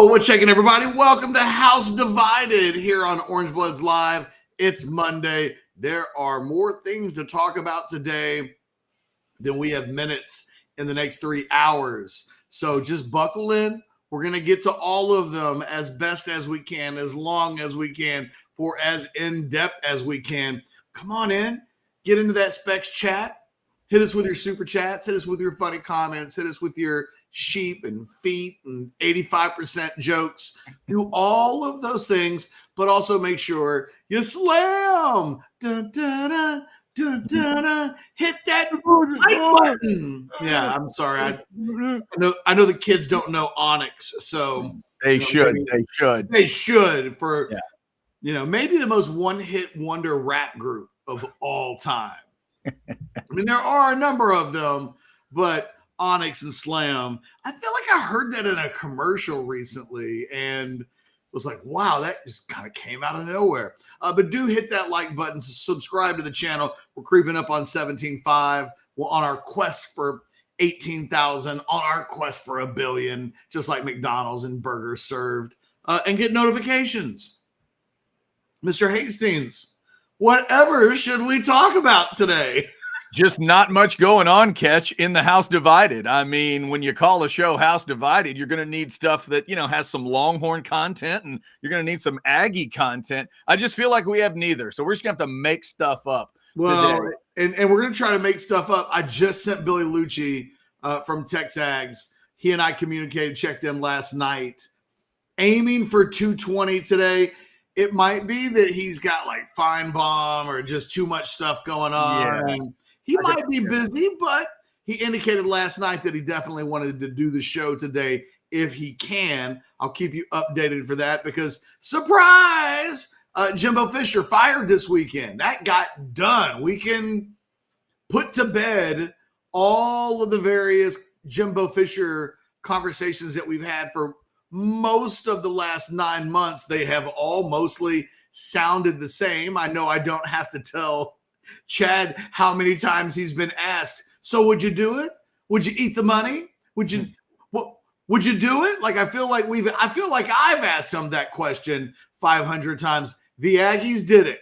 What's shaking, everybody? Welcome to House Divided here on Orange Bloods Live. It's Monday. There are more things to talk about today than we have minutes in the next 3 hours. So just buckle in. We're going to get to all of them as best as we can, as long as we can, for as in-depth as we can. Come on in. Get into that Specs chat. Hit us with your super chats. Hit us with your funny comments. Hit us with your sheep and feet and 85% jokes. Do all of those things, but also make sure you slam. Dun, dun, dun, dun, dun, dun. Hit that like button. Yeah, I'm sorry. I know the kids don't know Onyx, so they should. They should for maybe the most one-hit wonder rap group of all time. I mean, there are a number of them, but Onyx and Slam, I feel like I heard that in a commercial recently and was like, wow, that just kind of came out of nowhere. But do hit that like button, subscribe to the channel. We're creeping up on 17.5. We're on our quest for 18,000, on our quest for 1 billion, just like McDonald's and burgers served, and get notifications. Mr. Hastings, whatever should we talk about today? Just not much going on, Ketch, in the House Divided. I mean, when you call a show House Divided, you're going to need stuff that, has some Longhorn content, and you're going to need some Aggie content. I just feel like we have neither. So we're just going to have to make stuff up today. And we're going to try to make stuff up. I just sent Billy Lucci from Texas. He and I communicated, checked in last night, aiming for 220 today. It might be that he's got like Feinbaum or just too much stuff going on. Yeah. He might be busy, but he indicated last night that he definitely wanted to do the show today if he can. I'll keep you updated for that because, surprise, Jimbo Fisher fired this weekend. That got done. We can put to bed all of the various Jimbo Fisher conversations that we've had for most of the last 9 months. They have all mostly sounded the same. I know I don't have to tell Chad how many times he's been asked, so would you do it? Would you eat the money? Would you do it? Like, I feel like I've asked him that question 500 times. The Aggies did it.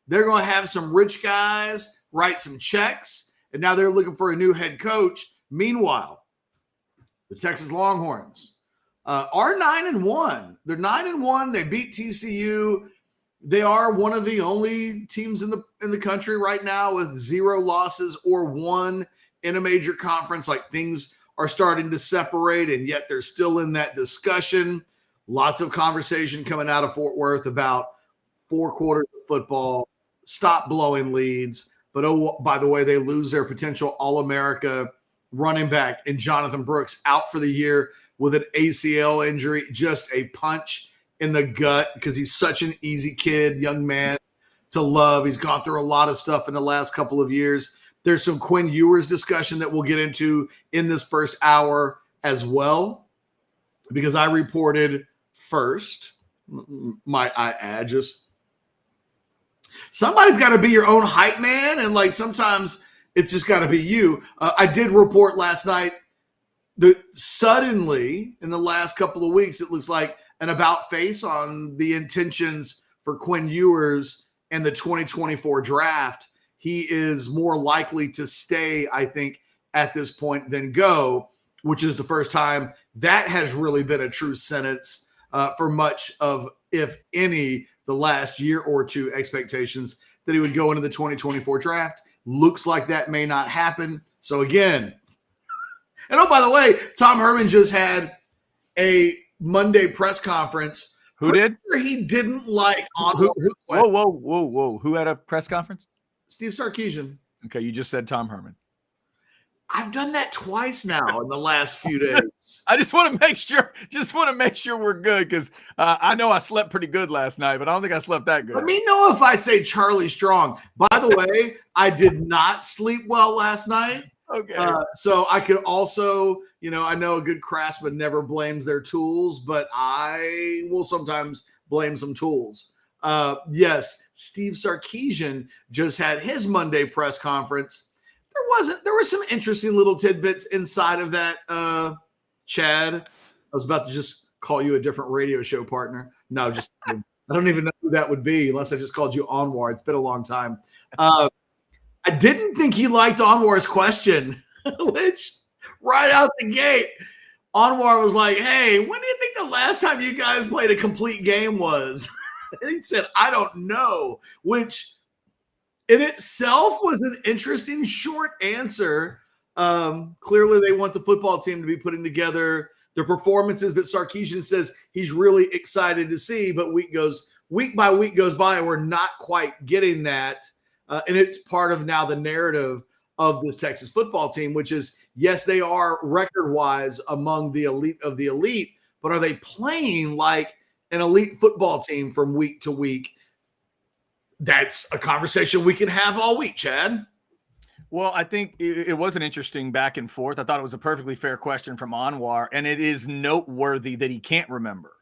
They're going to have some rich guys write some checks, and now they're looking for a new head coach. Meanwhile, the Texas Longhorns are 9-1. They're 9-1. They beat TCU. They are one of the only teams in the country right now with 0 losses or 1 in a major conference. Like, things are starting to separate, and yet they're still in that discussion. Lots of conversation coming out of Fort Worth about 4 quarters of football. Stop blowing leads. But, oh, by the way, they lose their potential All-America running back in Jonathan Brooks, out for the year with an ACL injury. Just a punch in the gut because he's such an easy kid, young man to love. He's gone through a lot of stuff in the last couple of years. There's some Quinn Ewers discussion that we'll get into in this first hour as well, because I reported first, might I add, just somebody's got to be your own hype man, and like sometimes it's just got to be you. I did report last night that suddenly in the last couple of weeks, it looks like an about face on the intentions for Quinn Ewers and the 2024 draft. He is more likely to stay, I think, at this point than go, which is the first time that has really been a true sentence for much of, if any, the last year or two expectations that he would go into the 2024 draft. Looks like that may not happen. So again, and oh, by the way, Tom Herman just had a Monday press conference. Who did? He didn't like on. Whoa. Who had a press conference? Steve Sarkeesian. Okay, you just said Tom Herman. I've done that twice now in the last few days. I just want to make sure we're good, because I know I slept pretty good last night, but I don't think I slept that good. Let me know if I say Charlie Strong. By the way, I did not sleep well last night. Okay. So I could also, I know a good craftsman never blames their tools, but I will sometimes blame some tools. Yes, Steve Sarkeesian just had his Monday press conference. There were some interesting little tidbits inside of that, Chad. I was about to just call you a different radio show partner. No, just kidding. I don't even know who that would be unless I just called you Anwar. It's been a long time. I didn't think he liked Anwar's question, which right out the gate, Anwar was like, hey, when do you think the last time you guys played a complete game was? And he said, I don't know, which in itself was an interesting short answer. Clearly, they want the football team to be putting together the performances that Sarkeesian says he's really excited to see, but week by week goes by, and we're not quite getting that. And it's part of now the narrative of this Texas football team, which is, yes, they are record-wise among the elite of the elite, but are they playing like an elite football team from week to week? That's a conversation we can have all week, Chad. Well, I think it was an interesting back and forth. I thought it was a perfectly fair question from Anwar, and it is noteworthy that he can't remember.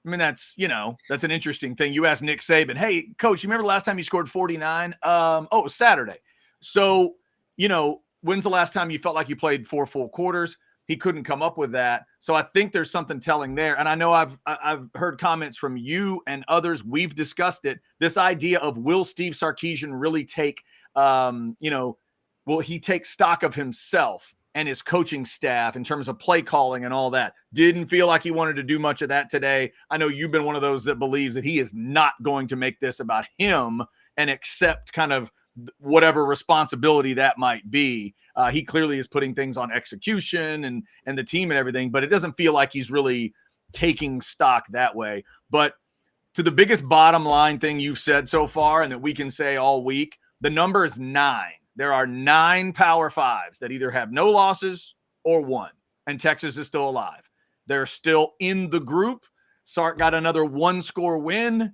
I mean, that's an interesting thing. You asked Nick Saban, hey, coach, you remember the last time you scored 49? It was Saturday. So, when's the last time you felt like you played 4 full quarters? He couldn't come up with that. So I think there's something telling there. And I know I've heard comments from you and others. We've discussed it. This idea of, will Steve Sarkeesian really take, will he take stock of himself and his coaching staff in terms of play calling and all that? Didn't feel like he wanted to do much of that today. I know you've been one of those that believes that he is not going to make this about him and accept kind of whatever responsibility that might be. He clearly is putting things on execution and the team and everything, but it doesn't feel like he's really taking stock that way. But to the biggest bottom line thing you've said so far, and that we can say all week, the number is 9. There are 9 Power Fives that either have no losses or 1, and Texas is still alive. They're still in the group. Sark got another 1-score win.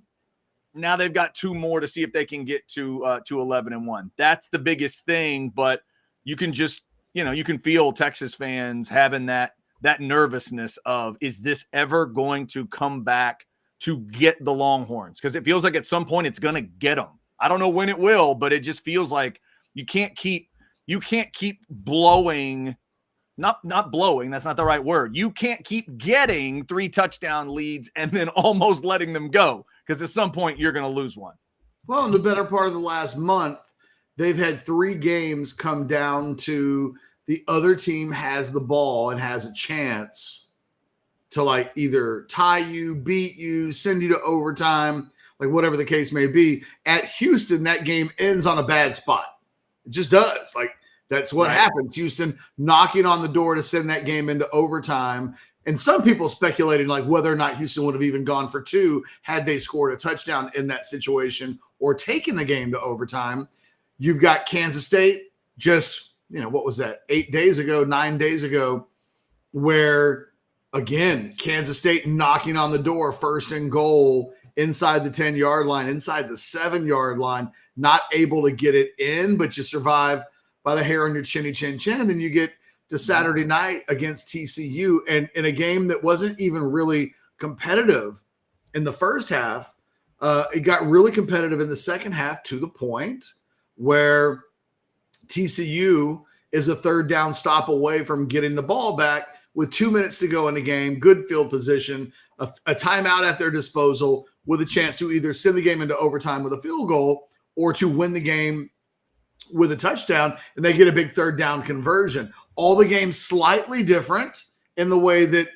Now they've got 2 more to see if they can get to 11-1. That's the biggest thing, but you can just, you can feel Texas fans having that nervousness of, is this ever going to come back to get the Longhorns? Because it feels like at some point it's going to get them. I don't know when it will, but it just feels like you can't keep blowing, not blowing, that's not the right word. You can't keep getting 3 touchdown leads and then almost letting them go, because at some point you're going to lose one. Well, in the better part of the last month, they've had 3 games come down to the other team has the ball and has a chance to like either tie you, beat you, send you to overtime, like whatever the case may be. At Houston, that game ends on a bad spot. It just does. Like, that's what happens. Houston knocking on the door to send that game into overtime. And some people speculating like whether or not Houston would have even gone for 2 had they scored a touchdown in that situation or taken the game to overtime. You've got Kansas State just, what was that, 9 days ago, where, again, Kansas State knocking on the door, 1st and goal, inside the 10-yard line, inside the 7-yard line, not able to get it in, but you survive by the hair on your chinny chin chin. And then you get to Saturday night against TCU, and in a game that wasn't even really competitive in the first half, it got really competitive in the second half, to the point where TCU is a 3rd down stop away from getting the ball back with 2 minutes to go in the game, good field position, a timeout at their disposal, with a chance to either send the game into overtime with a field goal or to win the game with a touchdown, and they get a big 3rd down conversion. All the games slightly different in the way that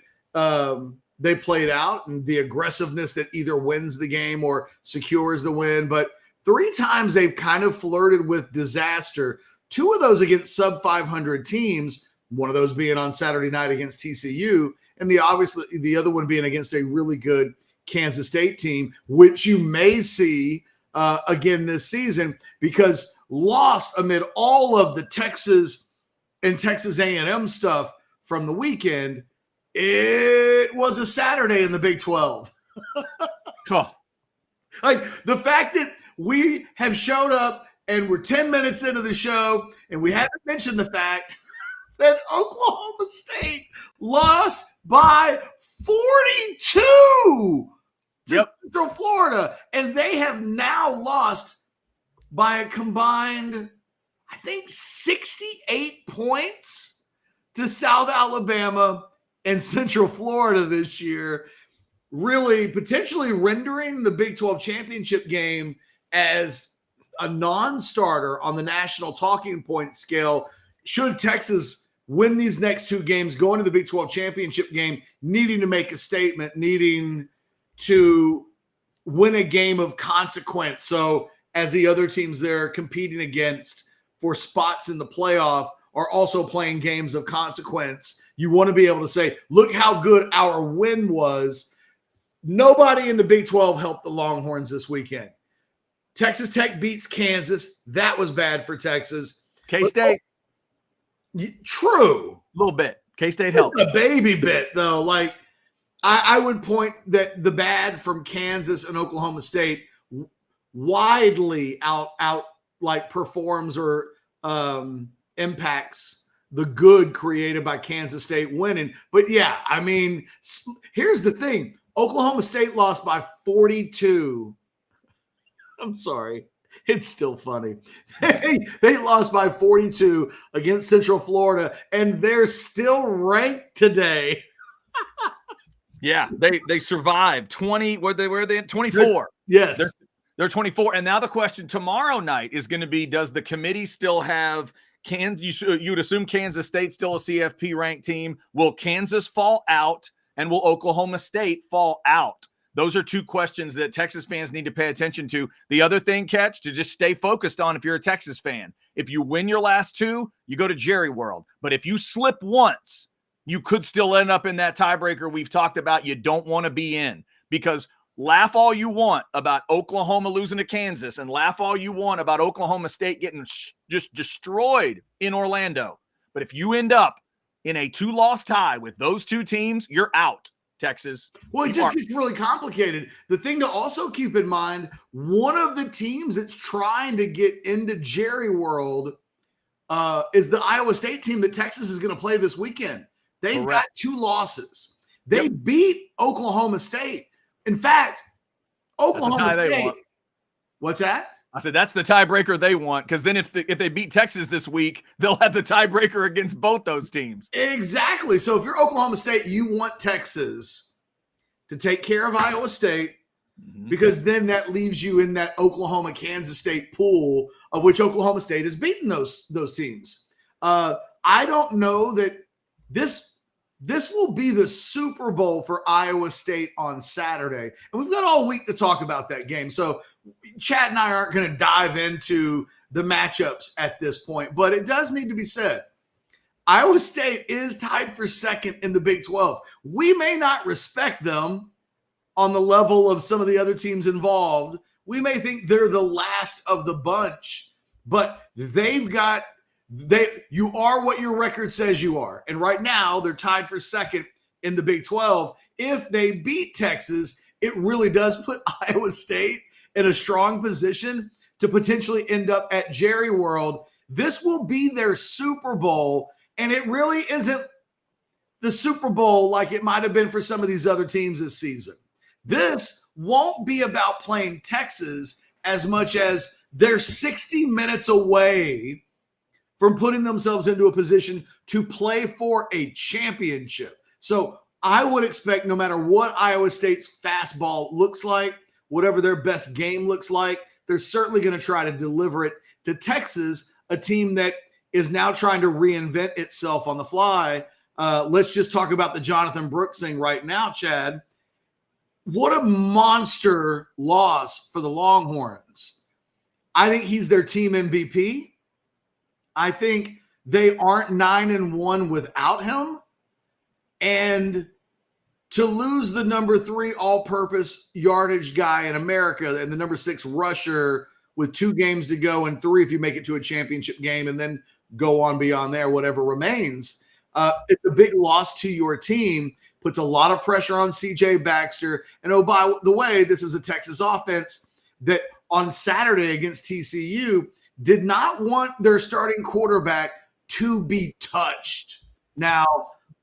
they played out and the aggressiveness that either wins the game or secures the win. But 3 times they've kind of flirted with disaster. 2 of those against sub-500 teams, one of those being on Saturday night against TCU, and the other one being against a really good Kansas State team, which you may see again this season, because lost amid all of the Texas and Texas A&M stuff from the weekend, it was a Saturday in the Big 12. Like, the fact that we have showed up and we're 10 minutes into the show and we haven't mentioned the fact that Oklahoma State lost by 42 to Central Florida. And they have now lost by a combined, I think, 68 points to South Alabama and Central Florida this year, really potentially rendering the Big 12 championship game as a non-starter on the national talking point scale. Should Texas win these next two games, go into the Big 12 championship game, needing to make a statement, needing to win a game of consequence. So as the other teams they're competing against for spots in the playoff are also playing games of consequence, you want to be able to say, look how good our win was. Nobody in the Big 12 helped the Longhorns this weekend. Texas Tech beats Kansas. That was bad for Texas. K-State. True. A little bit. K-State helped. A baby bit, though. Like, I would point that the bad from Kansas and Oklahoma State widely out like performs or impacts the good created by Kansas State winning. But yeah, I mean, here's the thing. Oklahoma State lost by 42. I'm sorry. It's still funny. They lost by 42 against Central Florida, and they're still ranked today. Yeah, they survived 20. Were they 24? Yes. They're 24. And now the question tomorrow night is going to be, does the committee still have Kansas? You'd assume Kansas State's still a CFP ranked team. Will Kansas fall out, and will Oklahoma State fall out? Those are two questions that Texas fans need to pay attention to. The other thing, Ketch, to just stay focused on if you're a Texas fan. If you win your last two, you go to Jerry World. But if you slip once, you could still end up in that tiebreaker we've talked about you don't want to be in. Because laugh all you want about Oklahoma losing to Kansas, and laugh all you want about Oklahoma State getting just destroyed in Orlando. But if you end up in a 2-loss tie with those two teams, you're out, Texas. Well, it just gets really complicated. The thing to also keep in mind, one of the teams that's trying to get into Jerry World is the Iowa State team that Texas is going to play this weekend. They've got 2 losses. They beat Oklahoma State. In fact, Oklahoma State. What's that? I said that's the tiebreaker they want, because then if they beat Texas this week, they'll have the tiebreaker against both those teams. Exactly. So if you're Oklahoma State, you want Texas to take care of Iowa State, because then that leaves you in that Oklahoma-Kansas State pool, of which Oklahoma State has beaten those teams. I don't know that this will be the Super Bowl for Iowa State on Saturday. And we've got all week to talk about that game. So Chad and I aren't going to dive into the matchups at this point, but it does need to be said. Iowa State is tied for second in the Big 12. We may not respect them on the level of some of the other teams involved. We may think they're the last of the bunch, but you are what your record says you are. And right now they're tied for second in the Big 12. If they beat Texas, it really does put Iowa State in a strong position to potentially end up at Jerry World. This will be their Super Bowl, and it really isn't the Super Bowl like it might have been for some of these other teams this season. This won't be about playing Texas as much as they're 60 minutes away from putting themselves into a position to play for a championship. So I would expect, no matter what Iowa State's fastball looks like, whatever their best game looks like, they're certainly going to try to deliver it to Texas, a team that is now trying to reinvent itself on the fly. Let's just talk about the Jonathan Brooks thing right now, Chad. What a monster loss for the Longhorns. I think he's their team MVP. I think they aren't 9-1 without him. And to lose the number 3 all-purpose yardage guy in America and the number 6 rusher with 2 games to go and 3 if you make it to a championship game, and then go on beyond there, whatever remains, it's a big loss to your team. Puts a lot of pressure on C.J. Baxter. And oh, by the way, this is a Texas offense that on Saturday against TCU did not want their starting quarterback to be touched. Now,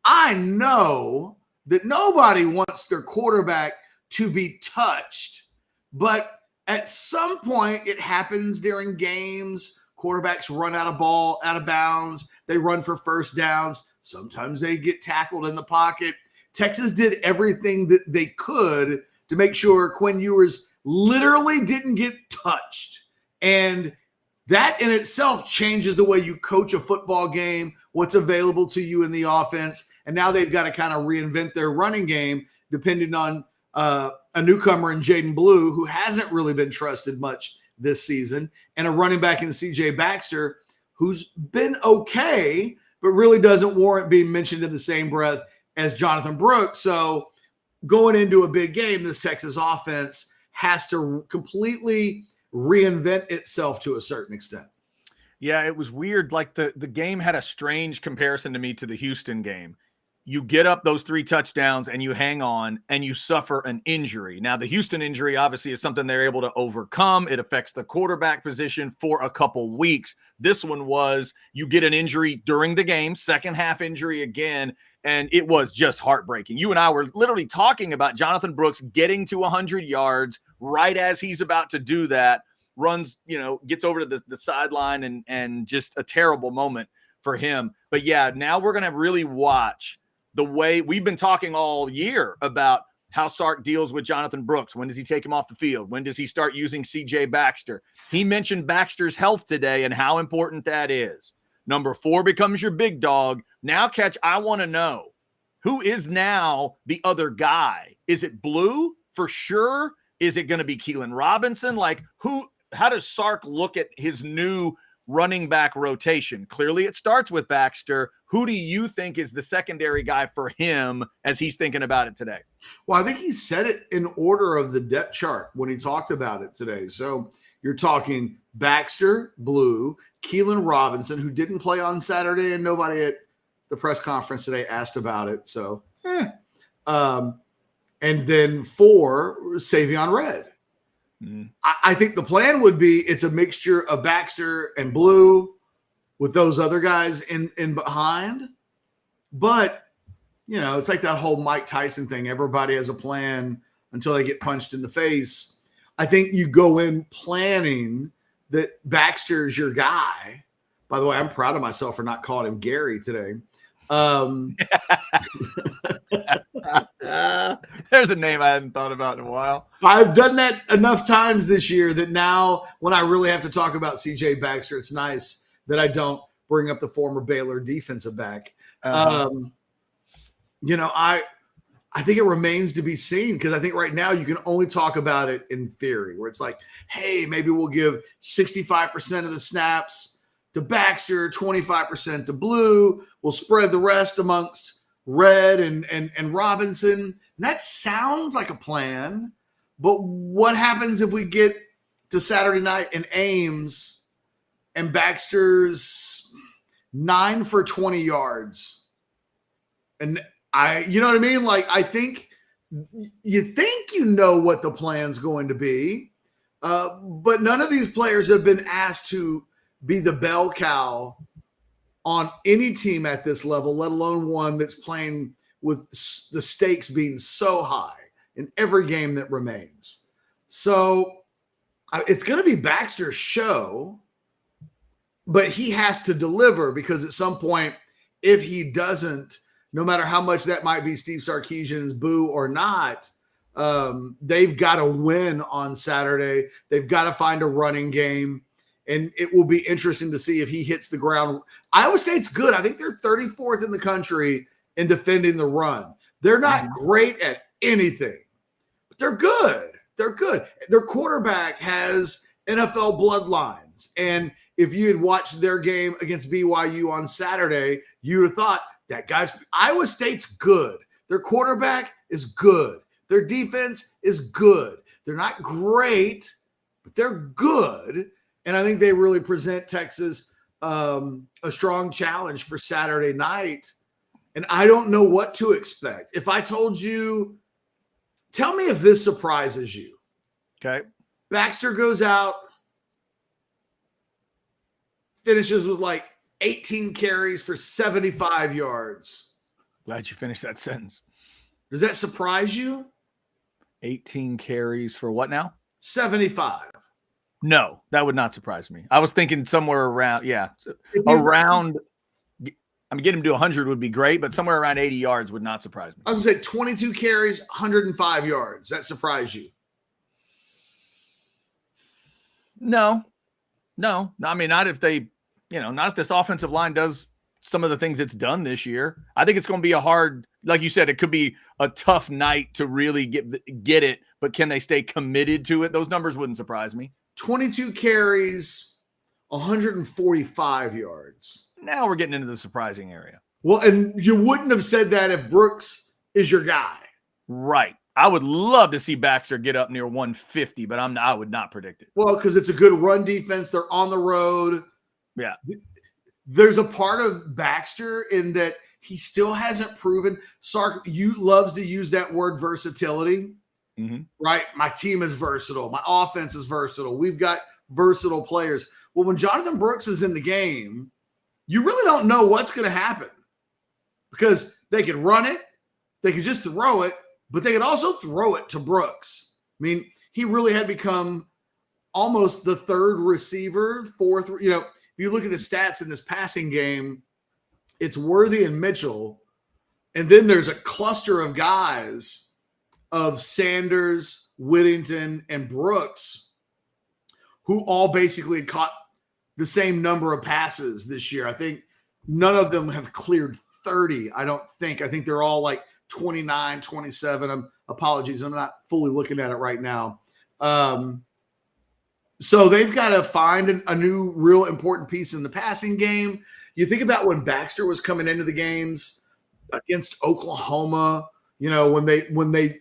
I know that nobody wants their quarterback to be touched, but at some point it happens during games. Quarterbacks run out of bounds. They run for first downs. Sometimes they get tackled in the pocket. Texas did everything that they could to make sure Quinn Ewers literally didn't get touched. And that in itself changes the way you coach a football game, what's available to you in the offense. And now they've got to kind of reinvent their running game depending on a newcomer in Jaden Blue, who hasn't really been trusted much this season, and a running back in CJ Baxter, who's been okay, but really doesn't warrant being mentioned in the same breath as Jonathan Brooks. So going into a big game, this Texas offense has to completely reinvent itself to a certain extent. Yeah, it was weird. Like the game had a strange comparison to me to the Houston game. You get up those 3 touchdowns and you hang on and you suffer an injury. Now, the Houston injury obviously is something they're able to overcome. It affects the quarterback position for a couple weeks. This one was you get an injury during the game, second half injury again, and it was just heartbreaking. You and I were literally talking about Jonathan Brooks getting to 100 yards right as he's about to do that, runs, gets over to the sideline and just a terrible moment for him. But yeah, now we're going to really watch the way we've been talking all year about how Sark deals with Jonathan Brooks. When does he take him off the field? When does he start using CJ Baxter? He mentioned Baxter's health today and how important that is. Number 4 becomes your big dog. Now, Ketch, I want to know, who is now the other guy? Is it Blue for sure? Is it going to be Keelan Robinson? How does Sark look at his new running back rotation? Clearly it starts with Baxter. Who do you think is the secondary guy for him as he's thinking about it today? Well, I think he said it in order of the depth chart when he talked about it today. So you're talking Baxter, Blue, Keelan Robinson, who didn't play on Saturday, and nobody at the press conference today asked about it. So, and then 4, Savion Red. I think the plan would be it's a mixture of Baxter and Blue with those other guys in behind. But, it's like that whole Mike Tyson thing. Everybody has a plan until they get punched in the face. I think you go in planning that Baxter's your guy. By the way, I'm proud of myself for not calling him Gary today. There's a name I hadn't thought about in a while. I've done that enough times this year that now when I really have to talk about CJ Baxter, it's nice that I don't bring up the former Baylor defensive back. I think it remains to be seen, because I think right now you can only talk about it in theory, where it's like, hey, maybe we'll give 65% of the snaps to Baxter, 25% to Blue. We'll spread the rest amongst Red and Robinson. And that sounds like a plan. But what happens if we get to Saturday night in Ames and Baxter's 9 for 20 yards? And you know what I mean? Like, I think you what the plan's going to be. But none of these players have been asked to be the bell cow on any team at this level, let alone one that's playing with the stakes being so high in every game that remains. So it's going to be Baxter's show, but he has to deliver, because at some point, if he doesn't, no matter how much that might be Steve Sarkeesian's boo or not, they've got to win on Saturday. They've got to find a running game. And it will be interesting to see if he hits the ground. Iowa State's good. I think they're 34th in the country in defending the run. They're not great at anything, but they're good. They're good. Their quarterback has NFL bloodlines. And if you had watched their game against BYU on Saturday, you would have thought that Iowa State's good. Their quarterback is good. Their defense is good. They're not great, but they're good. And I think they really present Texas a strong challenge for Saturday night. And I don't know what to expect. If I told you, tell me if this surprises you. Okay. Baxter goes out, finishes with like 18 carries for 75 yards. Glad you finished that sentence. Does that surprise you? 18 carries for what now? 75. No, that would not surprise me. I was thinking somewhere around, around. I mean, get him to 100 would be great, but somewhere around 80 yards would not surprise me. I was going to say 22 carries, 105 yards. That surprised you? No. I mean, not if they, not if this offensive line does some of the things it's done this year. I think it's going to be a hard, like you said, it could be a tough night to really get it, but can they stay committed to it? Those numbers wouldn't surprise me. 22 carries, 145 yards. Now we're getting into the surprising area. Well, and you wouldn't have said that if Brooks is your guy. Right. I would love to see Baxter get up near 150, but I would not predict it. Well, because it's a good run defense. They're on the road. Yeah. There's a part of Baxter in that he still hasn't proven. Sark, you loves to use that word versatility, right? My team is versatile. My offense is versatile. We've got versatile players. Well, when Jonathan Brooks is in the game, you really don't know what's going to happen because they could run it, they could just throw it, but they could also throw it to Brooks. I mean, he really had become almost the third receiver, fourth. If you look at the stats in this passing game, it's Worthy and Mitchell. And then there's a cluster of guys of Sanders, Whittington, and Brooks who all basically caught the same number of passes this year. I think none of them have cleared 30. I don't think. I think they're all like 29, 27. Apologies. I'm not fully looking at it right now. So they've got to find a new real important piece in the passing game. You think about when Baxter was coming into the games against Oklahoma, when they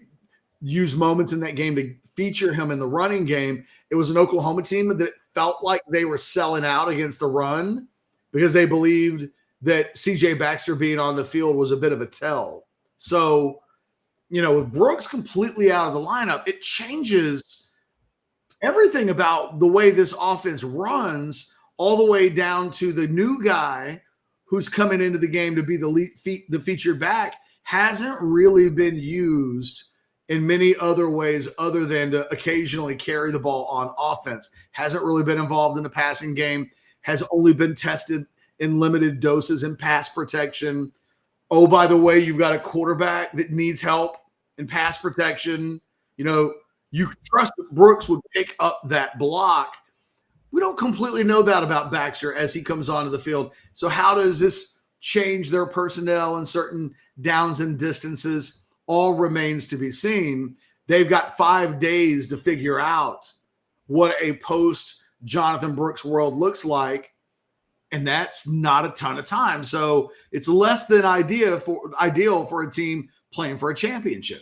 use moments in that game to feature him in the running game, it was an Oklahoma team that felt like they were selling out against the run because they believed that CJ Baxter being on the field was a bit of a tell. So, with Brooks completely out of the lineup, it changes everything about the way this offense runs, all the way down to the new guy who's coming into the game to be the featured back hasn't really been used in many other ways other than to occasionally carry the ball on offense. Hasn't really been involved in the passing game, has only been tested in limited doses in pass protection. Oh, by the way, you've got a quarterback that needs help in pass protection. You trust that Brooks would pick up that block. We don't completely know that about Baxter as he comes onto the field. So how does this change their personnel in certain downs and distances? All remains to be seen. They've got 5 days to figure out what a post-Jonathan Brooks world looks like, and that's not a ton of time. So it's less than ideal for a team playing for a championship.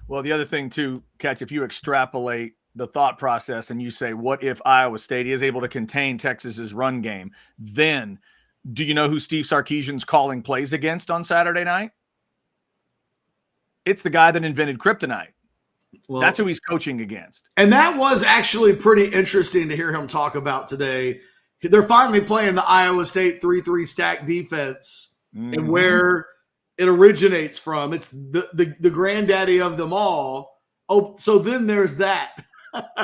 Well, the other thing too, Ketch, if you extrapolate the thought process and you say, what if Iowa State is able to contain Texas's run game? Then do you know who Steve Sarkeesian's calling plays against on Saturday night? It's the guy that invented kryptonite. Well, that's who he's coaching against. And that was actually pretty interesting to hear him talk about today. They're finally playing the Iowa State 3-3 stack defense and where it originates from. It's the granddaddy of them all. Oh, so then there's that.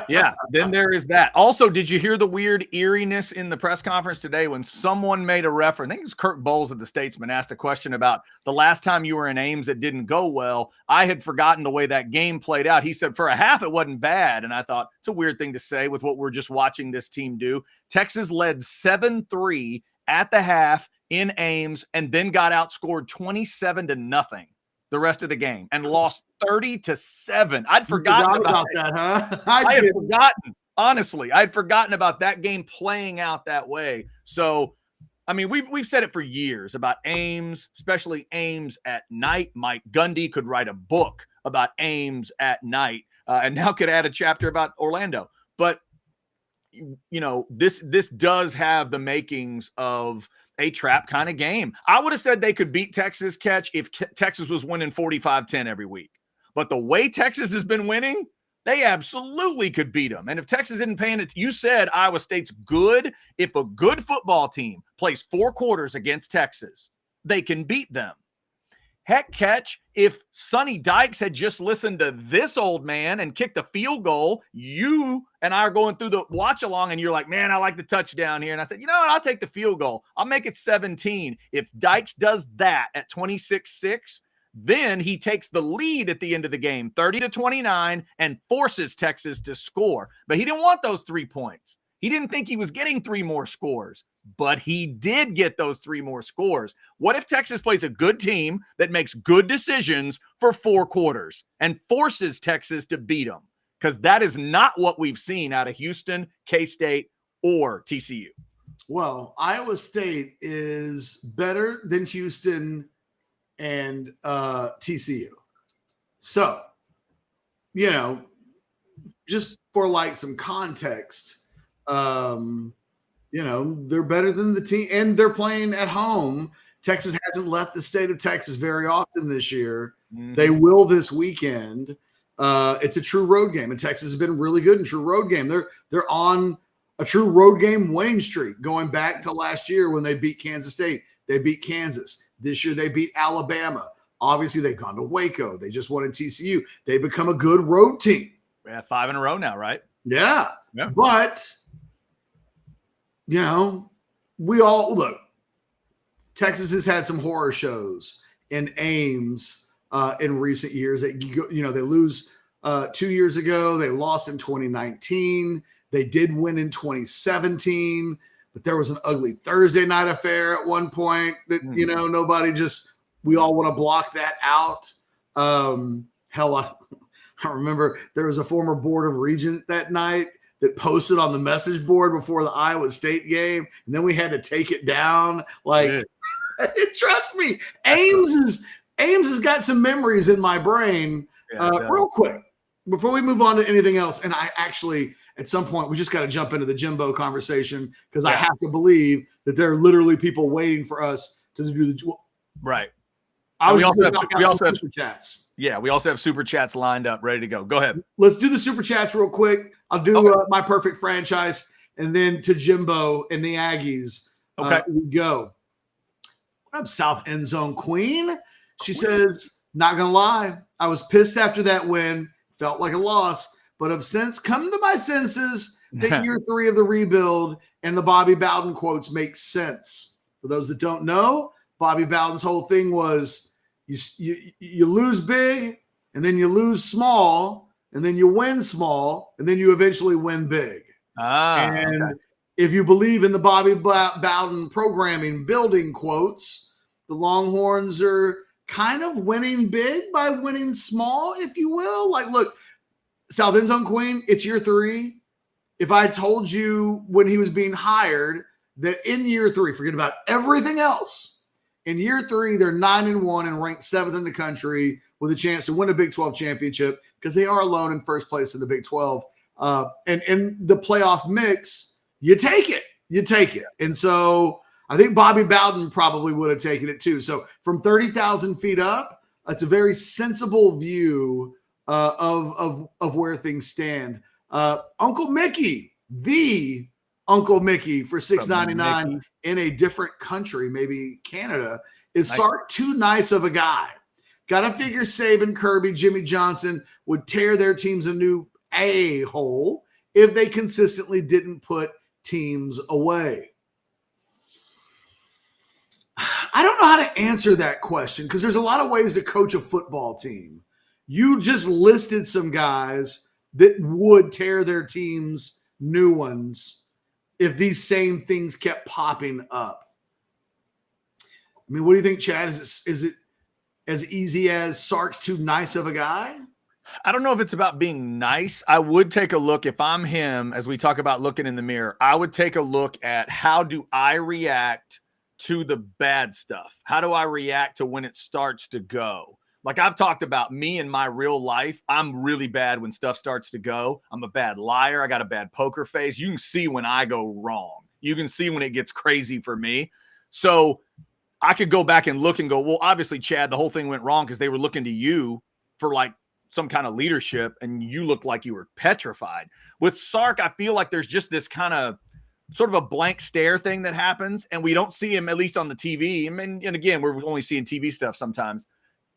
Yeah, then there is that. Also, did you hear the weird eeriness in the press conference today when someone made a reference? I think it was Kirk Bowles of the Statesman asked a question about the last time you were in Ames that didn't go well. I had forgotten the way that game played out. He said for a half it wasn't bad, and I thought it's a weird thing to say with what we're just watching this team do. Texas led 7-3 at the half in Ames and then got outscored 27-0 the rest of the game and lost 30-7. I'd forgotten about that, huh? I had forgotten, honestly. I had forgotten about that game playing out that way. So, I mean, we've said it for years about Ames, especially Ames at night. Mike Gundy could write a book about Ames at night, and now could add a chapter about Orlando. But, this does have the makings of a trap kind of game. I would have said they could beat Texas, Ketch, if Texas was winning 45-10 every week. But the way Texas has been winning, they absolutely could beat them. And if Texas isn't paying it, you said Iowa State's good. If a good football team plays 4 quarters against Texas, they can beat them. Heck, Ketch, if Sonny Dykes had just listened to this old man and kicked a field goal, you and I are going through the watch along and you're like, man, I like the touchdown here. And I said, you know what? I'll take the field goal. I'll make it 17. If Dykes does that at 26-6, then he takes the lead at the end of the game, 30-29, and forces Texas to score. But he didn't want those 3 points. He didn't think he was getting 3 more scores, but he did get those 3 more scores. What if Texas plays a good team that makes good decisions for 4 quarters and forces Texas to beat them? Because that is not what we've seen out of Houston, K-State, or TCU. Well, Iowa State is better than Houston and TCU. So, just for like some context, they're better than the team, and they're playing at home. Texas hasn't left the state of Texas very often this year. Mm-hmm. They will this weekend. It's a true road game, and Texas has been really good in true road game. They're on a true road game winning streak going back to last year when they beat Kansas State. They beat Kansas. This year they beat Alabama. Obviously, they've gone to Waco. They just won in TCU. They become a good road team. We have 5 in a row now, right? Yeah. But we all look. Texas has had some horror shows in Ames in recent years. They lose 2 years ago. They lost in 2019. They did win in 2017, but there was an ugly Thursday night affair at one point that we all want to block that out. Hell, I remember there was a former board of regent that night that posted on the message board before the Iowa State game, and then we had to take it down. Trust me, Ames has got some memories in my brain. Real quick, before we move on to anything else, and I actually, at some point, we just got to jump into the Jimbo conversation because I have to believe that there are literally people waiting for us to do the right. We also have super chats. Yeah, we also have super chats lined up, ready to go. Go ahead. Let's do the super chats real quick. I'll do my perfect franchise, and then to Jimbo and the Aggies. Okay, we go. What up, South End Zone Queen? She says, not gonna lie, I was pissed after that win. Felt like a loss, but have since come to my senses that year 3 of the rebuild and the Bobby Bowden quotes make sense. For those that don't know, Bobby Bowden's whole thing was you lose big, and then you lose small, and then you win small, and then you eventually win big. If you believe in the Bobby Bowden programming building quotes, the Longhorns are kind of winning big by winning small, if you will. Like, look, South End Zone Queen, it's year 3. If I told you when he was being hired that in year 3, forget about everything else, in year 3, they're 9-1 and ranked 7th in the country with a chance to win a Big 12 championship because they are alone in first place in the Big 12. And in the playoff mix, you take it. And so I think Bobby Bowden probably would have taken it too. So from 30,000 feet up, it's a very sensible view of where things stand. Uncle Mickey, the Uncle Mickey for $6.99 in a different country, maybe Canada, is nice. Sark too nice of a guy? Got to figure Saban, Kirby, Jimmy Johnson would tear their teams a new a-hole if they consistently didn't put teams away. I don't know how to answer that question because there's a lot of ways to coach a football team. You just listed some guys that would tear their teams new ones if these same things kept popping up. I mean, what do you think, Chad? Is it as easy as Sark's too nice of a guy? I don't know if it's about being nice. I would take a look, if I'm him, as we talk about looking in the mirror, I would take a look at how do I react to the bad stuff? How do I react to when it starts to go? Like I've talked about me in my real life, I'm really bad when stuff starts to go. I'm a bad liar. I got a bad poker face. You can see when I go wrong. You can see when it gets crazy for me. So I could go back and look and go, well, obviously, Chad, the whole thing went wrong because they were looking to you for like some kind of leadership and you looked like you were petrified. With Sark, I feel like there's just this kind of sort of a blank stare thing that happens and we don't see him, at least on the TV. And again, we're only seeing TV stuff sometimes.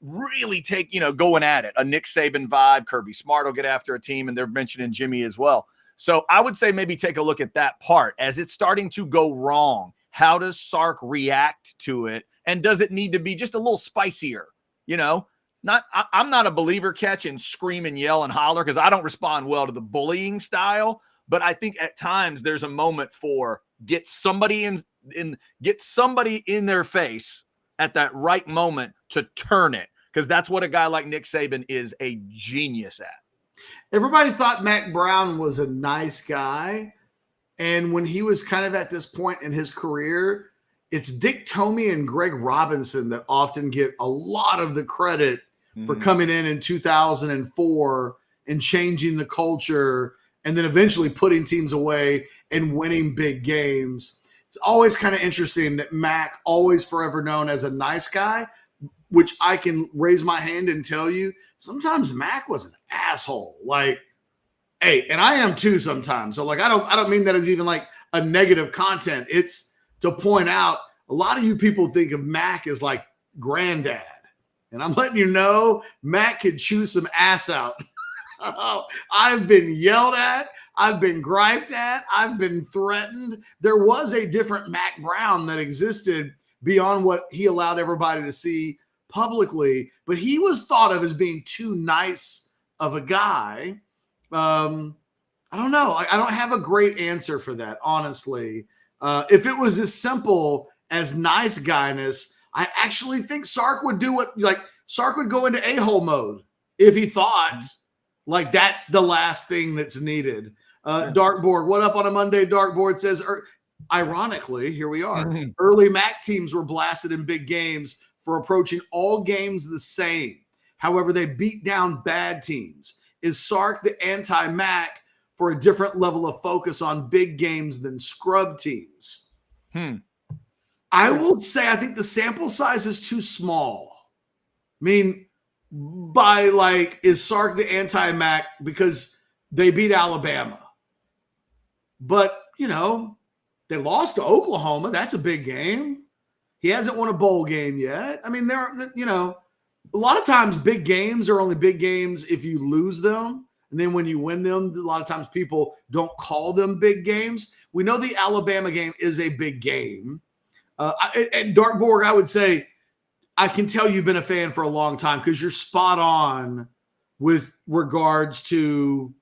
really take, going at it. A Nick Saban vibe. Kirby Smart will get after a team, and they're mentioning Jimmy as well. So I would say maybe take a look at that part as it's starting to go wrong. How does Sark react to it? And does it need to be just a little spicier? I'm not a believer, Ketch, in scream and yell and holler because I don't respond well to the bullying style. But I think at times there's a moment for get somebody in their face at that right moment to turn it, because that's what a guy like Nick Saban is a genius at. Everybody thought Mack Brown was a nice guy. And when he was kind of at this point in his career, it's Dick Tomey and Greg Robinson that often get a lot of the credit for coming in 2004 and changing the culture and then eventually putting teams away and winning big games. It's always kind of interesting that Mack, always forever known as a nice guy, which I can raise my hand and tell you, sometimes Mack was an asshole. Like, hey, and I am too sometimes. So like, I don't mean that as even like a negative content. It's to point out a lot of you people think of Mack as like granddad. And I'm letting you know, Mack could chew some ass out. I've been yelled at. I've been griped at. I've been threatened. There was a different Mack Brown that existed beyond what he allowed everybody to see publicly, but he was thought of as being too nice of a guy. I don't know. I don't have a great answer for that, honestly. If it was as simple as nice guyness, I actually think Sark would do Sark would go into a-hole mode if he thought like that's the last thing that's needed. Dartboard, what up on a Monday? Dartboard says, ironically, here we are. Early Mac teams were blasted in big games for approaching all games the same. However, they beat down bad teams. Is Sark the anti-Mac for a different level of focus on big games than scrub teams? I will say I think the sample size is too small. I mean, is Sark the anti-Mac because they beat Alabama? But, they lost to Oklahoma. That's a big game. He hasn't won a bowl game yet. I mean, a lot of times big games are only big games if you lose them. And then when you win them, a lot of times people don't call them big games. We know the Alabama game is a big game. At Dartborg, I would say, I can tell you've been a fan for a long time because you're spot on with regards to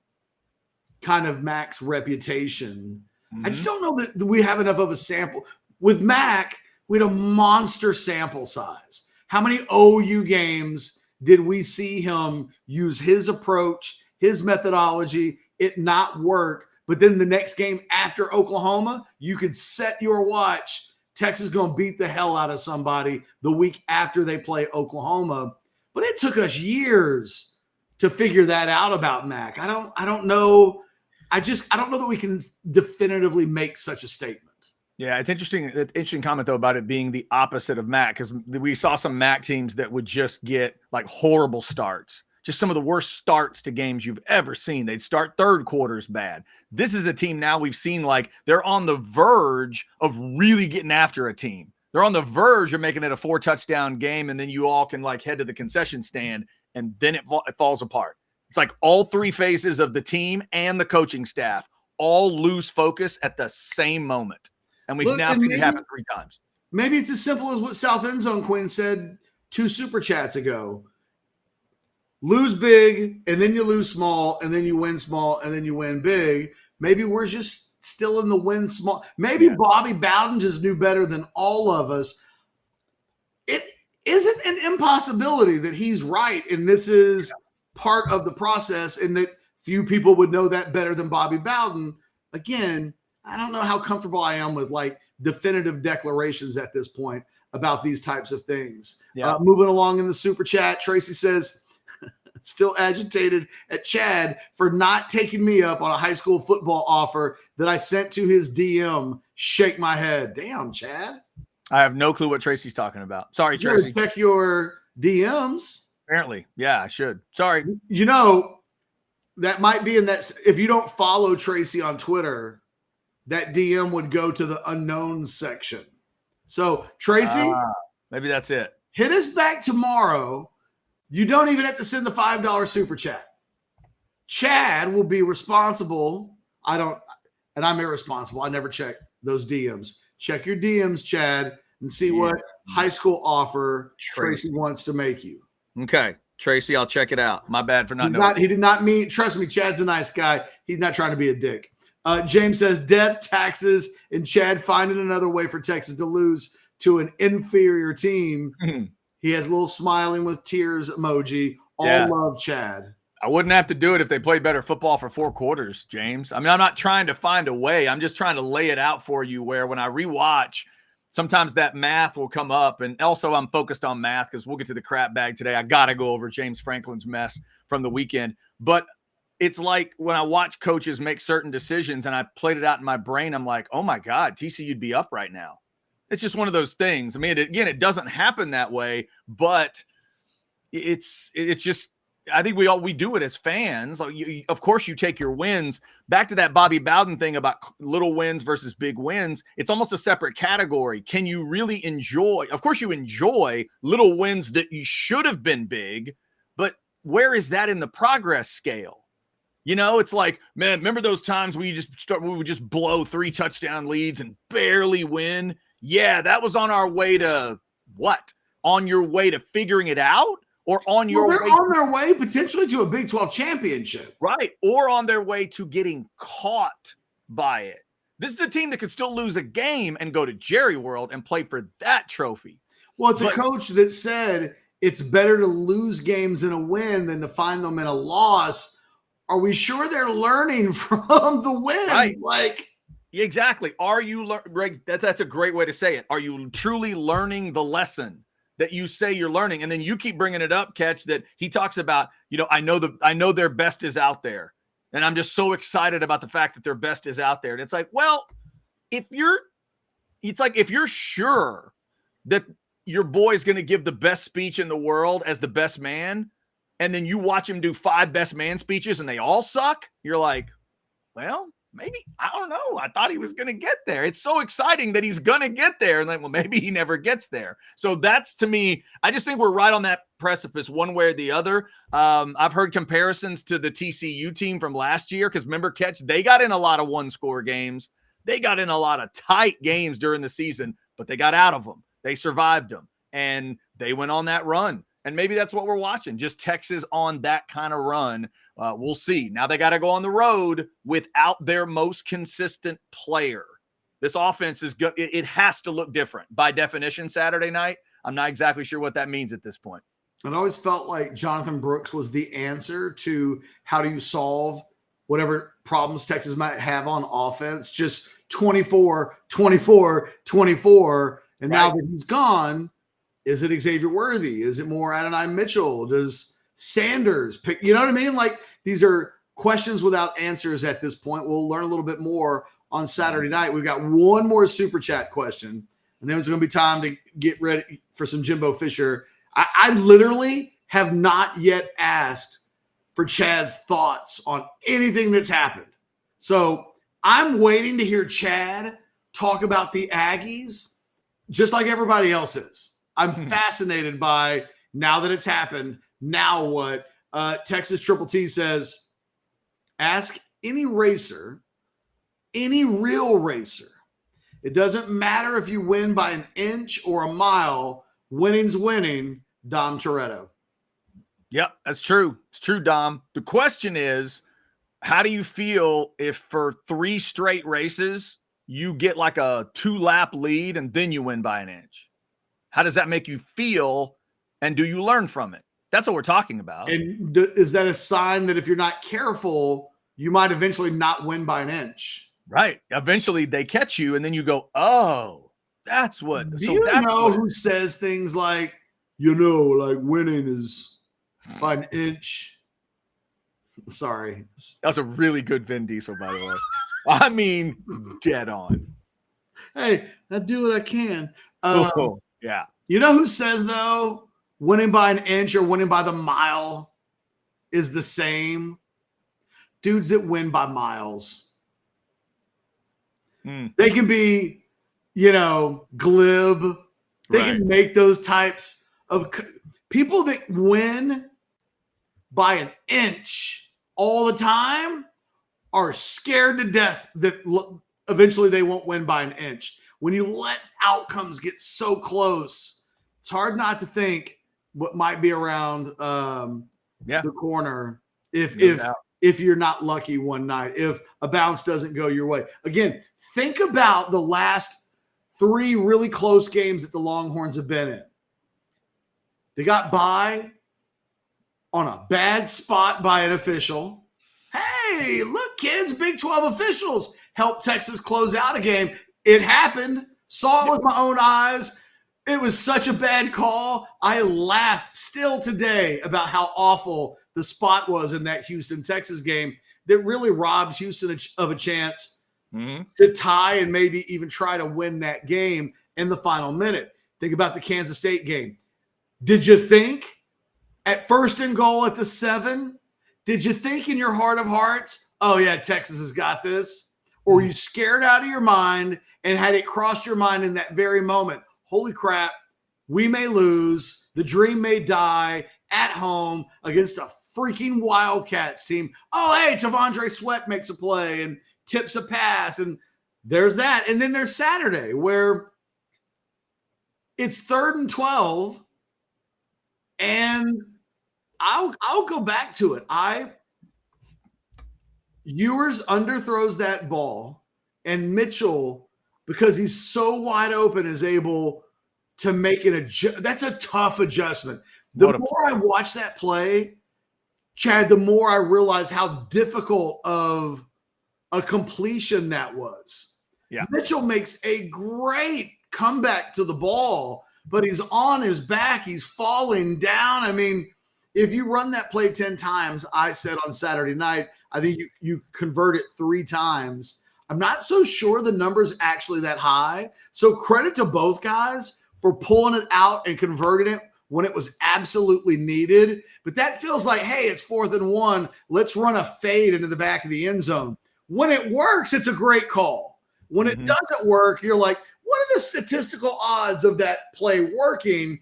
kind of Mac's reputation. I just don't know that we have enough of a sample. With Mac, we had a monster sample size. How many OU games did we see him use his approach, his methodology, it not work? But then the next game after Oklahoma, you could set your watch. Texas is going to beat the hell out of somebody the week after they play Oklahoma. But it took us years to figure that out about Mac. I don't know. I don't know that we can definitively make such a statement. Yeah, it's interesting. Interesting comment though about it being the opposite of Mac, because we saw some Mac teams that would just get like horrible starts. Just some of the worst starts to games you've ever seen. They'd start third quarters bad. This is a team now we've seen like they're on the verge of really getting after a team. They're on the verge of making it a 4-touchdown game, and then you all can like head to the concession stand, and then it falls apart. It's like all three phases of the team and the coaching staff all lose focus at the same moment. And we've now seen it happen 3 times. Maybe it's as simple as what South End Zone Quinn said 2 super chats ago. Lose big, and then you lose small, and then you win small, and then you win big. Maybe we're just still in the win small. Maybe Bobby Bowden just knew better than all of us. It isn't an impossibility that he's right, and this is part of the process, and that few people would know that better than Bobby Bowden. Again, I don't know how comfortable I am with like definitive declarations at this point about these types of things. Moving along in the super chat, Tracy says, still agitated at Chad for not taking me up on a high school football offer that I sent to his DM. Shake my head. Damn, Chad. I have no clue what Tracy's talking about. Sorry, Tracy. Check your DMs. Apparently. Yeah, I should. Sorry. That might be in that. If you don't follow Tracy on Twitter, that DM would go to the unknown section. So, Tracy. Maybe that's it. Hit us back tomorrow You don't even have to send the $5 super chat. Chad will be responsible. I'm irresponsible. I never check those DMs. Check your DMs, Chad, and see what high school offer Tracy wants to make you. Okay. Tracy, I'll check it out. My bad for not knowing. He did not mean, trust me, Chad's a nice guy. He's not trying to be a dick. James says, death, taxes, and Chad finding another way for Texas to lose to an inferior team. He has a little smiling with tears emoji. All love, Chad. I wouldn't have to do it if they played better football for 4 quarters, James. I mean, I'm not trying to find a way. I'm just trying to lay it out for you where when I rewatch, sometimes that math will come up. And also I'm focused on math because we'll get to the crap bag today. I got to go over James Franklin's mess from the weekend. But it's like when I watch coaches make certain decisions and I played it out in my brain, I'm like, oh my God, TCU'd be up right now. It's just one of those things. I mean, it doesn't happen that way, but it's just, I think we do it as fans. Of course, you take your wins. Back to that Bobby Bowden thing about little wins versus big wins. It's almost a separate category. Can you really enjoy? Of course, you enjoy little wins that you should have been big, but where is that in the progress scale? You know, it's like, man, remember those times we would just blow 3 touchdown leads and barely win? Yeah, that was on our way to what? On your way to figuring it out? Or on your way on their way potentially to a Big 12 championship. Right. Or on their way to getting caught by it. This is a team that could still lose a game and go to Jerry World and play for that trophy. Well, it's a coach that said it's better to lose games in a win than to find them in a loss. Are we sure they're learning from the win? Right. Like, exactly. Are you that's a great way to say it. Are you truly learning the lesson that you say you're learning? And then you keep bringing it up, Ketch, that he talks about, you know, I know their best is out there. And I'm just so excited about the fact that their best is out there. And it's like, well, if you're sure that your boy's going to give the best speech in the world as the best man, and then you watch him do 5 best man speeches and they all suck, you're like, well, maybe, I don't know. I thought he was going to get there. It's so exciting that he's going to get there. And then, well, maybe he never gets there. So that's, to me, I just think we're right on that precipice one way or the other. I've heard comparisons to the TCU team from last year because remember, Ketch, they got in a lot of one-score games. They got in a lot of tight games during the season, but they got out of them. They survived them, and they went on that run. And maybe that's what we're watching, just Texas on that kind of run. We'll see. Now they got to go on the road without their most consistent player. This offense is good. It has to look different by definition Saturday night. I'm not exactly sure what that means at this point. It always felt like Jonathan Brooks was the answer to how do you solve whatever problems Texas might have on offense. Just 24, 24, 24. And now that he's gone, is it Xavier Worthy? Is it more Adonai Mitchell? Does Sanders pick? You know what I mean? Like, these are questions without answers at this point. We'll learn a little bit more on Saturday night. We've got one more super chat question, and then it's going to be time to get ready for some Jimbo Fisher. I literally have not yet asked for Chad's thoughts on anything that's happened. So I'm waiting to hear Chad talk about the Aggies just like everybody else is. I'm fascinated by, now that it's happened, now what? Texas Triple T says, ask any racer, any real racer. It doesn't matter if you win by an inch or a mile. Winning's winning, Dom Toretto. Yep, that's true. It's true, Dom. The question is, how do you feel if for 3 straight races you get like a 2-lap lead and then you win by an inch? How does that make you feel, and do you learn from it? That's what we're talking about. And is that a sign that if you're not careful, you might eventually not win by an inch? Right. Eventually they catch you, and then you go, oh, that's what. Do you know who says things like, like winning is by an inch? Sorry. That was a really good Vin Diesel, by the way. I mean, dead on. Hey, I do what I can. Yeah. You know who says, though, winning by an inch or winning by the mile is the same? Dudes that win by miles. They can be, glib. They can make those types of People that win by an inch all the time are scared to death that eventually they won't win by an inch. When you let outcomes get so close, it's hard not to think what might be around the corner if you're not lucky one night, if a bounce doesn't go your way. Again, think about the last 3 really close games that the Longhorns have been in. They got by on a bad spot by an official. Hey, look, kids, Big 12 officials helped Texas close out a game. It happened. Saw it with my own eyes. It was such a bad call. I laugh still today about how awful the spot was in that Houston-Texas game that really robbed Houston of a chance to tie and maybe even try to win that game in the final minute. Think about the Kansas State game. Did you think at 1st and goal at the 7, did you think in your heart of hearts, oh, yeah, Texas has got this? Or were you scared out of your mind and had it crossed your mind in that very moment? Holy crap, we may lose. The dream may die at home against a freaking Wildcats team. Oh, hey, Tavondre Sweat makes a play and tips a pass. And there's that. And then there's Saturday where it's 3rd and 12. And I'll go back to it. Ewers underthrows that ball, and Mitchell, because he's so wide open, is able to make an adjustment. That's a tough adjustment. The more I watch that play, Chad, the more I realize how difficult of a completion that was. Yeah. Mitchell makes a great comeback to the ball, but he's on his back. He's falling down. I mean, if you run that play 10 times, I said on Saturday night, I think you convert it 3 times. I'm not so sure the number's actually that high. So credit to both guys for pulling it out and converting it when it was absolutely needed. But that feels like, hey, it's 4th and 1. Let's run a fade into the back of the end zone. When it works, it's a great call. When it doesn't work, you're like, what are the statistical odds of that play working?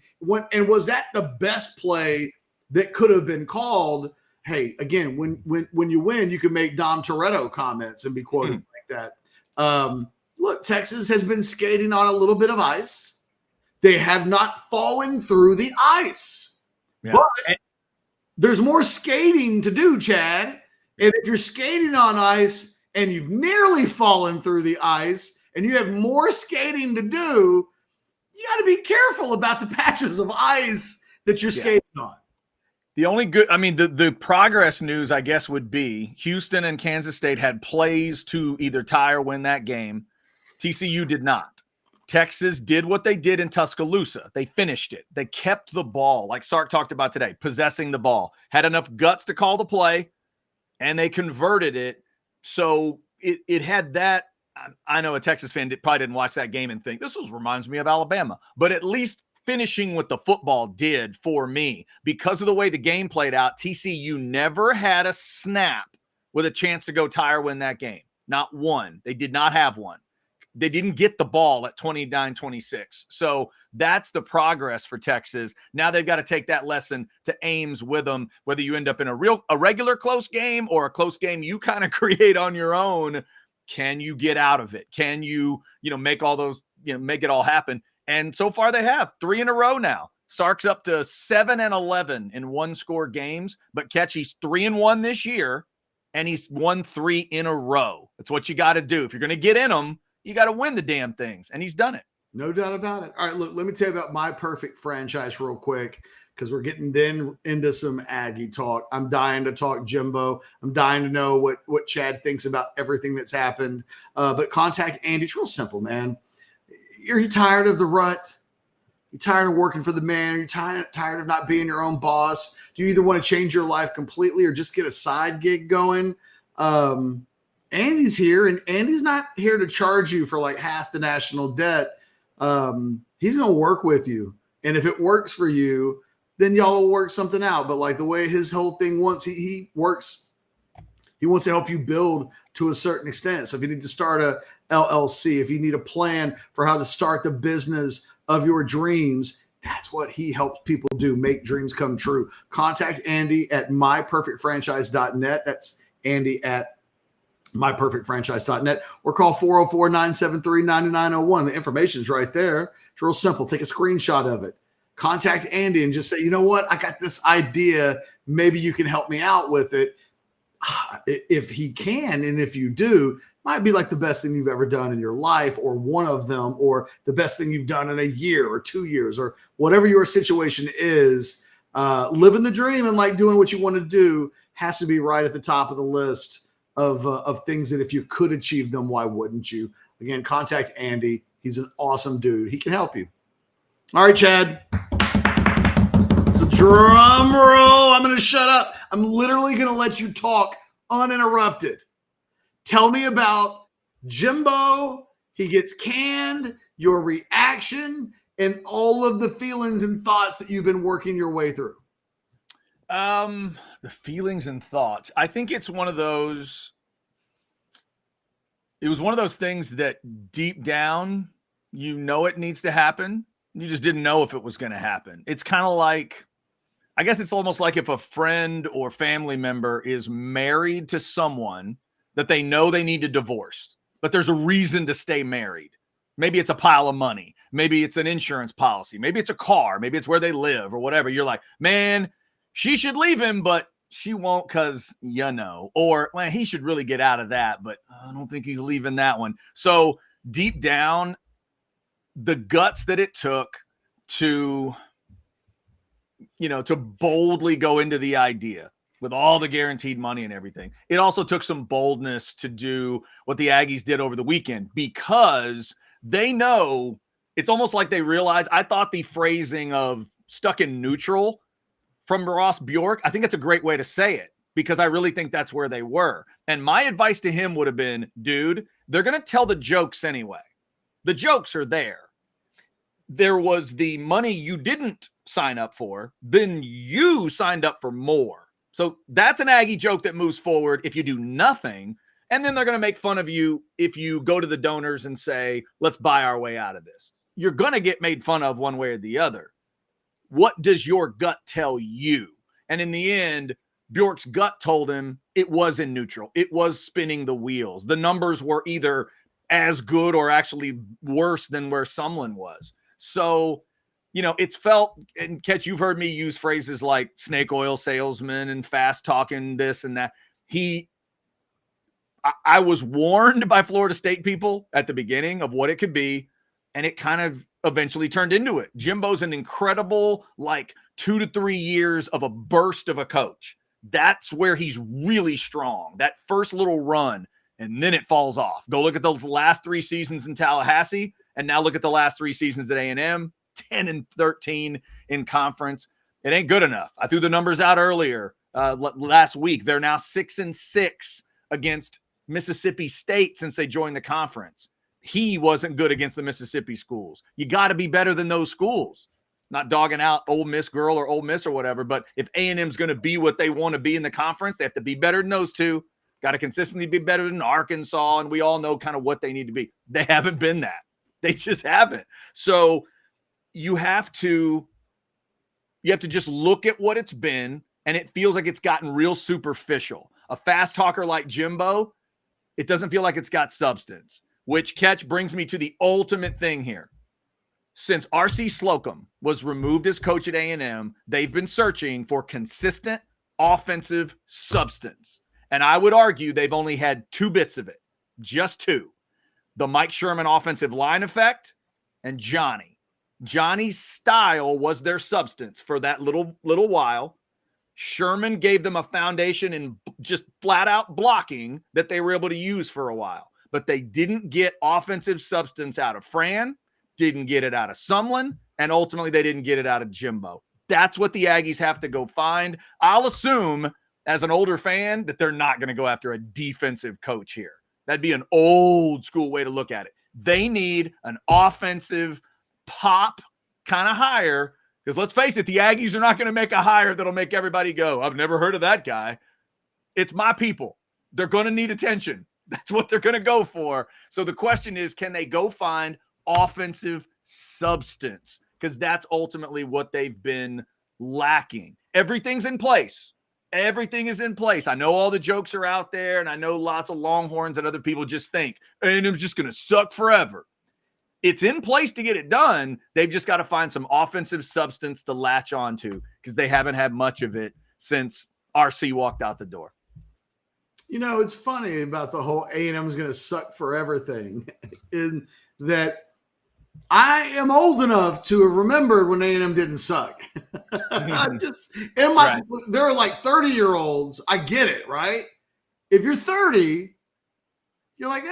And was that the best play that could have been called? Hey, again, when you win, you can make Dom Toretto comments and be quoted like that. Look, Texas has been skating on a little bit of ice. They have not fallen through the ice. Yeah. But there's more skating to do, Chad. And if you're skating on ice and you've nearly fallen through the ice and you have more skating to do, you got to be careful about the patches of ice that you're skating on. The only good, I mean, the progress news, I guess, would be Houston and Kansas State had plays to either tie or win that game. TCU did not. Texas did what they did in Tuscaloosa. They finished it. They kept the ball, like Sark talked about today, possessing the ball, had enough guts to call the play, and they converted it. So it had that. I know a Texas fan probably didn't watch that game and think, this reminds me of Alabama. But at least finishing with the football did for me. Because of the way the game played out, TCU never had a snap with a chance to go tie or win that game. Not one. They did not have one. They didn't get the ball at 29-26. So that's the progress for Texas. Now they've got to take that lesson to Ames with them, whether you end up in a regular close game or a close game you kind of create on your own. Can you get out of it? Can you, make all those, make it all happen? And so far they have 3 in a row now. Sark's up to 7-11 in 1-score games, but Ketch, he's 3-1 this year, and he's won 3 in a row. That's what you got to do. If you're going to get in them, you got to win the damn things, and he's done it. No doubt about it. All right, look, let me tell you about my perfect franchise real quick, because we're getting then into some Aggie talk. I'm dying to talk Jimbo. I'm dying to know what Chad thinks about everything that's happened. But contact Andy. It's real simple, man. Are you tired of the rut? You're tired of working for the man? Are you tired of not being your own boss? Do you either want to change your life completely or just get a side gig going? Andy's here, and Andy's not here to charge you for like half the national debt. He's going to work with you. And if it works for you, then y'all will work something out. But like the way his whole thing wants, he works. He wants to help you build to a certain extent. So if you need to start a LLC, if you need a plan for how to start the business of your dreams, That's what he helps people do, make dreams come true. Contact Andy at myperfectfranchise.net. That's Andy at myperfectfranchise.net, or call 404-973-9901. The information is right there. It's real simple. Take a screenshot of it. Contact Andy and just say, you know what? I got this idea. Maybe you can help me out with it. If he can, and if you do, might be like the best thing you've ever done in your life, or one of them, or the best thing you've done in a year or 2 years, or whatever your situation is. Living the dream and like doing what you want to do has to be right at the top of the list of things that if you could achieve them, why wouldn't you? Again, contact Andy. He's an awesome dude. He can help you. All right, Chad. It's a drum roll. I'm going to shut up. I'm literally going to let you talk uninterrupted. Tell me about Jimbo. He gets canned, your reaction, and all of the feelings and thoughts that you've been working your way through. The feelings and thoughts. I think it's one of those. It was one of those things that deep down, you know, it needs to happen. You just didn't know if it was going to happen. It's kind of like, I guess it's almost like if a friend or family member is married to someone that they know they need to divorce, but there's a reason to stay married. Maybe it's a pile of money. Maybe it's an insurance policy. Maybe it's a car. Maybe it's where they live or whatever. You're like, man, she should leave him, but she won't because, you know, or well, he should really get out of that, but I don't think he's leaving that one. So deep down, the guts that it took to, you know, to boldly go into the idea with all the guaranteed money and everything. It also took some boldness to do what the Aggies did over the weekend, because they know, it's almost like they realize, I thought the phrasing of stuck in neutral from Ross Bjork, I think it's a great way to say it, because I really think that's where they were. And my advice to him would have been, dude, they're going to tell the jokes anyway. The jokes are there. There was the money you didn't sign up for, then you signed up for more. So that's an Aggie joke that moves forward if you do nothing. And then they're going to make fun of you if you go to the donors and say, let's buy our way out of this. You're going to get made fun of one way or the other. What does your gut tell you? And in the end, Bjork's gut told him it was in neutral. It was spinning the wheels. The numbers were either as good or actually worse than where Sumlin was. So, you know, it's felt, and Ketch, you've heard me use phrases like snake oil salesman and fast talking this and that. I was warned by Florida State people at the beginning of what it could be, and it kind of eventually turned into it. Jimbo's an incredible, like 2 to 3 years of a burst of a coach. That's where he's really strong. That first little run, and then it falls off. Go look at those last 3 seasons in Tallahassee, and now look at the last 3 seasons at A&M, 10-13 in conference. It ain't good enough. I threw the numbers out earlier last week. They're now 6-6 against Mississippi State since they joined the conference. He wasn't good against the Mississippi schools. You got to be better than those schools. Not dogging out Ole Miss girl or Ole Miss or whatever, but if A&M's going to be what they want to be in the conference, they have to be better than those two. Got to consistently be better than Arkansas, and we all know kind of what they need to be. They haven't been that. They just haven't. So you have to just look at what it's been, and it feels like it's gotten real superficial. A fast talker like Jimbo, it doesn't feel like it's got substance, which, Ketch, brings me to the ultimate thing here. Since R.C. Slocum was removed as coach at A&M, they've been searching for consistent offensive substance. And I would argue they've only had 2 bits of it, just 2. The Mike Sherman offensive line effect and Johnny. Johnny's style was their substance for that little while. Sherman gave them a foundation in just flat out blocking that they were able to use for a while. But they didn't get offensive substance out of Fran, didn't get it out of Sumlin, and ultimately they didn't get it out of Jimbo. That's what the Aggies have to go find. I'll assume, as an older fan, that they're not going to go after a defensive coach here. That'd be an old school way to look at it. They need an offensive pop kind of hire, because let's face it, the Aggies are not going to make a hire that'll make everybody go, I've never heard of that guy. It's my people. They're going to need attention. That's what they're going to go for. So the question is, can they go find offensive substance? because that's ultimately what they've been lacking. Everything's in place. Everything is in place. I know all the jokes are out there, and I know lots of Longhorns and other people just think A&M's just going to suck forever. It's in place to get it done. They've just got to find some offensive substance to latch onto because they haven't had much of it since RC walked out the door. You know, it's funny about the whole A&M's going to suck forever thing in that I am old enough to have remembered when A&M didn't suck. There are like 30-year-olds. I get it, right? If you're 30, you're like,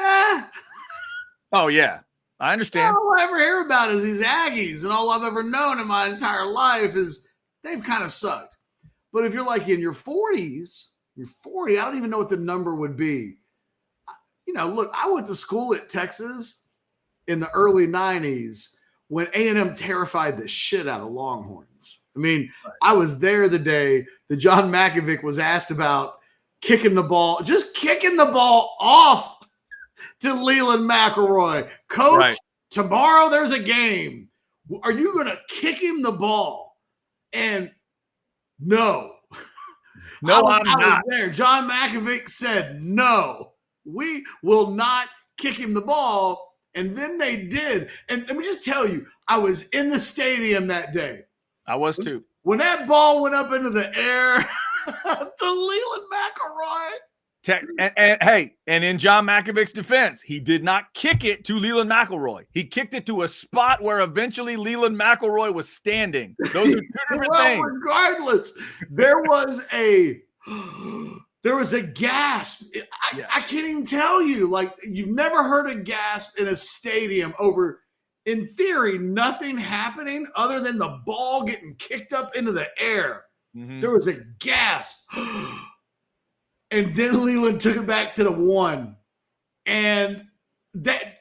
Oh, yeah. I understand. All I ever hear about is these Aggies, and all I've ever known in my entire life is they've kind of sucked. But if you're like in your 40s, you're 40, I don't even know what the number would be. You know, look, I went to school at Texas in the early 90s when A&M terrified the shit out of Longhorns. I mean, I was there the day that John Makovic was asked about kicking the ball off to Leland McElroy. Coach, tomorrow there's a game. Are you going to kick him the ball? And no. No, I I'm not. was there. John Makovic said, no, we will not kick him the ball. And then they did. And let me just tell you, I was in the stadium that day. I was too. When that ball went up into the air to Leland McElroy. And in John Makovic's defense, he did not kick it to Leland McElroy. He kicked it to a spot where eventually Leland McElroy was standing. Those are two different things. Regardless, there was a gasp. I can't even tell you. Like, you've never heard a gasp in a stadium over, in theory, nothing happening other than the ball getting kicked up into the air. Mm-hmm. There was a gasp. And then Leland took it back to the one. And that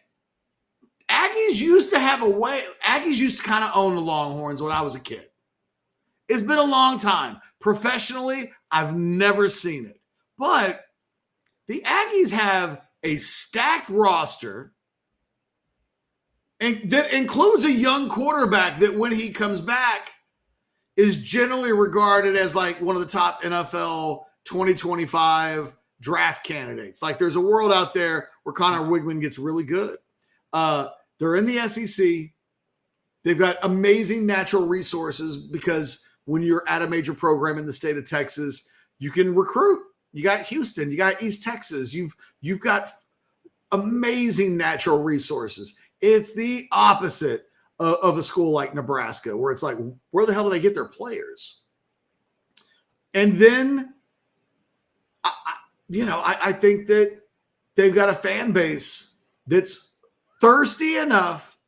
Aggies used to have a way. Aggies used to kind of own the Longhorns when I was a kid. It's been a long time. Professionally, I've never seen it. But the Aggies have a stacked roster and that includes a young quarterback that when he comes back is generally regarded as like one of the top NFL 2025 draft candidates. Like, there's a world out there where Connor Wigman gets really good. They're in the SEC. They've got amazing natural resources because when you're at a major program in the state of Texas, you can recruit. You got Houston, you got East Texas. You've got amazing natural resources. It's the opposite of a school like Nebraska, where it's like, where the hell do they get their players? And then, I think that they've got a fan base that's thirsty enough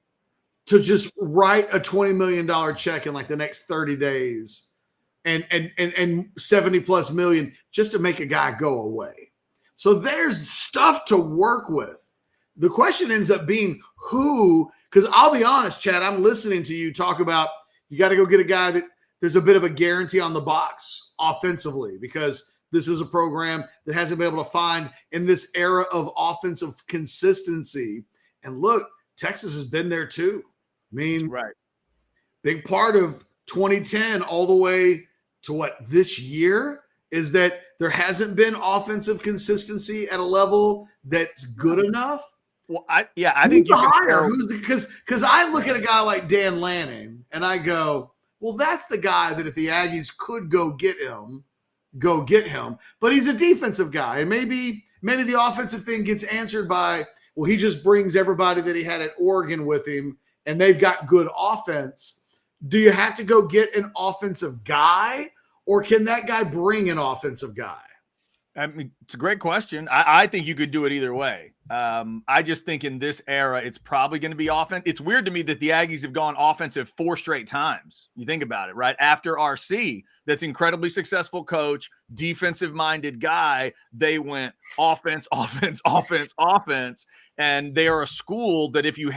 to just write a $20 million check in like the next 30 days and 70 plus million just to make a guy go away. So there's stuff to work with. The question ends up being who, because I'll be honest, Chad, I'm listening to you talk about you got to go get a guy that there's a bit of a guarantee on the box offensively, because this is a program that hasn't been able to find in this era of offensive consistency. And look, Texas has been there too. I mean, right. Big part of 2010 all the way to this year is that there hasn't been offensive consistency at a level that's good enough. Well, I think you hire because I look at a guy like Dan Lanning and I go, well, that's the guy that if the Aggies could go get him. But he's a defensive guy, and maybe the offensive thing gets answered by, well, he just brings everybody that he had at Oregon with him, and they've got good offense. Do you have to go get an offensive guy, or can that guy bring an offensive guy? I mean, it's a great question. I think you could do it either way. I just think in this era, it's probably going to be offense. It's weird to me that the Aggies have gone offensive 4 straight times. You think about it, right? After RC, that's incredibly successful coach, defensive-minded guy. They went offense, offense, offense, offense. And they are a school that if you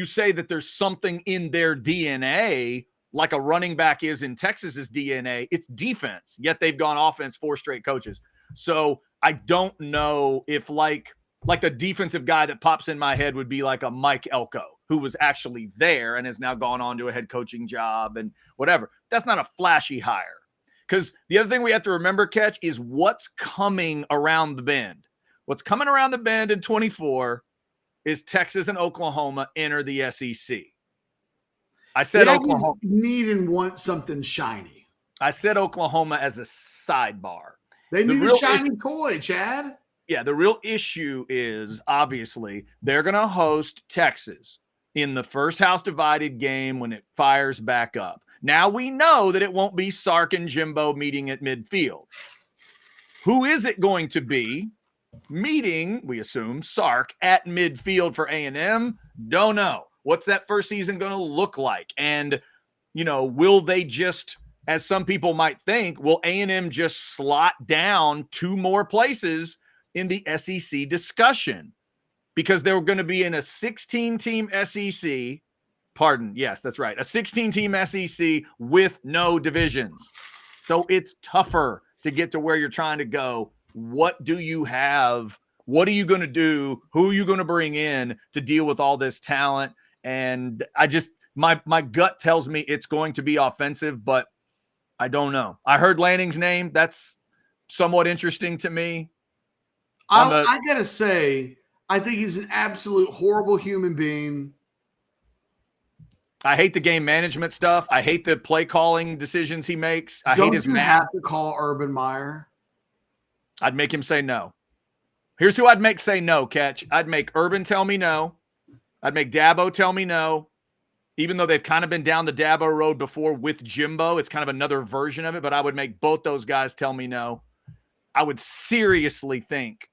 say that there's something in their DNA, like a running back is in Texas's DNA, it's defense, yet they've gone offense 4 straight coaches. So I don't know if like a defensive guy that pops in my head would be like a Mike Elko, who was actually there and has now gone on to a head coaching job and whatever. That's not a flashy hire. Because the other thing we have to remember, Ketch, is what's coming around the bend. What's coming around the bend in 24 is Texas and Oklahoma enter the SEC. I said Oklahoma need and want something shiny. I said Oklahoma as a sidebar. They need a shiny toy, Chad. Yeah, the real issue is obviously they're going to host Texas in the first house divided game when it fires back up. Now we know that it won't be Sark and Jimbo meeting at midfield. Who is it going to be meeting, we assume, Sark at midfield for A&M? Don't know. What's that first season going to look like? And, will they just, as some people might think, will A&M just slot down 2 more places in the SEC discussion? Because they're going to be in a 16-team SEC. Pardon. Yes, that's right. A 16-team SEC with no divisions. So it's tougher to get to where you're trying to go. What do you have? What are you going to do? Who are you going to bring in to deal with all this talent? And I just, my gut tells me it's going to be offensive, but I don't know. I heard Lanning's name. That's somewhat interesting to me. I got to say, I think he's an absolute horrible human being. I hate the game management stuff. I hate the play calling decisions he makes. I hate his Don't you have to call Urban Meyer? I'd make him say no. Here's who I'd make say no, Ketch. I'd make Urban tell me no. I'd make Dabo tell me no. Even though they've kind of been down the Dabo road before with Jimbo, it's kind of another version of it, but I would make both those guys tell me no. I would seriously think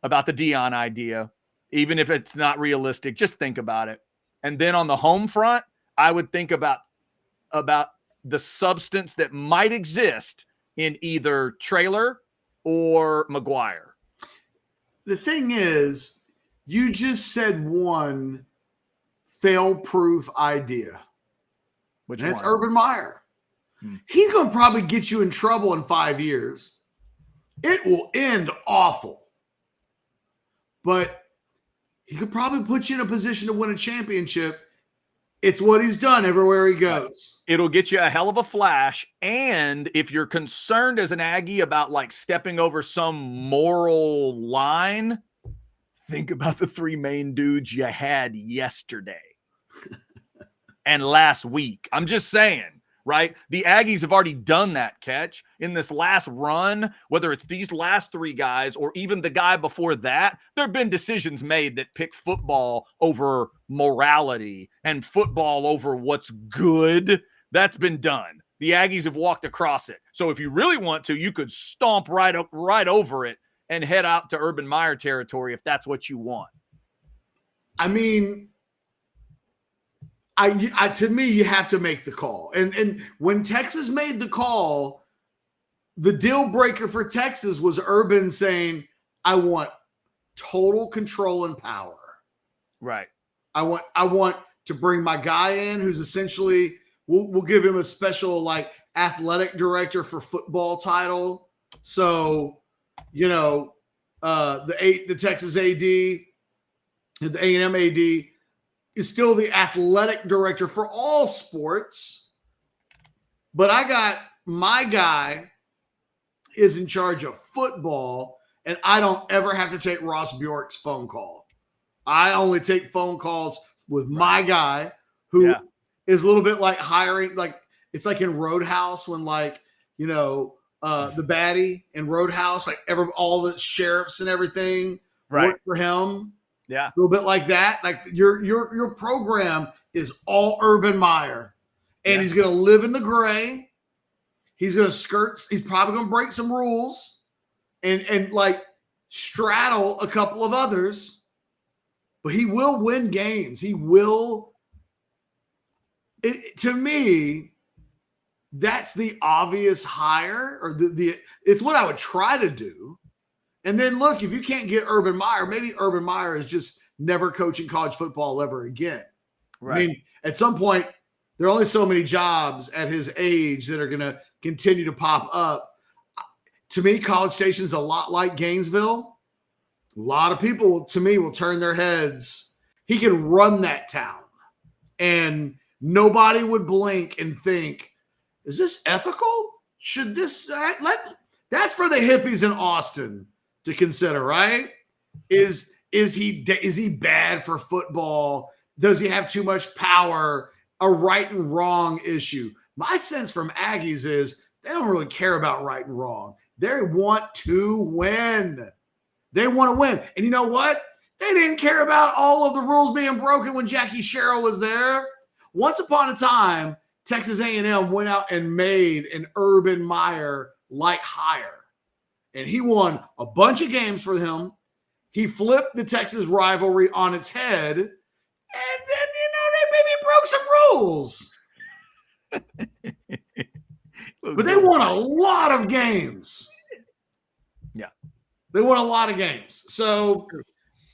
about the Dion idea, even if it's not realistic. Just think about it. And then on the home front, I would think about the substance that might exist in either Traylor or McGuire. The thing is, you just said one fail-proof idea. Which and that's one? Urban Meyer. He's going to probably get you in trouble in 5 years. It will end awful. But he could probably put you in a position to win a championship. It's what he's done everywhere he goes. It'll get you a hell of a flash. And if you're concerned as an Aggie about like stepping over some moral line, think about the 3 main dudes you had yesterday and last week. I'm just saying, right? The Aggies have already done that, Ketch, in this last run, whether it's these last 3 guys or even the guy before that. There have been decisions made that pick football over morality and football over what's good. That's been done. The Aggies have walked across it. So if you really want to, you could stomp right over it and head out to Urban Meyer territory if that's what you want. I mean, to me, you have to make the call. And when Texas made the call, the deal breaker for Texas was Urban saying, I want total control and power. Right. I want to bring my guy in who's essentially, we'll give him a special like athletic director for football title. So, the Texas AD, the A&M AD is still the athletic director for all sports. But I got my guy is in charge of football, and I don't ever have to take Ross Bjork's phone call. I only take phone calls with my guy who is a little bit like hiring, like it's like in Roadhouse when the baddie in Roadhouse, like all the sheriffs and everything work for him. Yeah. It's a little bit like that. Like your program is all Urban Meyer. And he's going to live in the gray. He's going to skirt. He's probably going to break some rules and like straddle a couple of others. But he will win games. He will. To me, that's the obvious hire, or it's what I would try to do. And then look, if you can't get Urban Meyer, maybe Urban Meyer is just never coaching college football ever again. Right. I mean, at some point, there are only so many jobs at his age that are going to continue to pop up. To me, College Station's a lot like Gainesville. A lot of people, to me, will turn their heads. He can run that town. and nobody would blink and think, is this ethical? Should this that's for the hippies in Austin to consider, right? Is he bad for football? Does he have too much power? A right and wrong issue. My sense from Aggies is they don't really care about right and wrong. They want to win. They want to win. And you know what? They didn't care about all of the rules being broken when Jackie Sherrill was there. Once upon a time, Texas A&M went out and made an Urban Meyer like hire. And he won a bunch of games for him. He flipped the Texas rivalry on its head. And then, they maybe broke some rules. But they won a lot of games. Yeah. They won a lot of games. So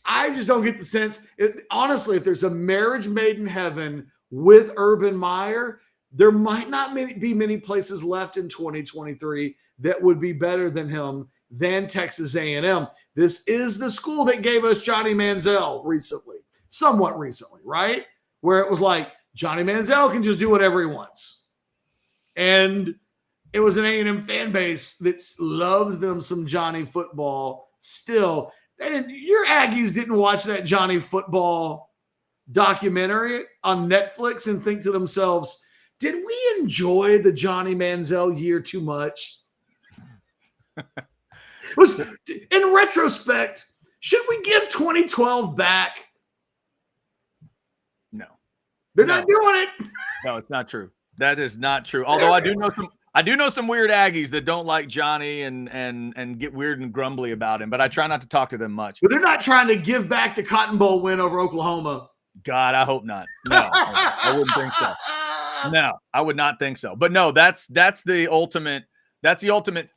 I just don't get the sense. Honestly, if there's a marriage made in heaven with Urban Meyer, there might not be many places left in 2023 that would be better than him than Texas A&M. This is the school that gave us Johnny Manziel somewhat recently, right? Where it was like, Johnny Manziel can just do whatever he wants. And it was an A&M fan base that loves them some Johnny football still. Your Aggies didn't watch that Johnny football documentary on Netflix and think to themselves, did we enjoy the Johnny Manziel year too much? In retrospect, should we give 2012 back? No. They're not doing it. No, it's not true. That is not true. Although I do know some weird Aggies that don't like Johnny and get weird and grumbly about him, but I try not to talk to them much. But they're not trying to give back the Cotton Bowl win over Oklahoma. God, I hope not. No, I wouldn't think so. No, I would not think so. But no, that's the ultimate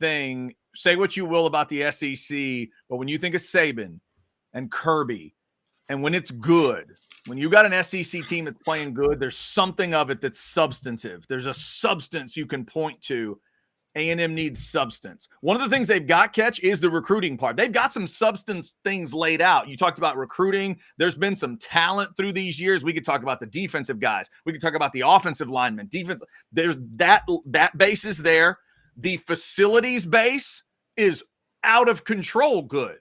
thing. Say what you will about the SEC, but when you think of Saban and Kirby, and when it's good, when you got an SEC team that's playing good, there's something of it that's substantive. There's a substance you can point to. A&M needs substance. One of the things they've got, Ketch, is the recruiting part. They've got some substance things laid out. You talked about recruiting. There's been some talent through these years. We could talk about the defensive guys. We could talk about the offensive linemen. Defense. There's that base is there. The facilities base is out of control good.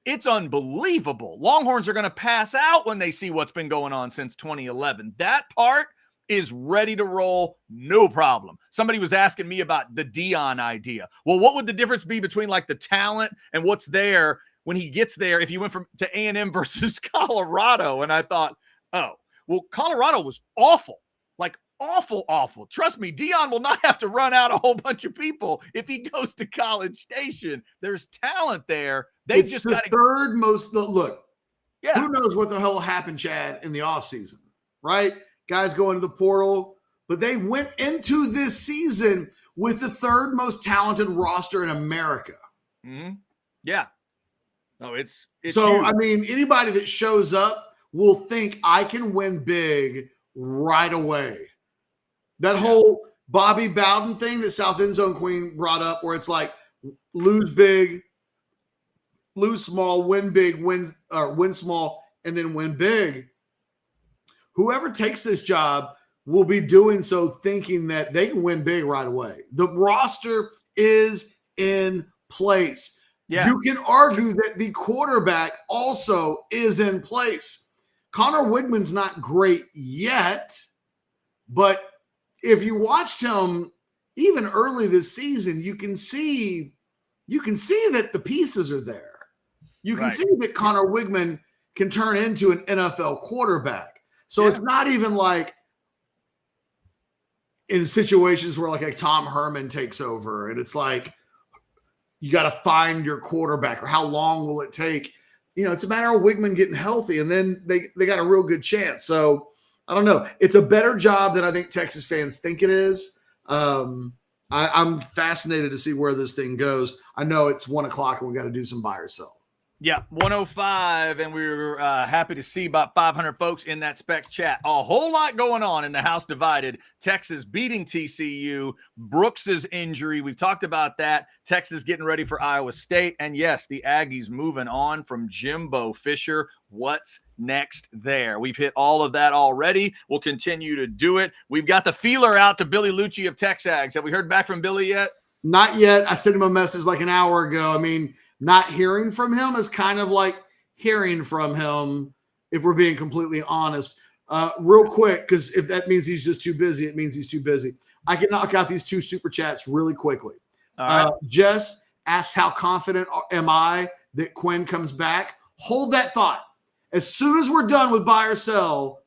It's unbelievable. Longhorns are going to pass out when they see what's been going on since 2011. That part is ready to roll, no problem. Somebody was asking me about the Dion idea. Well, what would the difference be between like the talent and what's there when he gets there if he went to A&M versus Colorado? And I thought, oh, well, Colorado was awful. Like awful. Trust me, Dion will not have to run out a whole bunch of people if he goes to College Station. There's talent there. They've just got third most look. Yeah. Who knows what the hell happened, Chad, in the offseason, right? Guys go into the portal, but they went into this season with the third most talented roster in America. Mm-hmm. Yeah. No, it's so huge. I mean, anybody that shows up will think I can win big right away. That whole Bobby Bowden thing that South End Zone Queen brought up, where it's like lose big, lose small, win big, win small, and then win big. Whoever takes this job will be doing so thinking that they can win big right away. The roster is in place. Yeah. You can argue that the quarterback also is in place. Connor Wigman's not great yet, but if you watched him even early this season, you can see that the pieces are there. You can see that Connor Wigman can turn into an NFL quarterback. So it's not even like in situations where like a Tom Herman takes over and it's like you got to find your quarterback or how long will it take? It's a matter of Wigman getting healthy and then they got a real good chance. So I don't know. It's a better job than I think Texas fans think it is. I'm fascinated to see where this thing goes. I know it's 1:00 and we got to do some buy or sell. Yeah, 105, and we were happy to see about 500 folks in that Specs chat. A whole lot going on in the house divided. Texas beating TCU, Brooks's injury. We've talked about that. Texas getting ready for Iowa State. And yes, the Aggies moving on from Jimbo Fisher. What's next there? We've hit all of that already. We'll continue to do it. We've got the feeler out to Billy Lucci of Texags. Have we heard back from Billy yet? Not yet. I sent him a message like an hour ago. I mean, not hearing from him is kind of like hearing from him, if we're being completely honest. Real quick, because if that means he's just too busy, it means he's too busy. I can knock out these 2 super chats really quickly. All right. Jess asked, how confident am I that Quinn comes back? Hold that thought. As soon as we're done with buy or sell,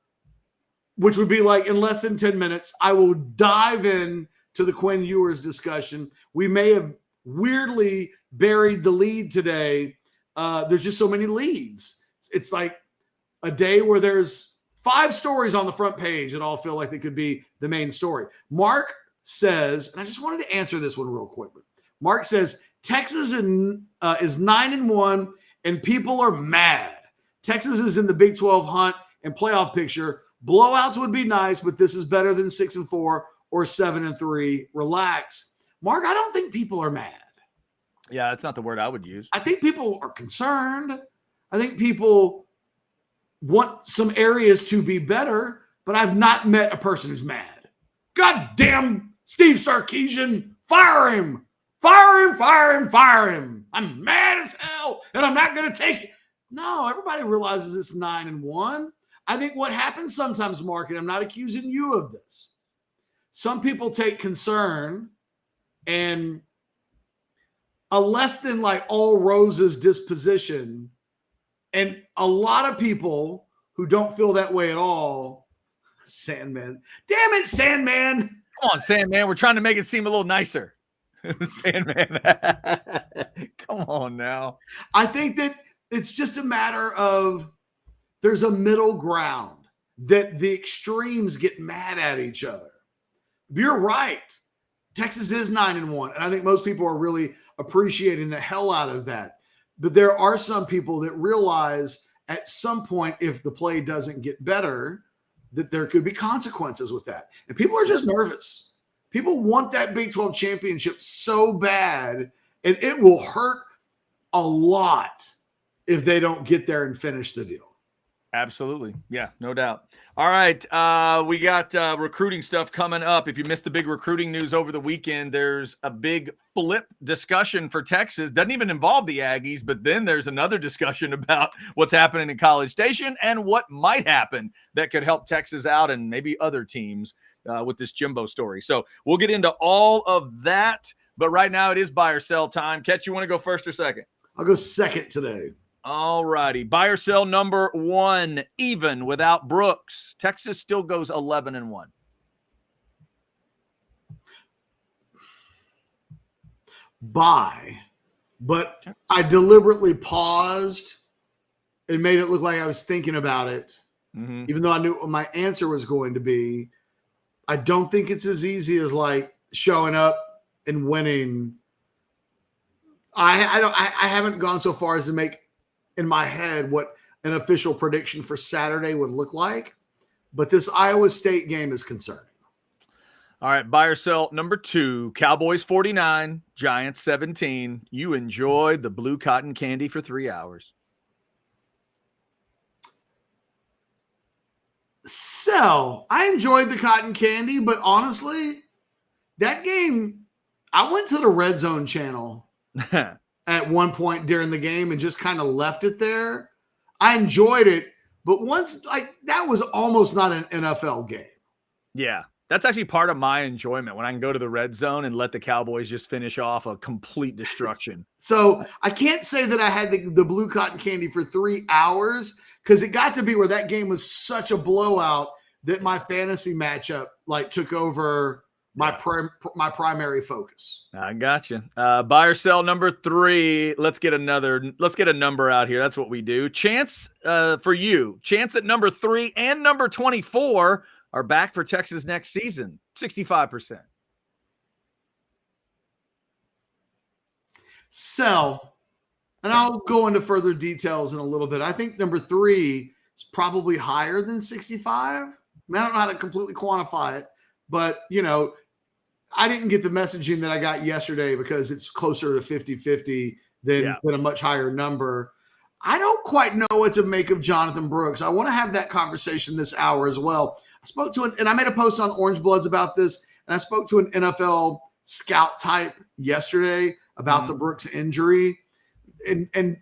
which would be like in less than 10 minutes, I will dive in to the Quinn Ewers discussion. We may have weirdly buried the lead today. There's just so many leads. It's like a day where there's 5 stories on the front page that all feel like they could be the main story. Mark says, and I just wanted to answer this one real quickly. Mark says, Texas is 9-1 and people are mad. Texas is in the Big 12 hunt and playoff picture. Blowouts would be nice, but this is better than 6-4 or 7-3. Relax. Mark, I don't think people are mad. Yeah, that's not the word I would use. I think people are concerned. I think people want some areas to be better, but I've not met a person who's mad. God damn Steve Sarkeesian, fire him. Fire him, fire him, fire him. I'm mad as hell, and I'm not going to take it. No, everybody realizes it's 9-1. I think what happens sometimes, Mark, and I'm not accusing you of this, some people take concern and a less than like all roses disposition, and a lot of people who don't feel that way at all. Sandman. Damn it, Sandman. Come on, Sandman. We're trying to make it seem a little nicer. Sandman. Come on now. I think that it's just a matter of there's a middle ground that the extremes get mad at each other. You're right. Texas is 9-1, and I think most people are really appreciating the hell out of that. But there are some people that realize at some point, if the play doesn't get better, that there could be consequences with that. And people are just nervous. People want that Big 12 championship so bad, and it will hurt a lot if they don't get there and finish the deal. Absolutely. Yeah, no doubt. All right. We got recruiting stuff coming up. If you missed the big recruiting news over the weekend, there's a big flip discussion for Texas. Doesn't even involve the Aggies, but then there's another discussion about what's happening in College Station and what might happen that could help Texas out and maybe other teams with this Jimbo story. So we'll get into all of that. But right now it is buy or sell time. Ketch, you want to go first or second? I'll go second today. All righty. Buy or sell number 1, even without Brooks. Texas still goes 11-1. Buy, but I deliberately paused and made it look like I was thinking about it, even though I knew what my answer was going to be. I don't think it's as easy as like showing up and winning. I haven't gone so far as to make in my head what an official prediction for Saturday would look like, but this Iowa State game is concerning. All right, buy or sell number 2, Cowboys 49, Giants 17. You enjoyed the blue cotton candy for 3 hours. Sell. I enjoyed the cotton candy, but honestly, that game, I went to the Red Zone channel at one point during the game and just kind of left it there. I enjoyed it, but once like that was almost not an NFL game. Yeah, that's actually part of my enjoyment when I can go to the Red Zone and let the Cowboys just finish off a complete destruction. So I can't say that I had the blue cotton candy for 3 hours because it got to be where that game was such a blowout that my fantasy matchup like took over my primary focus. I got you. Buy or sell number 3. Let's get a number out here. That's what we do. Chance for you. Chance that number 3 and number 24 are back for Texas next season. 65%. Sell. And I'll go into further details in a little bit. I think number 3 is probably higher than 65. I mean, I don't know how to completely quantify it, but, I didn't get the messaging that I got yesterday because it's closer to 50-50 than a much higher number. I don't quite know what to make of Jonathan Brooks. I want to have that conversation this hour as well. I spoke to and I made a post on Orange Bloods about this, and I spoke to an NFL scout type yesterday about the Brooks injury. And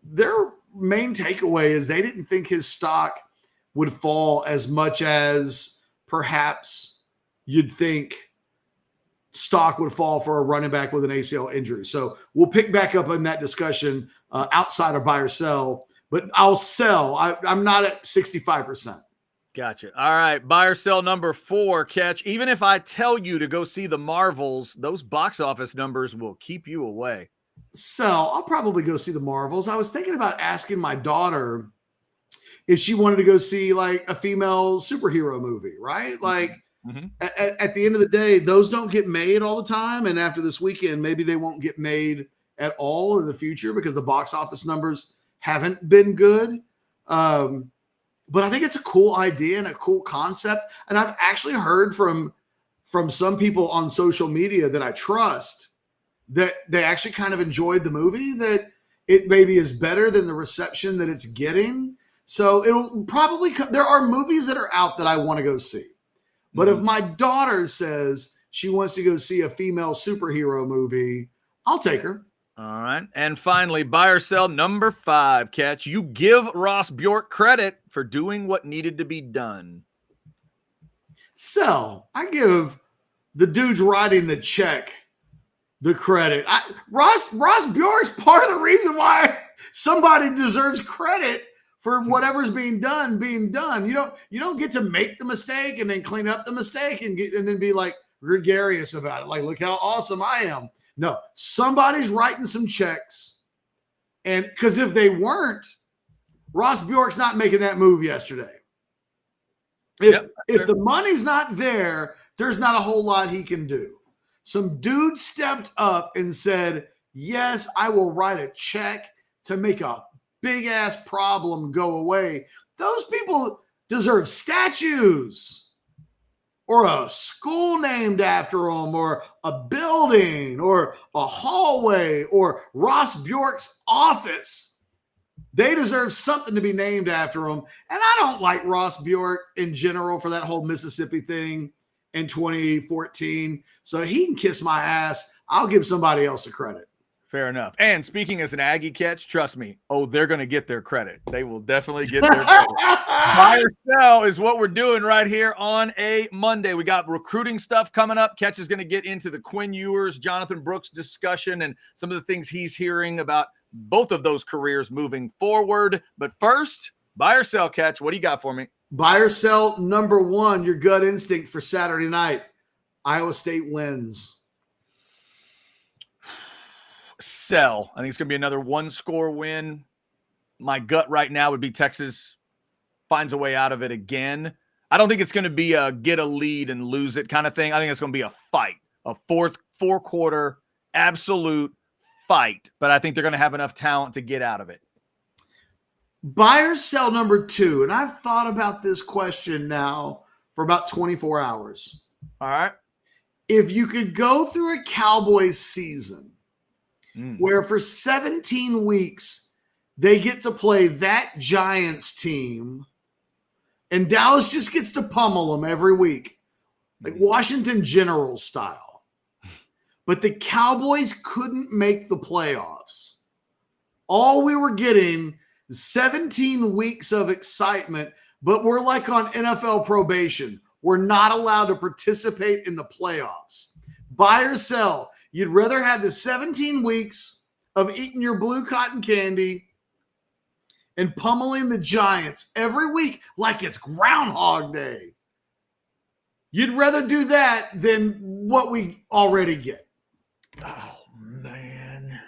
their main takeaway is they didn't think his stock would fall as much as perhaps you'd think stock would fall for a running back with an ACL injury. So we'll pick back up on that discussion outside of buy or sell, but I'll sell. I'm not at 65%. Gotcha. All right. Buy or sell number 4, Ketch. Even if I tell you to go see the Marvels, those box office numbers will keep you away. Sell. I'll probably go see the Marvels. I was thinking about asking my daughter if she wanted to go see like a female superhero movie, right? Like, at the end of the day, those don't get made all the time. And after this weekend, maybe they won't get made at all in the future because the box office numbers haven't been good. But I think it's a cool idea and a cool concept. And I've actually heard from some people on social media that I trust that they actually kind of enjoyed the movie, that it maybe is better than the reception that it's getting. So it'll probably there are movies that are out that I want to go see. But if my daughter says she wants to go see a female superhero movie, I'll take her. All right. And finally, buy or sell number 5, Ketch. You give Ross Bjork credit for doing what needed to be done. Sell. I give the dudes writing the check the credit. Ross Bjork's part of the reason why somebody deserves credit for whatever's being done. You don't get to make the mistake and then clean up the mistake and then be like gregarious about it. Like, look how awesome I am. No, somebody's writing some checks. And because if they weren't, Ross Bjork's not making that move yesterday. If the money's not there, there's not a whole lot he can do. Some dude stepped up and said, yes, I will write a check to make a big ass problem go away. Those people deserve statues or a school named after them or a building or a hallway or Ross Bjork's office. They deserve something to be named after them. And I don't like Ross Bjork in general for that whole Mississippi thing in 2014. So he can kiss my ass. I'll give somebody else the credit. Fair enough. And speaking as an Aggie, Ketch, trust me, they're going to get their credit. They will definitely get their credit. Buy or sell is what we're doing right here on a Monday. We got recruiting stuff coming up. Ketch is going to get into the Quinn Ewers, Jonathan Brooks discussion and some of the things he's hearing about both of those careers moving forward. But first, buy or sell, Ketch. What do you got for me? Buy or sell number 1, your gut instinct for Saturday night. Iowa State wins. Sell. I think it's going to be another 1-score win. My gut right now would be Texas finds a way out of it again. I don't think it's going to be a get a lead and lose it kind of thing. I think it's going to be a fight, a four-quarter absolute fight. But I think they're going to have enough talent to get out of it. Buy or sell number 2. And I've thought about this question now for about 24 hours. All right. If you could go through a Cowboys season where for 17 weeks they get to play that Giants team and Dallas just gets to pummel them every week, like Washington General style, but the Cowboys couldn't make the playoffs. All we were getting 17 weeks of excitement, but we're like on NFL probation. We're not allowed to participate in the playoffs. Buy or sell. You'd rather have the 17 weeks of eating your blue cotton candy and pummeling the Giants every week like it's Groundhog Day. You'd rather do that than what we already get. Oh, man.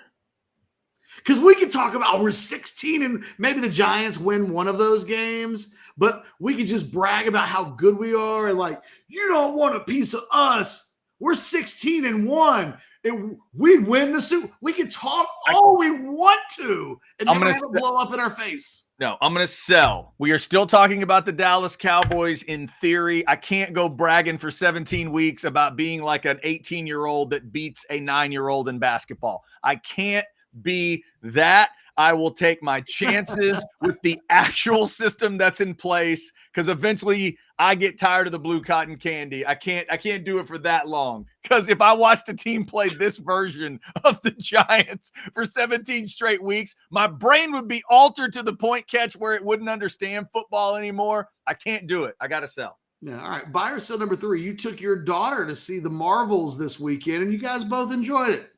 Because we could talk about we're 16 and maybe the Giants win one of those games, but we could just brag about how good we are and like, you don't want a piece of us. We're 16-1. we'd win the Super. We could talk all we want to and I'm never gonna have it blow up in our face. No, I'm going to sell. We are still talking about the Dallas Cowboys in theory. I can't go bragging for 17 weeks about being like an 18-year-old that beats a 9-year-old in basketball. I can't be that. I will take my chances with the actual system that's in place because eventually I get tired of the blue cotton candy. I can't do it for that long because if I watched a team play this version of the Giants for 17 straight weeks, my brain would be altered to the point, Ketch, where it wouldn't understand football anymore. I can't do it. I got to sell. Yeah, all right. Buy or sell number 3. You took your daughter to see the Marvels this weekend, and you guys both enjoyed it.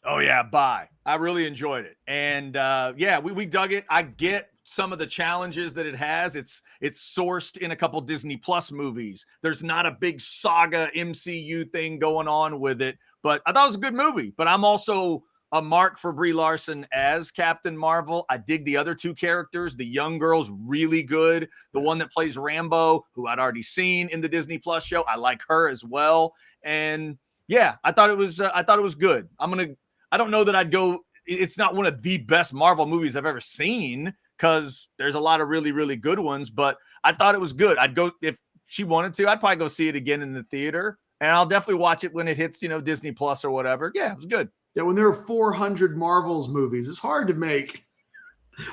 Oh, yeah, bye. I really enjoyed it. And, yeah, we dug it. I get some of the challenges that it has. It's sourced in a couple Disney Plus movies. There's not a big saga MCU thing going on with it. But I thought it was a good movie. But I'm also a mark for Brie Larson as Captain Marvel. I dig the other 2 characters. The young girl's really good. The one that plays Rambo, who I'd already seen in the Disney Plus show, I like her as well. And, yeah, I thought it was good. I don't know that I'd go. It's not one of the best Marvel movies I've ever seen because there's a lot of really, really good ones, but I thought it was good. I'd go if she wanted to. I'd probably go see it again in the theater, and I'll definitely watch it when it hits, Disney Plus or whatever. Yeah, it was good. Yeah, when there are 400 Marvels movies, it's hard to make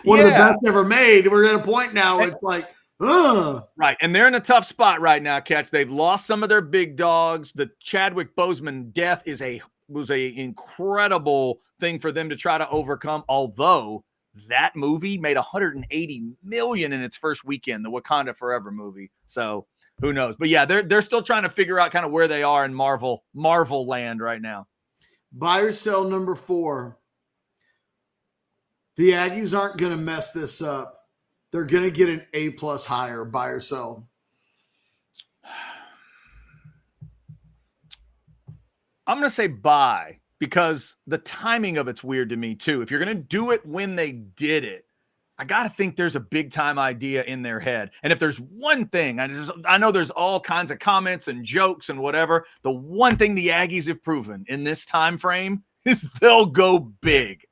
one of the best ever made. We're at a point now where it's like, Right, and they're in a tough spot right now, Ketch. They've lost some of their big dogs. The Chadwick Boseman death was a incredible thing for them to try to overcome, although that movie made $180 million in its first weekend, the Wakanda Forever movie. So who knows? But yeah, they're still trying to figure out kind of where they are in Marvel land right now. Buy or sell number 4. The Aggies aren't going to mess this up. They're going to get an A+ higher. Buy or sell. I'm going to say buy because the timing of it's weird to me too. If you're going to do it when they did it, I got to think there's a big time idea in their head. And if there's one thing, I know there's all kinds of comments and jokes and whatever. The one thing the Aggies have proven in this time frame is they'll go big.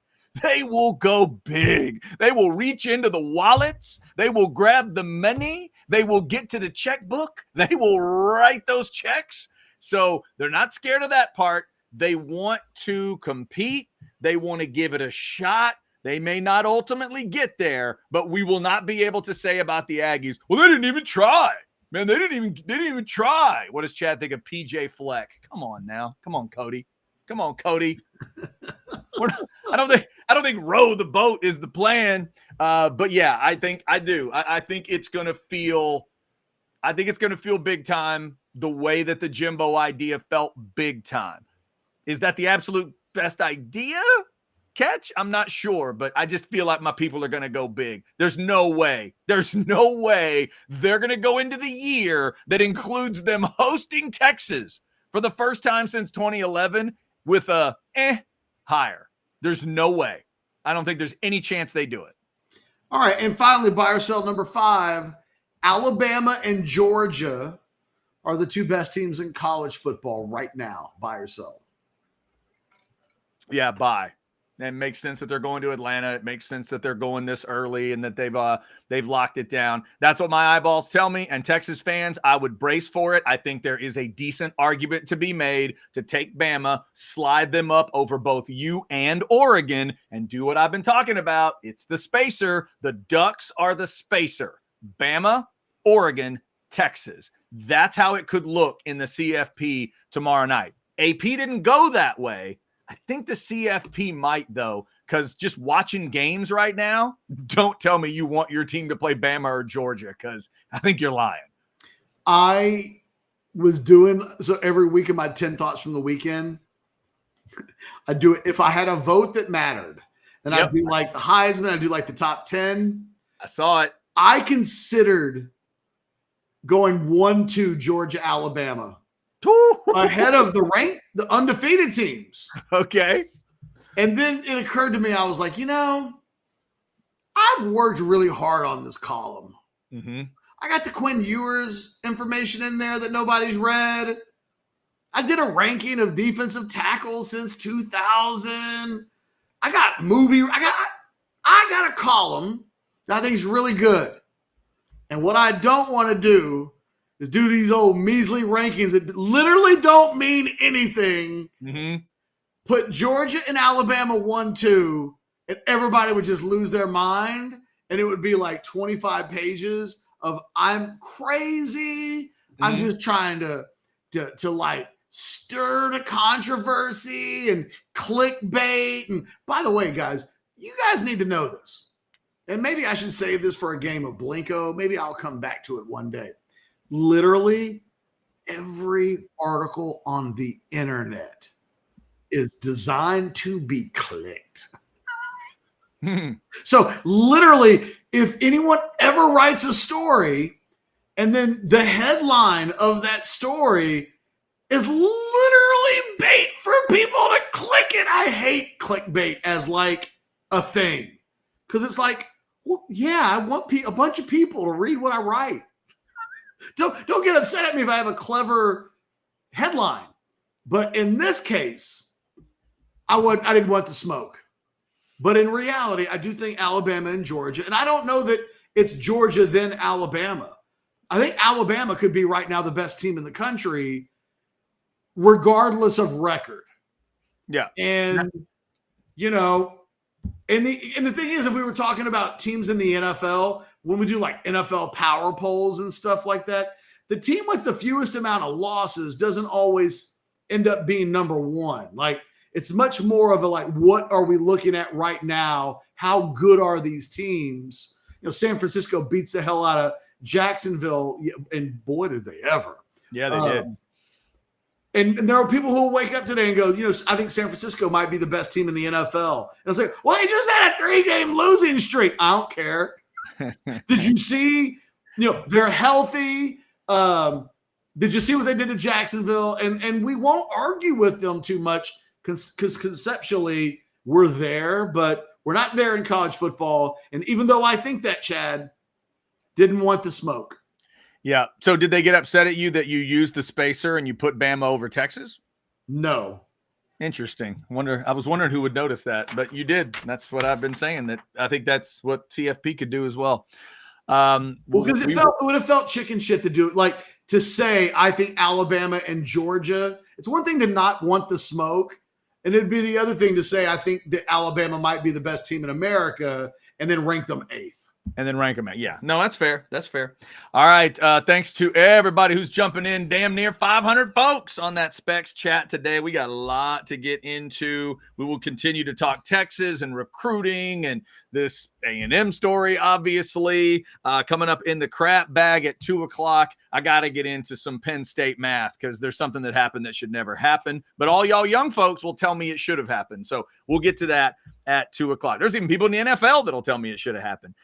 They will go big. They will reach into the wallets. They will grab the money. They will get to the checkbook. They will write those checks. So they're not scared of that part. They want to compete. They want to give it a shot. They may not ultimately get there, but we will not be able to say about the Aggies, well, they didn't even try. Man, they didn't even try. What does Chad think of PJ Fleck? Come on now. Come on, Cody. Come on, Cody. I don't think row the boat is the plan. But yeah, I think I do. I think it's gonna feel big time the way that the Jimbo idea felt big time. Is that the absolute best idea? Ketch? I'm not sure, but I just feel like my people are going to go big. There's no way they're going to go into the year that includes them hosting Texas for the first time since 2011 with a higher. There's no way. I don't think there's any chance they do it. All right, and finally, buy or sell number 5. Alabama and Georgia are the 2 best teams in college football right now. Buy or sell? Yeah, buy. It makes sense that they're going to Atlanta. It makes sense that they're going this early and that they've locked it down. That's what my eyeballs tell me. And Texas fans, I would brace for it. I think there is a decent argument to be made to take Bama, slide them up over both you and Oregon, and do what I've been talking about. It's the spacer. The Ducks are the spacer. Bama, Oregon, Texas. That's how it could look in the CFP tomorrow night. AP didn't go that way. I think the CFP might, though, because just watching games right now, don't tell me you want your team to play Bama or Georgia, because I think you're lying. I was doing, so every week in my 10 thoughts from the weekend, I do it. If I had a vote that mattered, then I'd do like the Heisman, I'd do like the top 10. I saw it. I considered going 1-2 Georgia, Alabama. Ahead of the undefeated teams. Okay. And then it occurred to me, I was like, I've worked really hard on this column. Mm-hmm. I got the Quinn Ewers information in there that nobody's read. I did a ranking of defensive tackles since 2000. I got a column that I think is really good. And what I don't want to do is do these old measly rankings that literally don't mean anything. Mm-hmm. Put Georgia and Alabama 1-2, and everybody would just lose their mind. And it would be like 25 pages of I'm crazy. Mm-hmm. I'm just trying to like stir the controversy and clickbait. And by the way, guys, you guys need to know this. And maybe I should save this for a game of Blinko. Maybe I'll come back to it one day. Literally every article on the internet is designed to be clicked. So literally, if anyone ever writes a story and then the headline of that story is literally bait for people to click it. I hate clickbait as like a thing. Because it's like, well, yeah, I want a bunch of people to read what I write. Don't get upset at me if I have a clever headline. But in this case, I didn't want the smoke. But in reality, I do think Alabama and Georgia, and I don't know that it's Georgia then Alabama. I think Alabama could be right now the best team in the country, regardless of record. Yeah. And, you know, and the thing is, if we were talking about teams in the NFL, when we do like NFL power polls and stuff like that, the team with the fewest amount of losses doesn't always end up being number one. Like, it's much more of a like, what are we looking at right now? How good are these teams? You know, San Francisco beats the hell out of Jacksonville, and boy, did they ever. Yeah, they did. And there are people who will wake up today and go, you know, I think San Francisco might be the best team in the NFL. And it's like, well, they just had a 3-game losing streak. I don't care. Did you see, you know, they're healthy. Did you see what they did to Jacksonville? And we won't argue with them too much because conceptually we're there, but we're not there in college football. And even though I think that Chad didn't want the smoke. Yeah. So did they get upset at you that you used the spacer and you put Bama over Texas? No. Interesting. I was wondering who would notice that, but you did. That's what I've been saying. That I think that's what CFP could do as well. Well, because it would have felt chicken shit to do it. Like to say, I think Alabama and Georgia. It's one thing to not want the smoke, and it'd be the other thing to say, I think that Alabama might be the best team in America, and then rank them 8th. And then rank them at. Yeah. No, that's fair. That's fair. All right. Thanks to everybody who's jumping in. Damn near 500 folks on that Specs chat today. We got a lot to get into. We will continue to talk Texas and recruiting and this A&M story, obviously. Coming up in the crap bag at 2 o'clock. I got to get into some Penn State math because there's something that happened that should never happen. But all y'all young folks will tell me it should have happened. So we'll get to that at 2 o'clock. There's even people in the NFL that'll tell me it should have happened.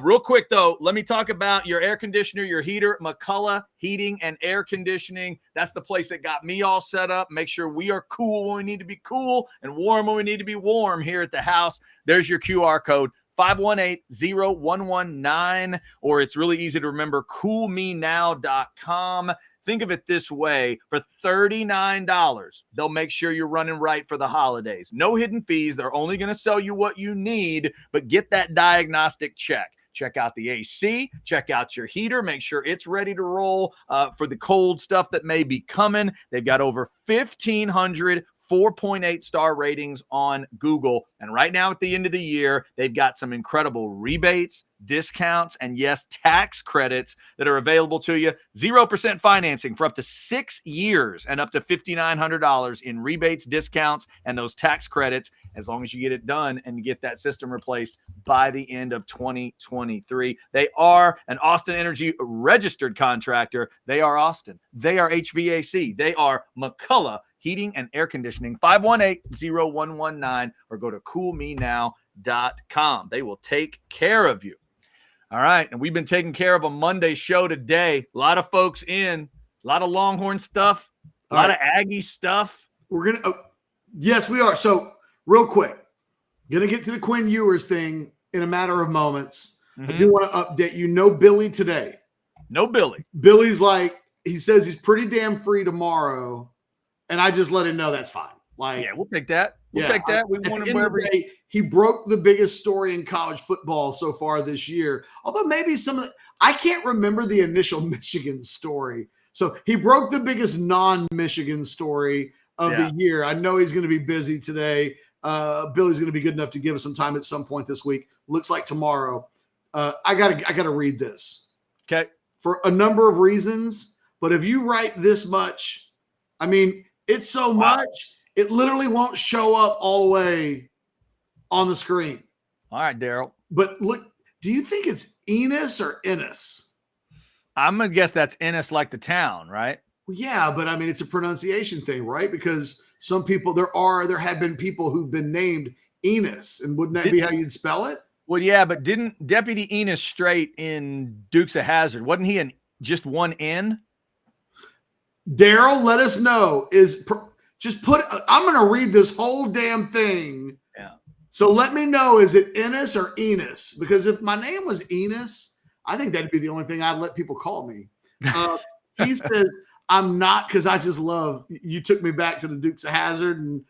Real quick, though, let me talk about your air conditioner, your heater, McCullough Heating and Air Conditioning. That's the place that got me all set up. Make sure we are cool when we need to be cool and warm when we need to be warm here at the house. There's your QR code. 518-0119, or it's really easy to remember, coolmenow.com. Think of it this way. For $39, they'll make sure you're running right for the holidays. No hidden fees. They're only going to sell you what you need, but get that diagnostic check. Check out the AC. Check out your heater. Make sure it's ready to roll for the cold stuff that may be coming. They've got over 1,500 4.8 star ratings on Google. And right now at the end of the year, they've got some incredible rebates, discounts, and yes, tax credits that are available to you. 0% financing for up to 6 years and up to $5,900 in rebates, discounts, and those tax credits as long as you get it done and get that system replaced by the end of 2023. They are an Austin Energy registered contractor. They are Austin. They are HVAC. They are McCullough Heating and Air Conditioning. 518-0119 or go to coolmenow.com. They will take care of you. All right. And we've been taking care of a Monday show today. A lot of folks in, a lot of Longhorn stuff, a lot of Aggie stuff. We're going to, yes, we are. So real quick, going to get to the Quinn Ewers thing in a matter of moments. I do want to update you. No Billy today. No Billy. Billy's like, he says he's pretty damn free tomorrow. and I just let him know that's fine. Like, yeah, we'll take that. We'll take that. We want him wherever. He broke the biggest story in college football so far this year. Although maybe I can't remember the initial Michigan story. So he broke the biggest non-Michigan story of the year. I know he's going to be busy today. Billy's going to be good enough to give us some time at some point this week. Looks like tomorrow. I gotta read this. Okay. For a number of reasons, but if you write this much, I mean, it's so much. It literally won't show up all the way on the screen. All right, Daryl. But look, do you think it's Enos or Ennis? I'm going to guess that's Ennis, like the town, right? Well, yeah, but I mean, it's a pronunciation thing, right? Because some people, there have been people who've been named Enos, and wouldn't that be how you'd spell it? Well, yeah, but didn't Deputy Enos Strait in Dukes of Hazzard, wasn't he just one N? Daryl, let us know. I'm going to read this whole damn thing. Yeah. So let me know, is it Ennis or Enos? Because if my name was Enos, I think that'd be the only thing I'd let people call me. He says, I'm not, because I just love, you took me back to the Dukes of Hazzard, and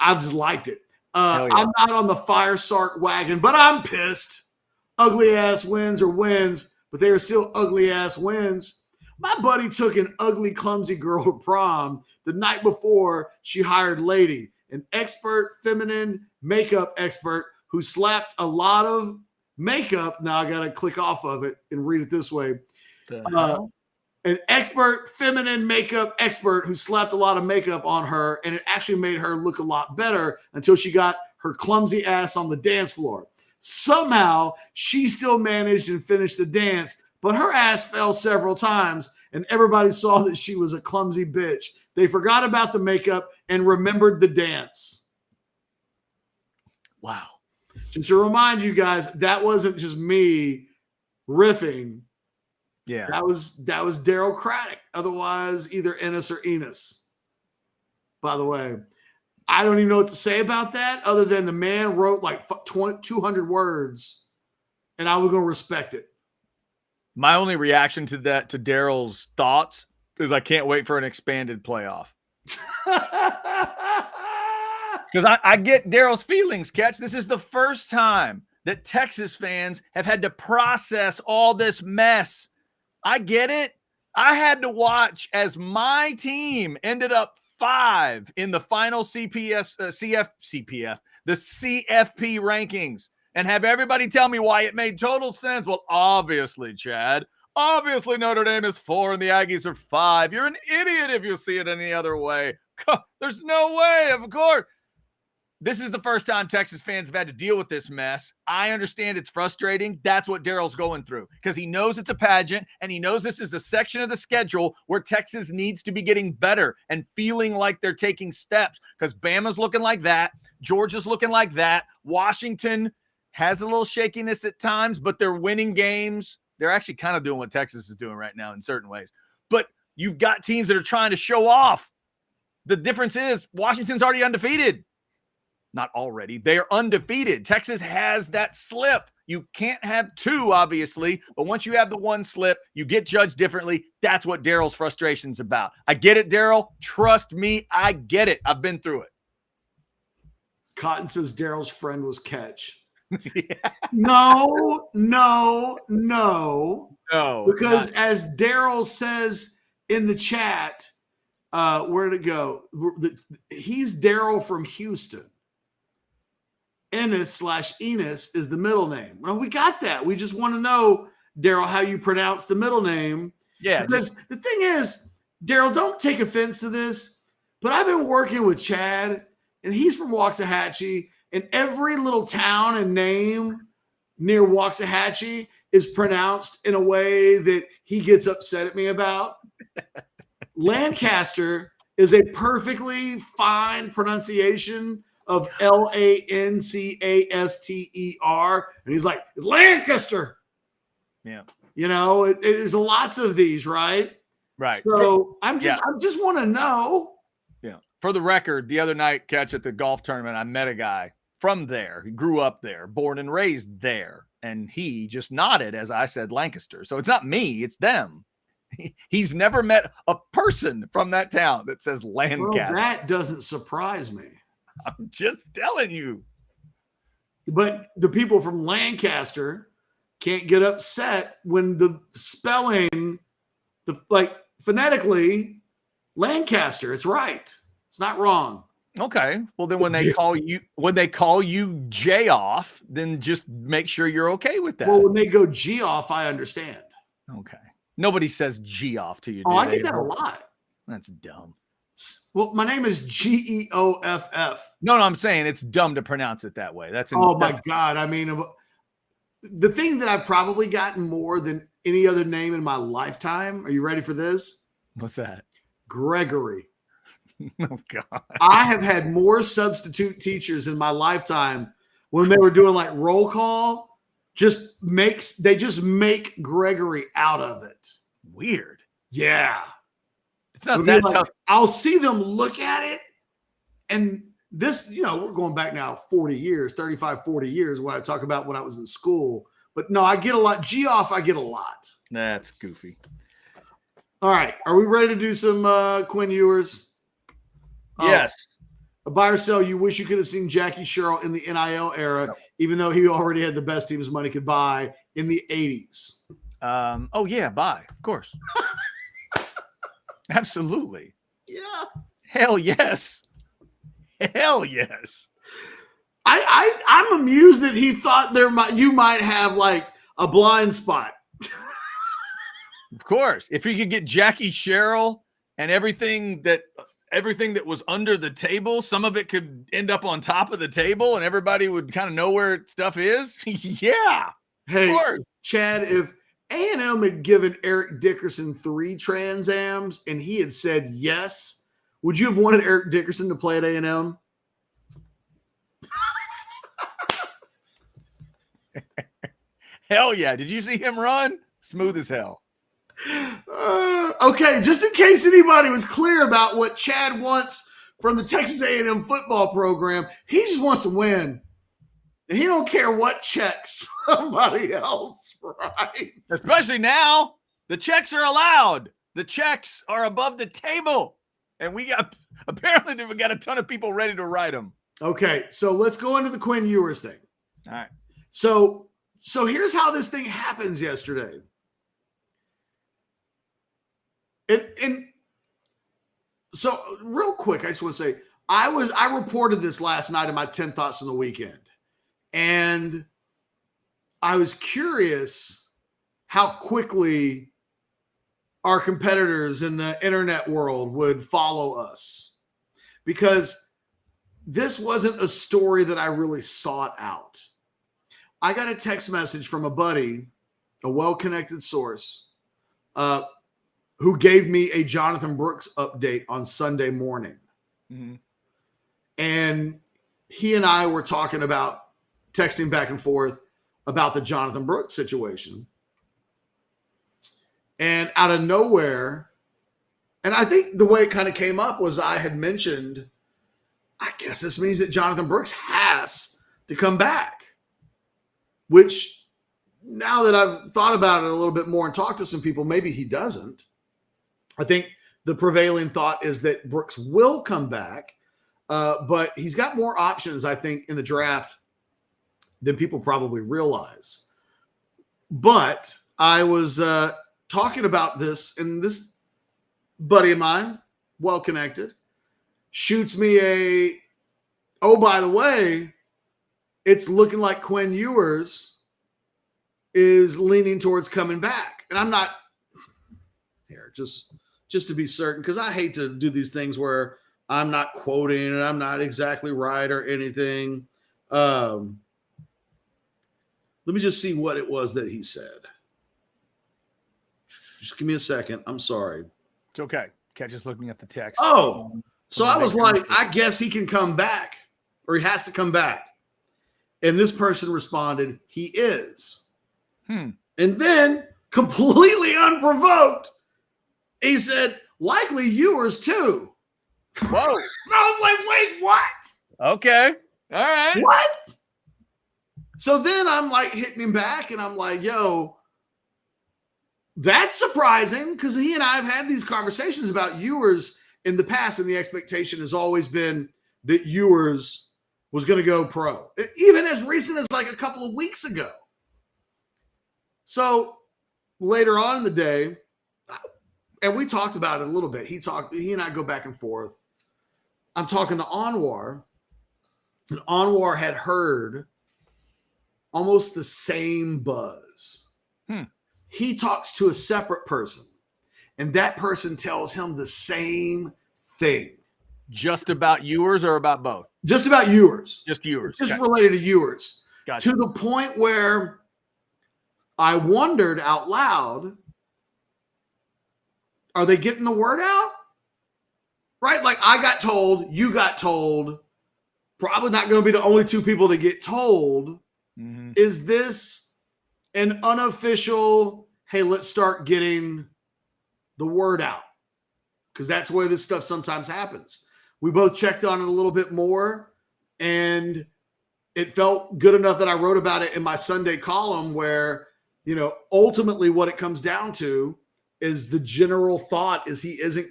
I just liked it. I'm not on the Fire Sark wagon, but I'm pissed. Ugly ass wins are wins, but they are still ugly ass wins. My buddy took an ugly, clumsy girl to prom the night before she hired Lady, an expert feminine makeup expert who slapped a lot of makeup. Now I got to click off of it and read it this way. An expert feminine makeup expert who slapped a lot of makeup on her, and it actually made her look a lot better until she got her clumsy ass on the dance floor. Somehow, she still managed and finished the dance, but her ass fell several times, and everybody saw that she was a clumsy bitch. They forgot about the makeup and remembered the dance. Wow. Just to remind you guys, that wasn't just me riffing. Yeah. That was Daryl Craddock. Otherwise, either Ennis or Enos. By the way, I don't even know what to say about that other than the man wrote like 200 words, and I was going to respect it. My only reaction to that, to Daryl's thoughts, is I can't wait for an expanded playoff. Because I get Daryl's feelings, Ketch. This is the first time that Texas fans have had to process all this mess. I get it. I had to watch as my team ended up 5 in the final the CFP rankings, and have everybody tell me why it made total sense. Well, obviously, Chad. Obviously, Notre Dame is 4 and the Aggies are 5. You're an idiot if you see it any other way. There's no way, of course. This is the first time Texas fans have had to deal with this mess. I understand it's frustrating. That's what Daryl's going through, because he knows it's a pageant, and he knows this is a section of the schedule where Texas needs to be getting better and feeling like they're taking steps, because Bama's looking like that. Georgia's looking like that. Washington has a little shakiness at times, but they're winning games. They're actually kind of doing what Texas is doing right now in certain ways. But you've got teams that are trying to show off. The difference is Washington's already undefeated. Not already. They are undefeated. Texas has that slip. You can't have 2, obviously, but once you have the 1 slip, you get judged differently. That's what Daryl's frustration's about. I get it, Daryl. Trust me, I get it. I've been through it. Cotton says Daryl's friend was Ketch. Yeah. No. Because as Daryl says in the chat, where'd it go? He's Daryl from Houston. Ennis/Enos is the middle name. Well, we got that. We just want to know, Daryl, how you pronounce the middle name. Yeah. Because the thing is, Daryl, don't take offense to this, but I've been working with Chad, and he's from Waxahachie, and every little town and name near Waxahachie is pronounced in a way that he gets upset at me about. Lancaster is a perfectly fine pronunciation of Lancaster. And he's like, it's Lancaster. Yeah. You know, there's lots of these, right? Right. So I just want to know. Yeah. For the record, the other night, Ketch, at the golf tournament, I met a guy from there. He grew up there, born and raised there. And he just nodded as I said Lancaster. So it's not me, it's them. He's never met a person from that town that says Well, Lancaster. that doesn't surprise me. I'm just telling you. But the people from Lancaster can't get upset when the spelling, phonetically, Lancaster, it's right. It's not wrong. Okay. Well, then when they call you J off, then just make sure you're okay with that. Well, when they go G off, I understand. Okay. Nobody says G off to you. Oh, I get that a lot. That's dumb. Well, my name is Geoff. No, I'm saying it's dumb to pronounce it that way. My God. I mean, the thing that I've probably gotten more than any other name in my lifetime. Are you ready for this? What's that? Gregory. Oh, God. I have had more substitute teachers in my lifetime when they were doing like roll call. They just make Gregory out of it. Weird. Yeah. It's not that tough. I'll see them look at it. And this, we're going back now 40 years, 35, 40 years when I talk about when I was in school. But no, I get a lot. G-off, I get a lot. That's goofy. All right. Are we ready to do some Quinn Ewers? Yes. A buy or sell, you wish you could have seen Jackie Sherrill in the NIL era, even though he already had the best teams money could buy in the 80s. Buy, of course. Absolutely. Yeah. Hell yes. Hell yes. I'm amused that he thought you might have like a blind spot. Of course. If you could get Jackie Sherrill and everything that was under the table, some of it could end up on top of the table and everybody would kind of know where stuff is. Yeah. Hey, Chad, if A&M had given Eric Dickerson 3 Trans Ams and he had said yes, would you have wanted Eric Dickerson to play at A&M? Hell yeah. Did you see him run? Smooth as hell. Okay, just in case anybody was clear about what Chad wants from the Texas A&M football program, he just wants to win. And he don't care what checks somebody else writes. Especially now, the checks are allowed. The checks are above the table. And we got a ton of people ready to write them. Okay, so let's go into the Quinn Ewers thing. All right. So here's how this thing happens yesterday. And so real quick, I just want to say, I reported this last night in my 10 thoughts from the weekend. And I was curious how quickly our competitors in the internet world would follow us, because this wasn't a story that I really sought out. I got a text message from a buddy, a well-connected source, who gave me a Jonathan Brooks update on Sunday morning. Mm-hmm. And he and I were talking about texting back and forth about the Jonathan Brooks situation. And out of nowhere, and I think the way it kind of came up was I had mentioned, I guess this means that Jonathan Brooks has to come back, which now that I've thought about it a little bit more and talked to some people, maybe he doesn't. I think the prevailing thought is that Brooks will come back, but he's got more options, I think, in the draft than people probably realize. But I was talking about this, and this buddy of mine, well-connected, shoots me by the way, it's looking like Quinn Ewers is leaning towards coming back. And I'm not here, just to be certain, because I hate to do these things where I'm not quoting and I'm not exactly right or anything. Let me just see what it was that he said. Just give me a second. I'm sorry. It's okay. Ketch is looking at the text. Oh, so I was like, I guess he can come back, or he has to come back. And this person responded, he is. And then, completely unprovoked, he said, likely Ewers too. Whoa. I was like, wait, what? Okay. All right. What? So then I'm like hitting him back, and I'm like, yo, that's surprising because he and I have had these conversations about Ewers in the past, and the expectation has always been that Ewers was going to go pro, even as recent as like a couple of weeks ago. So later on in the day, and we talked about it a little bit. He and I go back and forth. I'm talking to Anwar, and Anwar had heard almost the same buzz. He talks to a separate person, and that person tells him the same thing. Just about Ewers or about both? Just about Ewers. Just Ewers. Just related to Ewers. Gotcha. To the point where I wondered out loud, are they getting the word out? Right? Like I got told, you got told, probably not going to be the only two people to get told. Mm-hmm. Is this an unofficial, hey, let's start getting the word out? Because that's where this stuff sometimes happens. We both checked on it a little bit more, and it felt good enough that I wrote about it in my Sunday column where, ultimately what it comes down to is the general thought is he isn't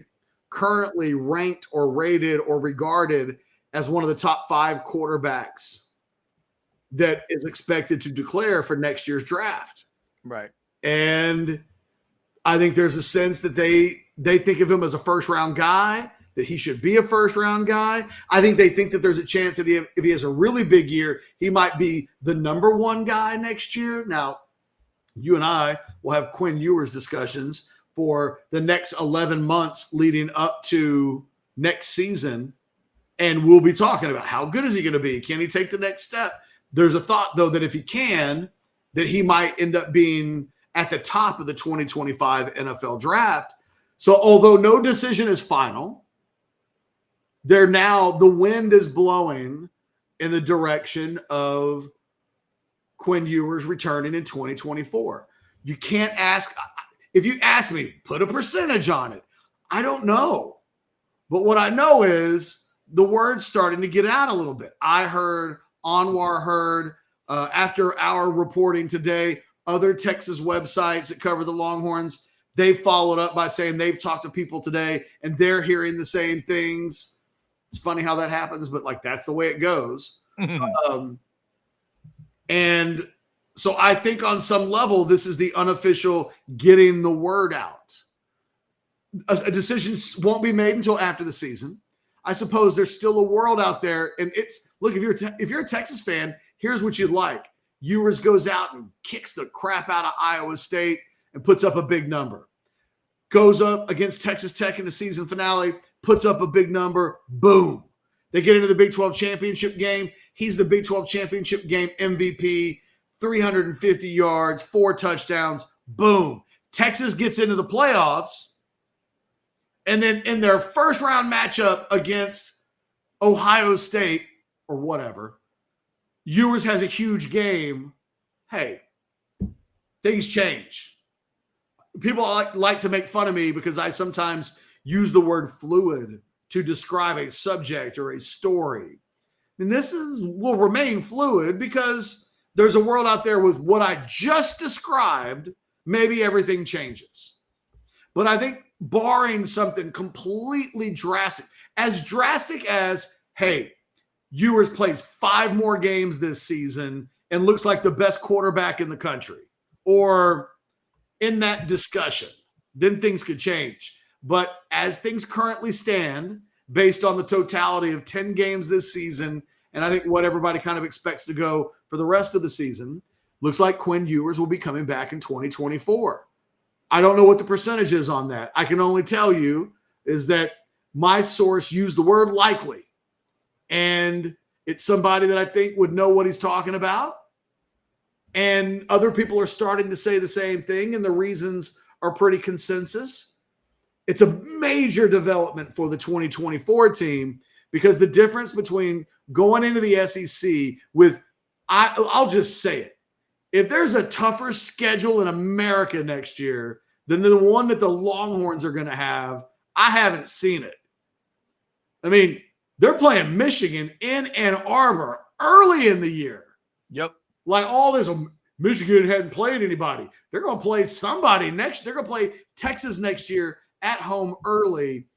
currently ranked or rated or regarded as one of the top 5 quarterbacks that is expected to declare for next year's draft. Right. And I think there's a sense that they think of him as a first-round guy, that he should be a first-round guy. I think they think that there's a chance that if he has a really big year, he might be the number 1 guy next year. Now, you and I will have Quinn Ewers discussions for the next 11 months leading up to next season, and we'll be talking about how good is he going to be? Can he take the next step? There's a thought, though, that if he can, that he might end up being at the top of the 2025 NFL draft. So although no decision is final, the wind is blowing in the direction of Quinn Ewers returning in 2024. You can't ask, if you ask me, put a percentage on it. I don't know. But what I know is the word's starting to get out a little bit. I heard, Anwar heard, after our reporting today, other Texas websites that cover the Longhorns, they followed up by saying they've talked to people today and they're hearing the same things. It's funny how that happens, but that's the way it goes. And so I think on some level, this is the unofficial getting the word out. A decision won't be made until after the season. I suppose there's still a world out there. And look, if you're a Texas fan, here's what you'd like. Ewers goes out and kicks the crap out of Iowa State and puts up a big number. Goes up against Texas Tech in the season finale, puts up a big number. Boom. They get into the Big 12 championship game. He's the Big 12 championship game MVP, 350 yards, 4 touchdowns. Boom. Texas gets into the playoffs. And then in their first round matchup against Ohio State or whatever, Ewers has a huge game. Hey, things change. People like to make fun of me because I sometimes use the word fluid to describe a subject or a story. And this will remain fluid because there's a world out there with what I just described. Maybe everything changes. But I think barring something completely drastic as, hey, Ewers plays 5 more games this season and looks like the best quarterback in the country, or in that discussion, then things could change. But as things currently stand, based on the totality of 10 games this season, and I think what everybody kind of expects to go for the rest of the season, looks like Quinn Ewers will be coming back in 2024. I don't know what the percentage is on that. I can only tell you is that my source used the word likely, and it's somebody that I think would know what he's talking about. And other people are starting to say the same thing, and the reasons are pretty consensus. It's a major development for the 2024 team because the difference between going into the SEC with, I'll just say it, if there's a tougher schedule in America next year than the one that the Longhorns are going to have, I haven't seen it. I mean, they're playing Michigan in Ann Arbor early in the year. Yep. Like all this, Michigan hadn't played anybody. They're going to play somebody next. They're going to play Texas next year at home early.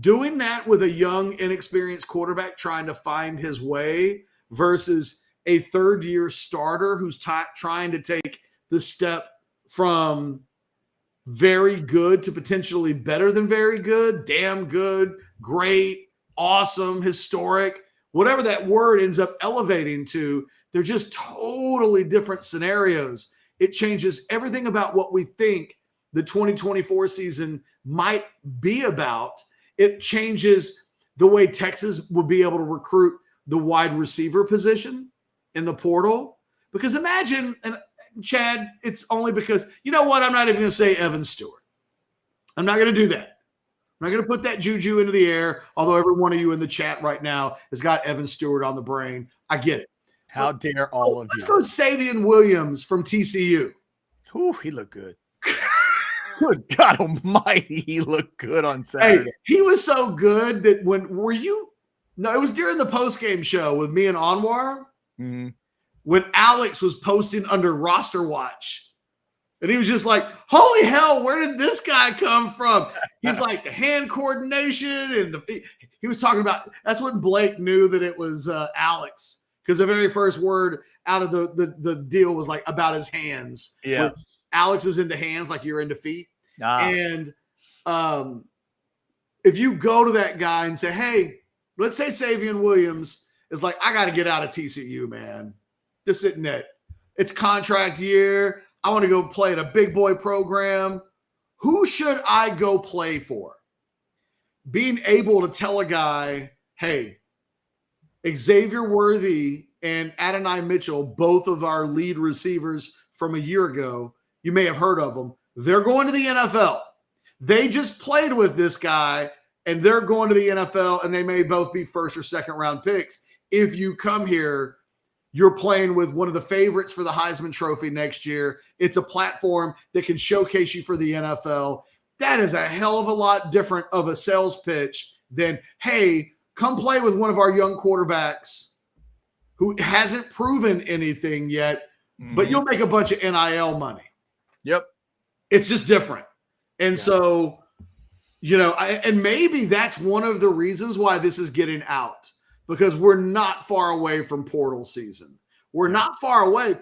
Doing that with a young, inexperienced quarterback trying to find his way versus a third-year starter who's trying to take the step from very good to potentially better than very good, damn good, great, awesome, historic, whatever that word ends up elevating to. They're just totally different scenarios. It changes everything about what we think the 2024 season might be about. It changes the way Texas will be able to recruit the wide receiver position in the portal. Because imagine, and Chad, it's only because, you know what? I'm not even going to say Evan Stewart. I'm not going to do that. I'm not going to put that juju into the air, although every one of you in the chat right now has got Evan Stewart on the brain. I get it. How dare all of you. Let's go Savion Williams from TCU. Ooh, he looked good. Good God almighty, he looked good on Saturday. Hey, he was so good that it was during the postgame show with me and Anwar, when Alex was posting under roster watch. And he was just like, holy hell, where did this guy come from? He's like, the hand coordination. And he was talking about, that's when Blake knew that it was Alex. Because the very first word out of the deal was like about his hands. Yeah. Alex is into hands like you're into feet. And if you go to that guy and say, hey, let's say Savion Williams is like, I got to get out of TCU, man. This isn't it. It's contract year. I want to go play at a big boy program. Who should I go play for? Being able to tell a guy, hey, Xavier Worthy and Adonai Mitchell, both of our lead receivers from a year ago, you may have heard of them. They're going to the NFL. They just played with this guy, and they're going to the NFL, and they may both be first or second round picks. If you come here, you're playing with one of the favorites for the Heisman Trophy next year. It's a platform that can showcase you for the NFL. That is a hell of a lot different of a sales pitch than, hey, come play with one of our young quarterbacks who hasn't proven anything yet, but you'll make a bunch of NIL money. Yep. It's just different. And so, and maybe that's one of the reasons why this is getting out, because we're not far away from portal season. We're not far away.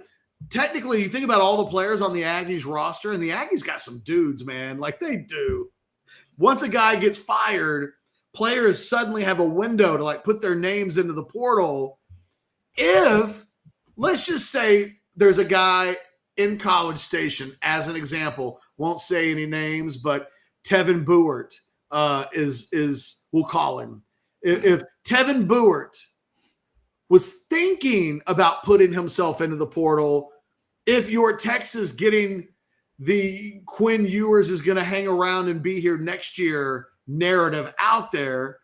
Technically, you think about all the players on the Aggies roster, and the Aggies got some dudes, man, like they do. Once a guy gets fired, players suddenly have a window to like put their names into the portal. If, let's just say there's a guy in College Station, as an example, won't say any names, but Tevin Buert we'll call him. If Tevin Buert was thinking about putting himself into the portal, if you're Texas getting the Quinn Ewers is going to hang around and be here next year narrative out there,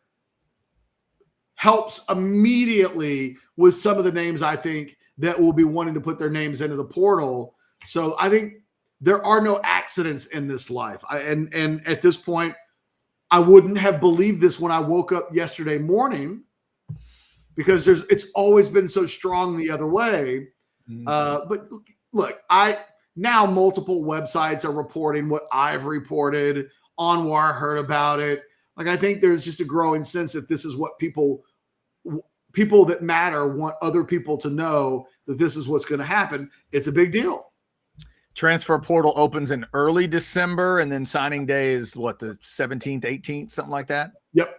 helps immediately with some of the names I think that will be wanting to put their names into the portal. So I think there are no accidents in this life. And at this point, I wouldn't have believed this when I woke up yesterday morning, because it's always been so strong the other way. But look, now multiple websites are reporting what I've reported. Anwar heard about it. Like, I think there's just a growing sense that this is what people that matter want other people to know, that this is what's going to happen. It's a big deal. Transfer portal opens in early December, and then signing day is what, the 17th, 18th, something like that? Yep.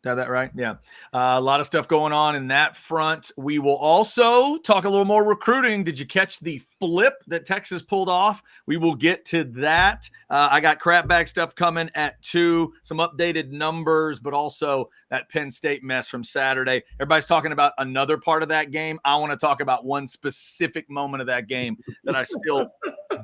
Got that right? Yeah. A lot of stuff going on in that front. We will also talk a little more recruiting. Did you catch the flip that Texas pulled off? We will get to that. I got crap bag stuff coming at 2, some updated numbers, but also that Penn State mess from Saturday. Everybody's talking about another part of that game. I want to talk about one specific moment of that game that I still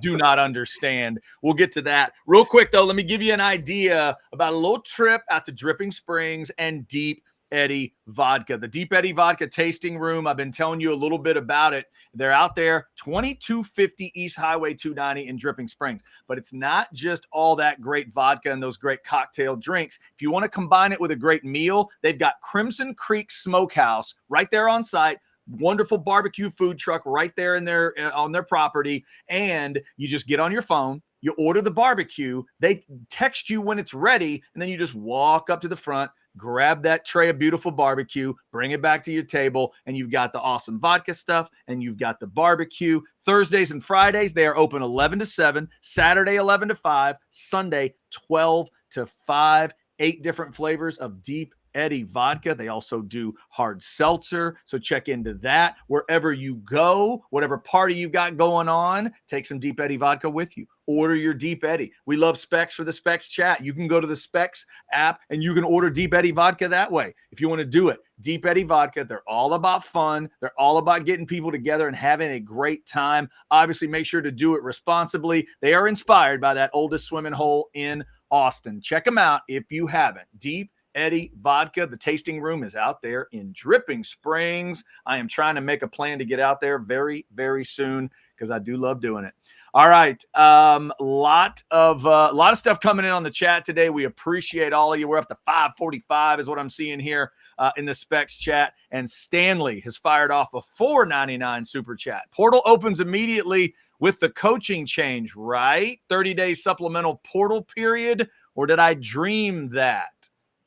do not understand. We'll get to that. Real quick, though, let me give you an idea about a little trip out to Dripping Springs and Deep Eddy Vodka. The Deep Eddy Vodka tasting room, I've been telling you a little bit about it. They're out there, 2250 East Highway 290 in Dripping Springs. But it's not just all that great vodka and those great cocktail drinks. If you want to combine it with a great meal, they've got Crimson Creek Smokehouse right there on site. wonderful barbecue food truck right there in their on their property, and you just get on your phone, you order the barbecue, they text you when it's ready, and then you just walk up to the front, grab that tray of beautiful barbecue, bring it back to your table, and you've got the awesome vodka stuff, and you've got the barbecue. Thursdays and Fridays, they are open 11 to 7, Saturday 11 to 5, Sunday 12 to 5, 8 different flavors of Deep Eddy vodka. They also do hard seltzer, so check into that. Wherever you go, whatever party you got going on, take some Deep Eddy vodka with you. Order your Deep Eddy. We love Specs for the Specs chat. You can go to the Specs app and you can order Deep Eddy vodka that way if you want to do it. Deep Eddy vodka, they're all about fun. They're all about getting people together and having a great time. Obviously, make sure to do it responsibly. They are inspired by that oldest swimming hole in Austin. Check them out if you haven't. Deep Eddy vodka. The tasting room is out there in Dripping Springs. I am trying to make a plan to get out there very, very soon because I do love doing it. All right. Lot of stuff coming in on the chat today. We appreciate all of you. We're up to 545 is what I'm seeing here in the Specs chat. And Stanley has fired off a $4.99 super chat. Portal opens immediately with the coaching change, right? 30-day supplemental portal period. Or did I dream that?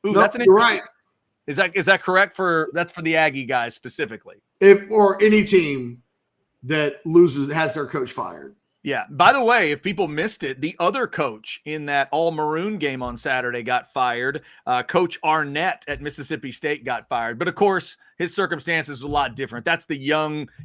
Ooh, nope, that's an you're right. Is that correct that's for the Aggie guys specifically? Or any team that has their coach fired. Yeah. By the way, if people missed it, the other coach in that all-maroon game on Saturday got fired. Coach Arnett at Mississippi State got fired. But, of course, his circumstances were a lot different. That's the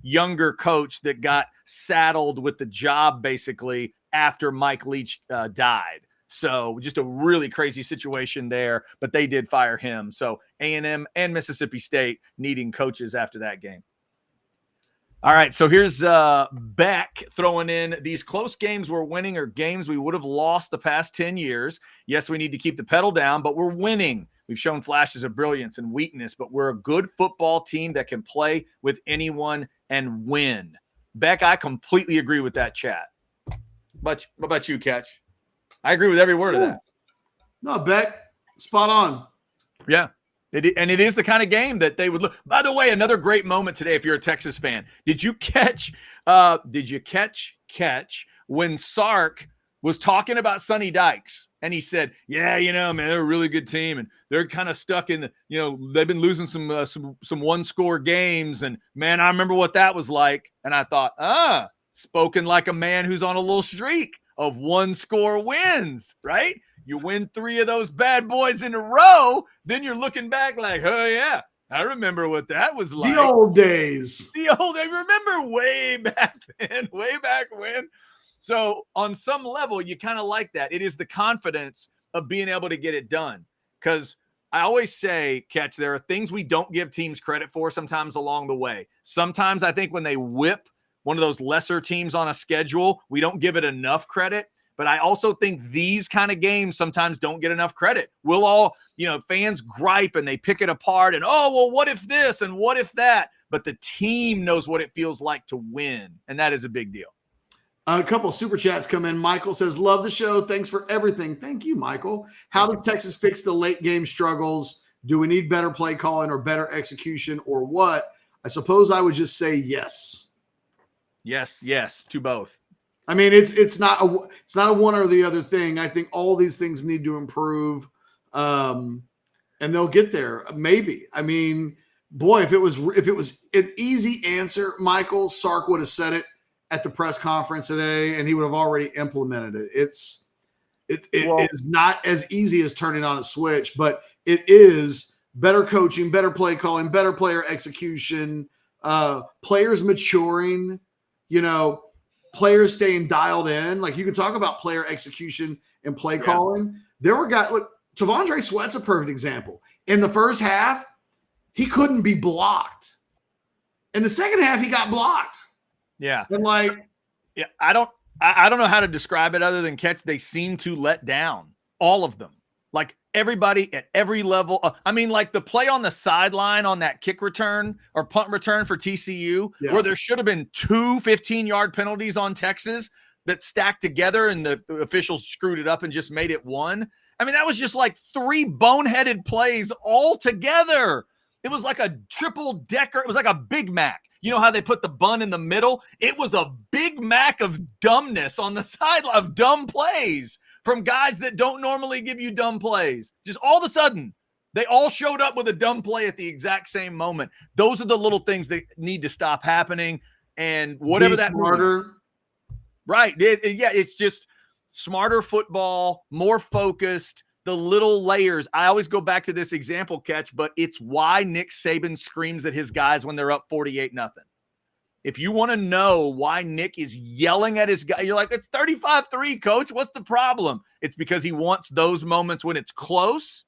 younger coach that got saddled with the job, basically, after Mike Leach died. So just a really crazy situation there, but they did fire him. So A&M and Mississippi State needing coaches after that game. All right, so here's Beck throwing in these close games we're winning are games we would have lost the past 10 years. Yes, we need to keep the pedal down, but we're winning. We've shown flashes of brilliance and weakness, but we're a good football team that can play with anyone and win. Beck, I completely agree with that chat. What about you, Ketch? I agree with every word of that. No, Beck, spot on. Yeah. It is the kind of game that they would look. By the way, another great moment today if you're a Texas fan. Did you catch when Sark was talking about Sonny Dykes? And he said, yeah, man, they're a really good team. And they're kind of stuck in they've been losing some one-score games. And, man, I remember what that was like. And I thought, spoken like a man who's on a little streak of one-score wins, right? You win 3 of those bad boys in a row, then you're looking back like, oh, yeah, I remember what that was like. The old days. I remember way back when. So on some level, you kind of like that. It is the confidence of being able to get it done. Because I always say, Ketch, there are things we don't give teams credit for sometimes along the way. Sometimes I think when they whip one of those lesser teams on a schedule, we don't give it enough credit. But I also think these kind of games sometimes don't get enough credit. We'll all, fans gripe and they pick it apart and, what if this and what if that? But the team knows what it feels like to win. And that is a big deal. A couple of super chats come in. Michael says, love the show. Thanks for everything. Thank you, Michael. How does Texas fix the late game struggles? Do we need better play calling or better execution or what? I suppose I would just say yes. Yes, to both. I mean, it's not a one or the other thing. I think all these things need to improve, and they'll get there. Maybe. I mean, boy, if it was an easy answer, Michael Sark would have said it at the press conference today, and he would have already implemented it. It is not as easy as turning on a switch, but it is better coaching, better play calling, better player execution, players maturing. Players staying dialed in. Like, you can talk about player execution and play calling. There were guys, look, Tavondre Sweat's a perfect example. In the first half, he couldn't be blocked. In the second half, he got blocked. Yeah. And I don't know how to describe it other than Ketch. They seem to let down, all of them. Like, everybody at every level. Like the play on the sideline on that kick return or punt return for TCU, where there should have been 2 15-yard penalties on Texas that stacked together and the officials screwed it up and just made it 1. That was just like 3 boneheaded plays all together. It was like a triple decker. It was like a Big Mac. You know how they put the bun in the middle? It was a Big Mac of dumbness on the sideline, of dumb plays from guys that don't normally give you dumb plays. Just all of a sudden, they all showed up with a dumb play at the exact same moment. Those are the little things that need to stop happening. And whatever Be that smarter. means. Right. It's just smarter football, more focused, the little layers. I always go back to this example, Ketch, but it's why Nick Saban screams at his guys when they're up 48-0. If you want to know why Nick is yelling at his guy, you're like, it's 35-3, coach. What's the problem? It's because he wants those moments when it's close.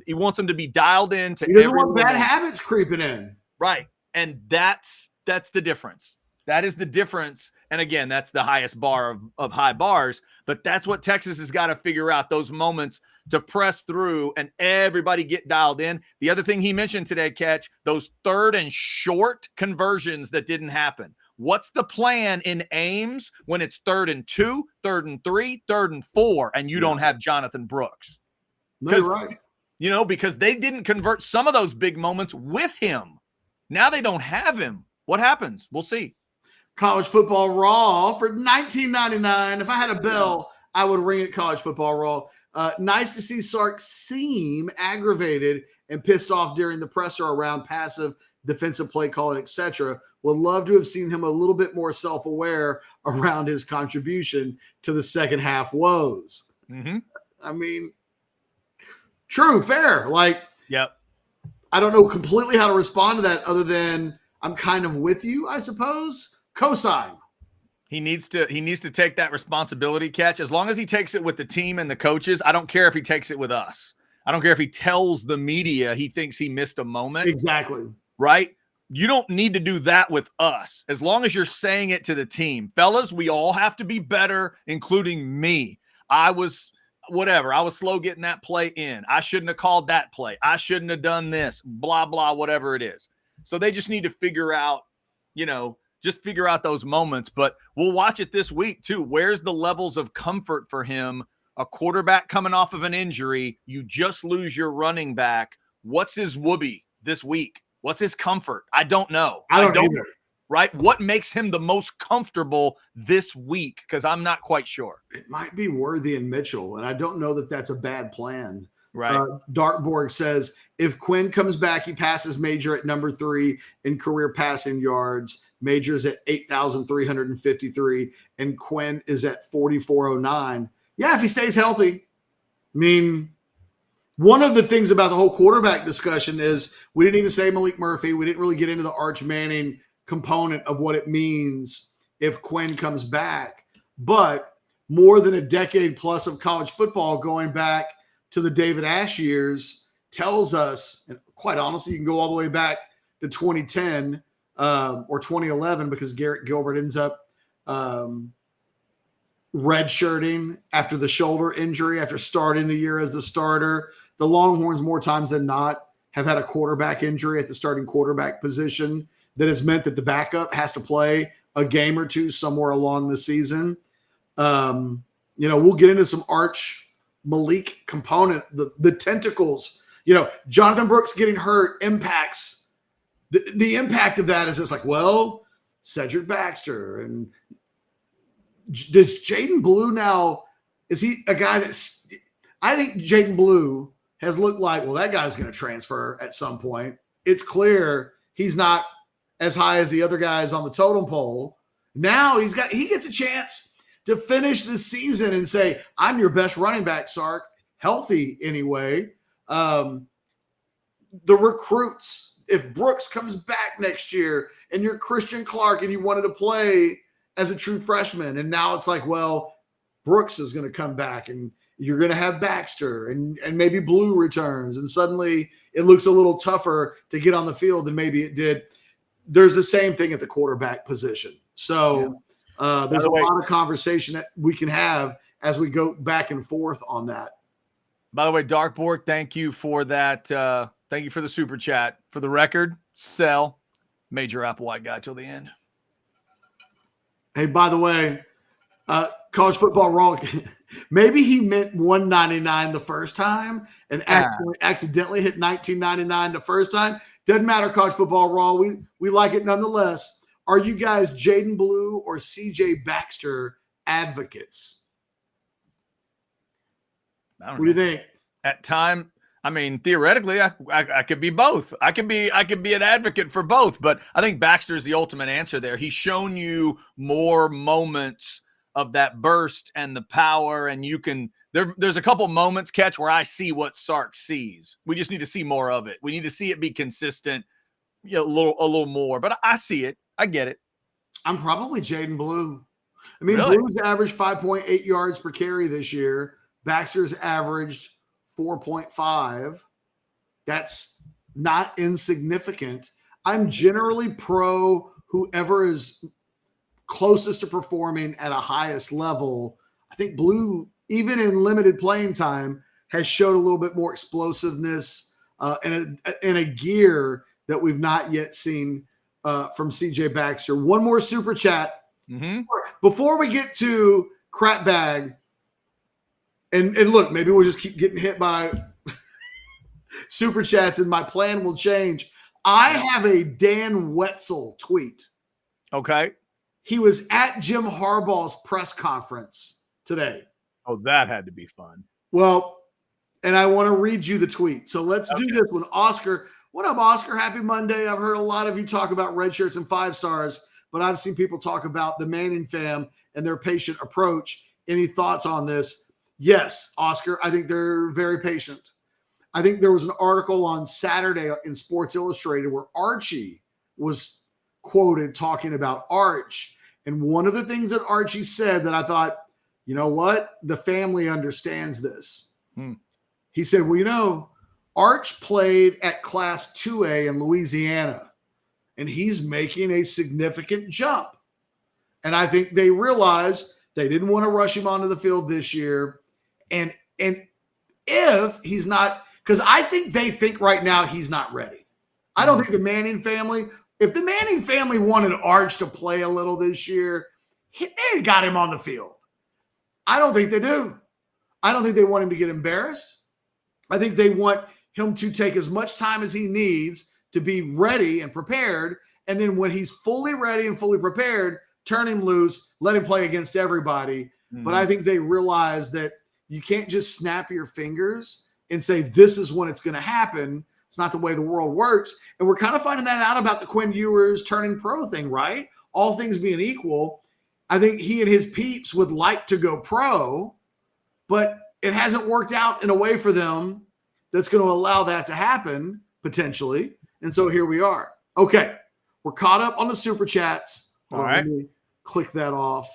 He wants them to be dialed in to every want bad habits creeping in. Right. And that's the difference. That is the difference. And again, that's the highest bar of high bars. But that's what Texas has got to figure out, those moments to press through and everybody get dialed in. The other thing he mentioned today, Ketch, those 3rd and short conversions that didn't happen. What's the plan in Ames when it's 3rd and 2, 3rd and 3, 3rd and 4, and you don't have Jonathan Brooks? That's right. Because they didn't convert some of those big moments with him. Now they don't have him. What happens? We'll see. College Football Raw for $19.99. If I had a bell, I would ring it College Football Raw. Nice to see Sark seem aggravated and pissed off during the presser around passive defensive play calling, etc. Would love to have seen him a little bit more self-aware around his contribution to the second half woes. Mm-hmm. I mean, true, fair. Yep. I don't know completely how to respond to that other than I'm kind of with you, I suppose. Cosign. He needs to take that responsibility, Ketch. As long as he takes it with the team and the coaches, I don't care if he takes it with us. I don't care if he tells the media he thinks he missed a moment. Exactly. Right? You don't need to do that with us. As long as you're saying it to the team. Fellas, we all have to be better, including me. I was slow getting that play in. I shouldn't have called that play. I shouldn't have done this, blah, blah, whatever it is. So they just need to figure out, figure out those moments. But we'll watch it this week too. Where's the levels of comfort for him? A quarterback coming off of an injury, you just lose your running back. What's his whoopee this week? What's his comfort? I don't know. I don't either. Right? What makes him the most comfortable this week? Because I'm not quite sure. It might be Worthy and Mitchell, and I don't know that that's a bad plan. Right. Dartborg says, if Quinn comes back, he passes Major at number 3 in career passing yards. Major's at 8,353, and Quinn is at 4,409. Yeah, if he stays healthy. I mean, one of the things about the whole quarterback discussion is we didn't even say Malik Murphy. We didn't really get into the Arch Manning component of what it means if Quinn comes back. But more than a decade plus of college football going back to the David Ash years tells us, and quite honestly, you can go all the way back to 2010 or 2011 because Garrett Gilbert ends up redshirting after the shoulder injury, after starting the year as the starter. The Longhorns, more times than not, have had a quarterback injury at the starting quarterback position that has meant that the backup has to play a game or two somewhere along the season. We'll get into some Arch Malik component, the tentacles. Jonathan Brooks getting hurt impacts the impact of that is it's like, well, Cedric Baxter and does Jaden Blue now, is he a guy that's, I think Jaden Blue has looked like, well, that guy's going to transfer at some point. It's clear he's not as high as the other guys on the totem pole. Now he gets a chance to finish the season and say, I'm your best running back, Sark, healthy anyway. The recruits, if Brooks comes back next year and you're Christian Clark and you wanted to play as a true freshman, and now it's like, well, Brooks is going to come back and you're going to have Baxter and maybe Blue returns, and suddenly it looks a little tougher to get on the field than maybe it did. There's the same thing at the quarterback position. So there's a lot of conversation that we can have as we go back and forth on that. By the way, Darkborg, thank you for that. Thank you for the super chat. For the record, sell Major Applewhite guy till the end. Hey, by the way, college football wrong. Maybe he meant $199 the first time and accidentally hit $19.99 the first time. Doesn't matter, college football raw. We like it nonetheless. Are you guys Jaden Blue or CJ Baxter advocates? What do you think? At time, I mean, theoretically, I could be both. I could be an advocate for both, but I think Baxter's the ultimate answer there. He's shown you more moments of that burst and the power, and you can there's a couple moments, Ketch, where I see what Sark sees. We just need to see more of it. We need to see it be consistent, a little more. But I see it. I get it. I'm probably Jaden Blue. I mean, Really? Blue's averaged 5.8 yards per carry this year. Baxter's averaged 4.5. That's not insignificant. I'm generally pro whoever is closest to performing at a highest level. I think Blue, even in limited playing time, has showed a little bit more explosiveness and a gear that we've not yet seen from CJ Baxter. One more super chat. Mm-hmm. Before we get to crap bag, and look, maybe we'll just keep getting hit by super chats and my plan will change. I have a Dan Wetzel tweet. Okay. He was at Jim Harbaugh's press conference today. Oh, that had to be fun. Well, and I want to read you the tweet. So let's do this one. Oscar, what up, Oscar? Happy Monday. I've heard a lot of you talk about red shirts and 5 stars, but I've seen people talk about the Manning fam and their patient approach. Any thoughts on this? Yes, Oscar. I think they're very patient. I think there was an article on Saturday in Sports Illustrated where Archie was quoted talking about Arch. And one of the things that Archie said that I thought, you know what? The family understands this. He said, well, Arch played at Class 2A in Louisiana, and he's making a significant jump. And I think they realized they didn't want to rush him onto the field this year. And if he's not, because I think they think right now he's not ready. I don't think the Manning family, if the Manning family wanted Arch to play a little this year, they got him on the field. I don't think they do. I don't think they want him to get embarrassed. I think they want him to take as much time as he needs to be ready and prepared. And then when he's fully ready and fully prepared, turn him loose, let him play against everybody. But I think they realize that you can't just snap your fingers and say, this is when it's going to happen. It's not the way the world works. And we're kind of finding that out about the Quinn Ewers turning pro thing, right? All things being equal, I think he and his peeps would like to go pro, but it hasn't worked out in a way for them that's going to allow that to happen potentially. And so here we are. Okay. We're caught up on the super chats. All right. Let me click that off.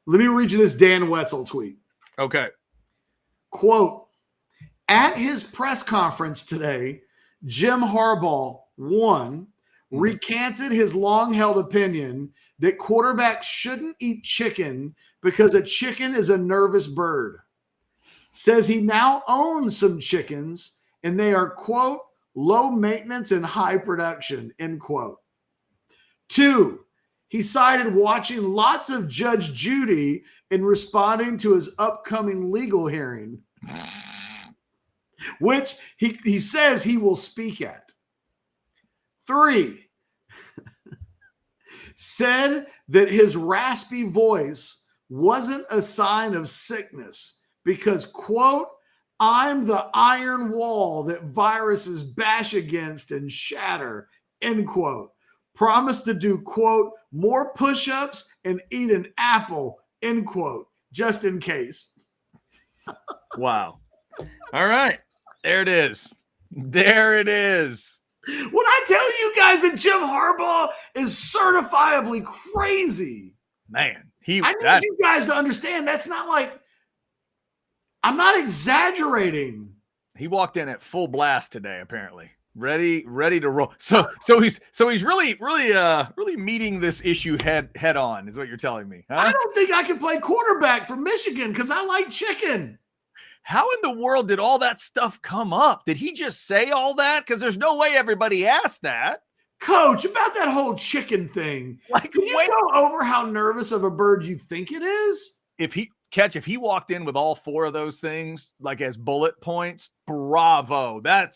Let me read you this Dan Wetzel tweet. Okay. Quote, at his press conference today, Jim Harbaugh, recanted his long-held opinion that quarterbacks shouldn't eat chicken because a chicken is a nervous bird. Says he now owns some chickens and they are, quote, low maintenance and high production, end quote. 2, he cited watching lots of Judge Judy in responding to his upcoming legal hearing, which he says he will speak at. 3, said that his raspy voice wasn't a sign of sickness because, quote, I'm the iron wall that viruses bash against and shatter, end quote. Promised to do, quote, more push-ups and eat an apple, end quote, just in case. Wow. All right. There it is. There it is. When I tell you guys that Jim Harbaugh is certifiably crazy, Man, I need you guys to understand that's not like, I'm not exaggerating. he walked in at full blast today, apparently. Ready to roll. So he's really meeting this issue head on, is what you're telling me. Huh? I don't think I can play quarterback for Michigan because I like chicken. How in the world did all that stuff come up? Did he just say all that? Because there's no way everybody asked that. Coach, about that whole chicken thing. Like, can you go over how nervous of a bird you think it is? If he Ketch, if he walked in with all 4 of those things, like as bullet points, bravo. That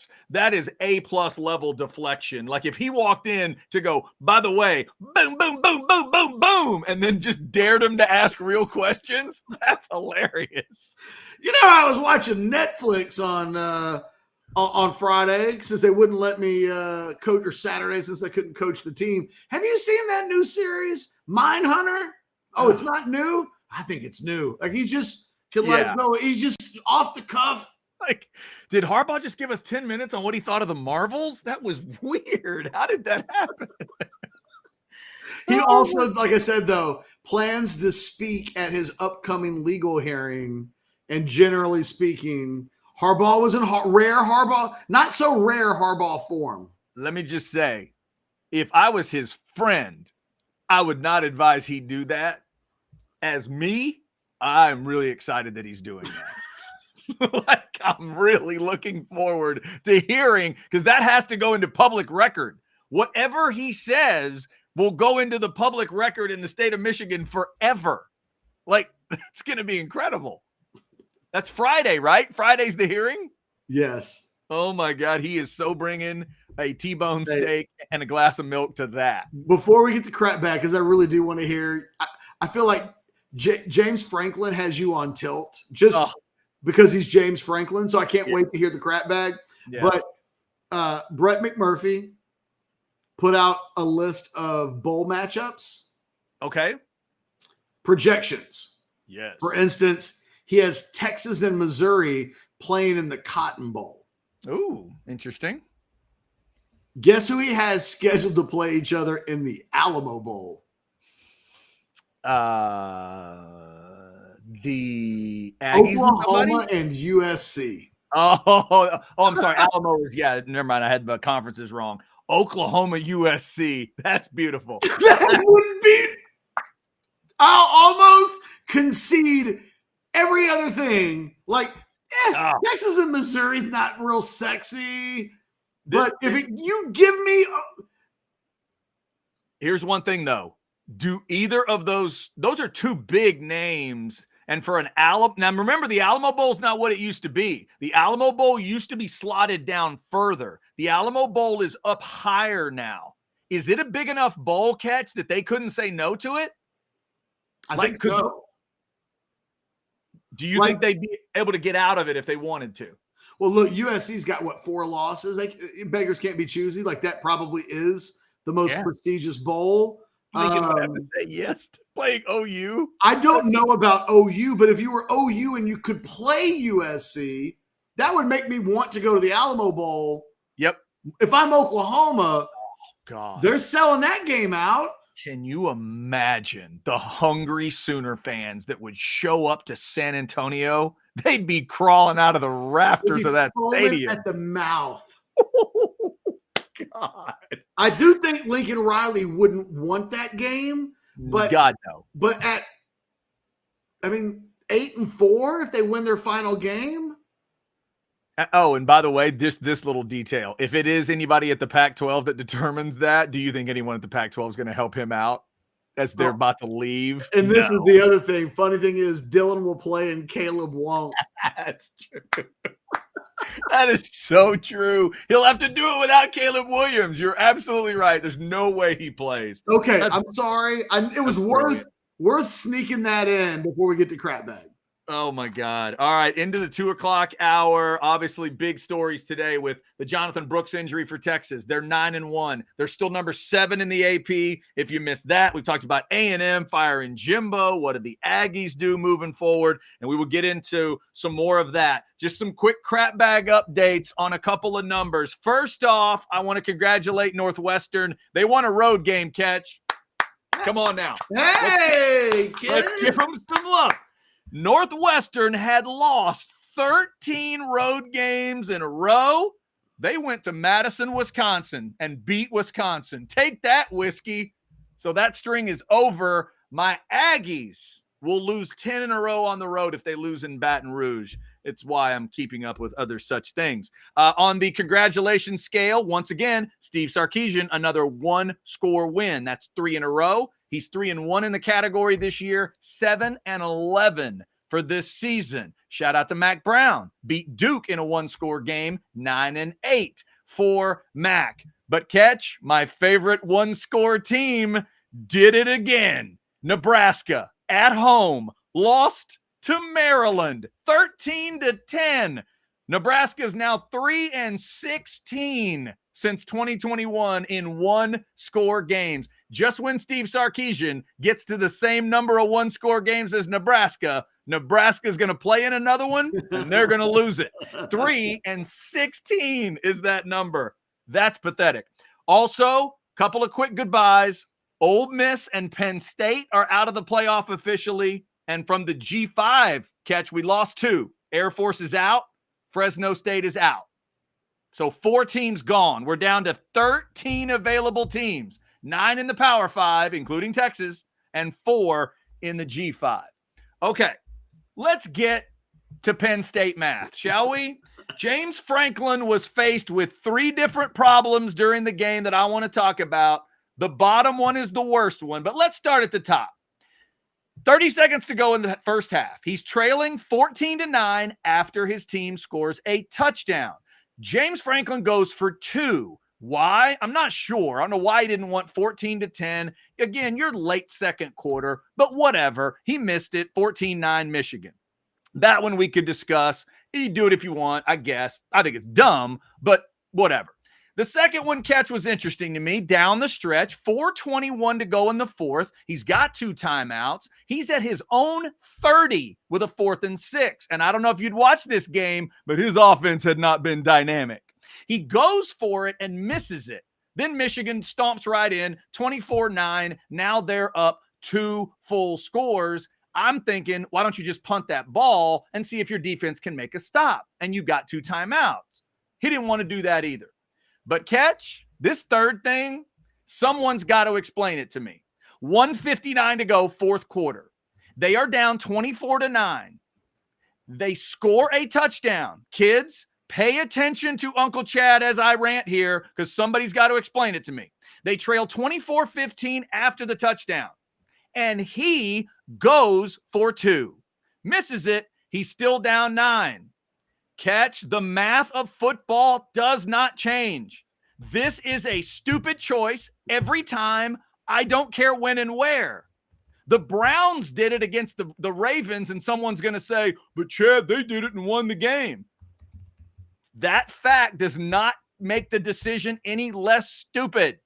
is A+ level deflection. Like if he walked in to go, by the way, boom, boom, boom, boom, boom, boom, and then just dared him to ask real questions, that's hilarious. I was watching Netflix on Friday since they wouldn't let me coach, or Saturday since I couldn't coach the team. Have you seen that new series, Mindhunter? Oh, it's not new? I think it's new. Like he just can let it go. He's just off the cuff. Like, did Harbaugh just give us 10 minutes on what he thought of the Marvels? That was weird. How did that happen? He also, like I said, though, plans to speak at his upcoming legal hearing. And generally speaking, Harbaugh was in rare Harbaugh, not so rare Harbaugh form. Let me just say, if I was his friend, I would not advise he do that. As me, I'm really excited that he's doing that. Like, I'm really looking forward to hearing, because that has to go into public record. Whatever he says will go into the public record in the state of Michigan forever. Like, it's going to be incredible. That's Friday, right? Friday's the hearing? Yes. Oh, my God. He is so bringing a T-bone steak and a glass of milk to that. Before we get the crap back, because I really do want to hear, I feel like James Franklin has you on tilt just because he's James Franklin. So I can't wait to hear the crap bag. Yeah. But Brett McMurphy put out a list of bowl matchups. Okay. Projections. Yes. For instance, he has Texas and Missouri playing in the Cotton Bowl. Ooh, interesting. Guess who he has scheduled to play each other in the Alamo Bowl? The Aggies, Oklahoma and USC. Oh, I'm sorry. Alamo is, never mind. I had the conferences wrong. Oklahoma, USC. That's beautiful. That would be. I'll almost concede every other thing. Like, Texas and Missouri's not real sexy. But you give me. Here's one thing, though. Do either of those are 2 big names. And for an Alamo, now remember, the Alamo Bowl is not what it used to be. The Alamo Bowl used to be slotted down further. The Alamo Bowl is up higher now. Is it a big enough bowl, Ketch, that they couldn't say no to it? I think so. Do you think they'd be able to get out of it if they wanted to? Well, look, USC's got 4 losses. Beggars can't be choosy. Like, that probably is the most prestigious bowl. I think have to say yes to playing OU. I don't know about OU, but if you were OU and you could play USC, that would make me want to go to the Alamo Bowl. Yep. If I'm Oklahoma, they're selling that game out. Can you imagine the hungry Sooner fans that would show up to San Antonio? They'd be crawling out of the rafters of that stadium. At the mouth. God. I do think Lincoln Riley wouldn't want that game, but God no. But 8-4 if they win their final game. Oh, and by the way, this little detail. If it is anybody at the Pac-12 that determines that, do you think anyone at the Pac-12 is going to help him out as they're about to leave? And this is the other thing. Funny thing is, Dylan will play and Caleb won't. That's true. That is so true. He'll have to do it without Caleb Williams. You're absolutely right. There's no way he plays. Okay, I'm sorry. It was worth sneaking that in before we get to crap bag. Oh, my God. All right, into the 2 o'clock hour. Obviously, big stories today with the Jonathan Brooks injury for Texas. They're 9-1. They're still number 7 in the AP. If you missed that, we've talked about A&M firing Jimbo. What did the Aggies do moving forward? And we will get into some more of that. Just some quick crap bag updates on a couple of numbers. First off, I want to congratulate Northwestern. They won a road game, Ketch. Come on now. Hey, let's give them some love. Northwestern had lost 13 road games in a row. They went to Madison, Wisconsin, and beat Wisconsin. Take that, Whiskey. So that string is over. My Aggies will lose 10 in a row on the road if they lose in Baton Rouge. It's why I'm keeping up with other such things. On the congratulations scale, once again, Steve Sarkeesian, another 1-score win. That's 3 in a row. He's 3-1 in the category this year, 7-11 for this season. Shout out to Mack Brown. Beat Duke in a one-score game, 9-8 for Mack. But Ketch, my favorite one-score team, did it again. Nebraska at home lost to Maryland, 13-10. Nebraska is now 3-16 since 2021 in one-score games. Just when Steve Sarkeesian gets to the same number of one-score games as Nebraska, Nebraska's going to play in another one, and they're going to lose it. 3-16 is that number. That's pathetic. Also, couple of quick goodbyes. Ole Miss and Penn State are out of the playoff officially. And from the G5, Ketch, we lost 2. Air Force is out. Fresno State is out. So 4 teams gone. We're down to 13 available teams. 9 in the Power 5, including Texas, and 4 in the G5. Okay, let's get to Penn State math, shall we? James Franklin was faced with 3 different problems during the game that I want to talk about. The bottom one is the worst one, but let's start at the top. 30 seconds to go in the first half. He's trailing 14-9 after his team scores a touchdown. James Franklin goes for 2. Why? I'm not sure. I don't know why he didn't want 14-10. Again, you're late second quarter, but whatever. He missed it. 14-9 Michigan. That one we could discuss. You do it if you want, I guess. I think it's dumb, but whatever. The second one, Ketch, was interesting to me. Down the stretch, 4:21 to go in the fourth. He's got 2 timeouts. He's at his own 30 with a 4th and 6. And I don't know if you'd watch this game, but his offense had not been dynamic. He goes for it and misses it. Then Michigan stomps right in, 24-9. Now they're up 2 full scores. I'm thinking, why don't you just punt that ball and see if your defense can make a stop? And you got 2 timeouts. He didn't want to do that either. But Ketch, this third thing, someone's got to explain it to me. 1:59 to go, fourth quarter. They are down 24-9. They score a touchdown. Kids, pay attention to Uncle Chad as I rant here because somebody's got to explain it to me. They trail 24-15 after the touchdown. And he goes for 2. Misses it. He's still down 9. Ketch, the math of football does not change. This is a stupid choice every time. I don't care when and where. The Browns did it against the Ravens, and someone's going to say, but Chad, they did it and won the game. That fact does not make the decision any less stupid.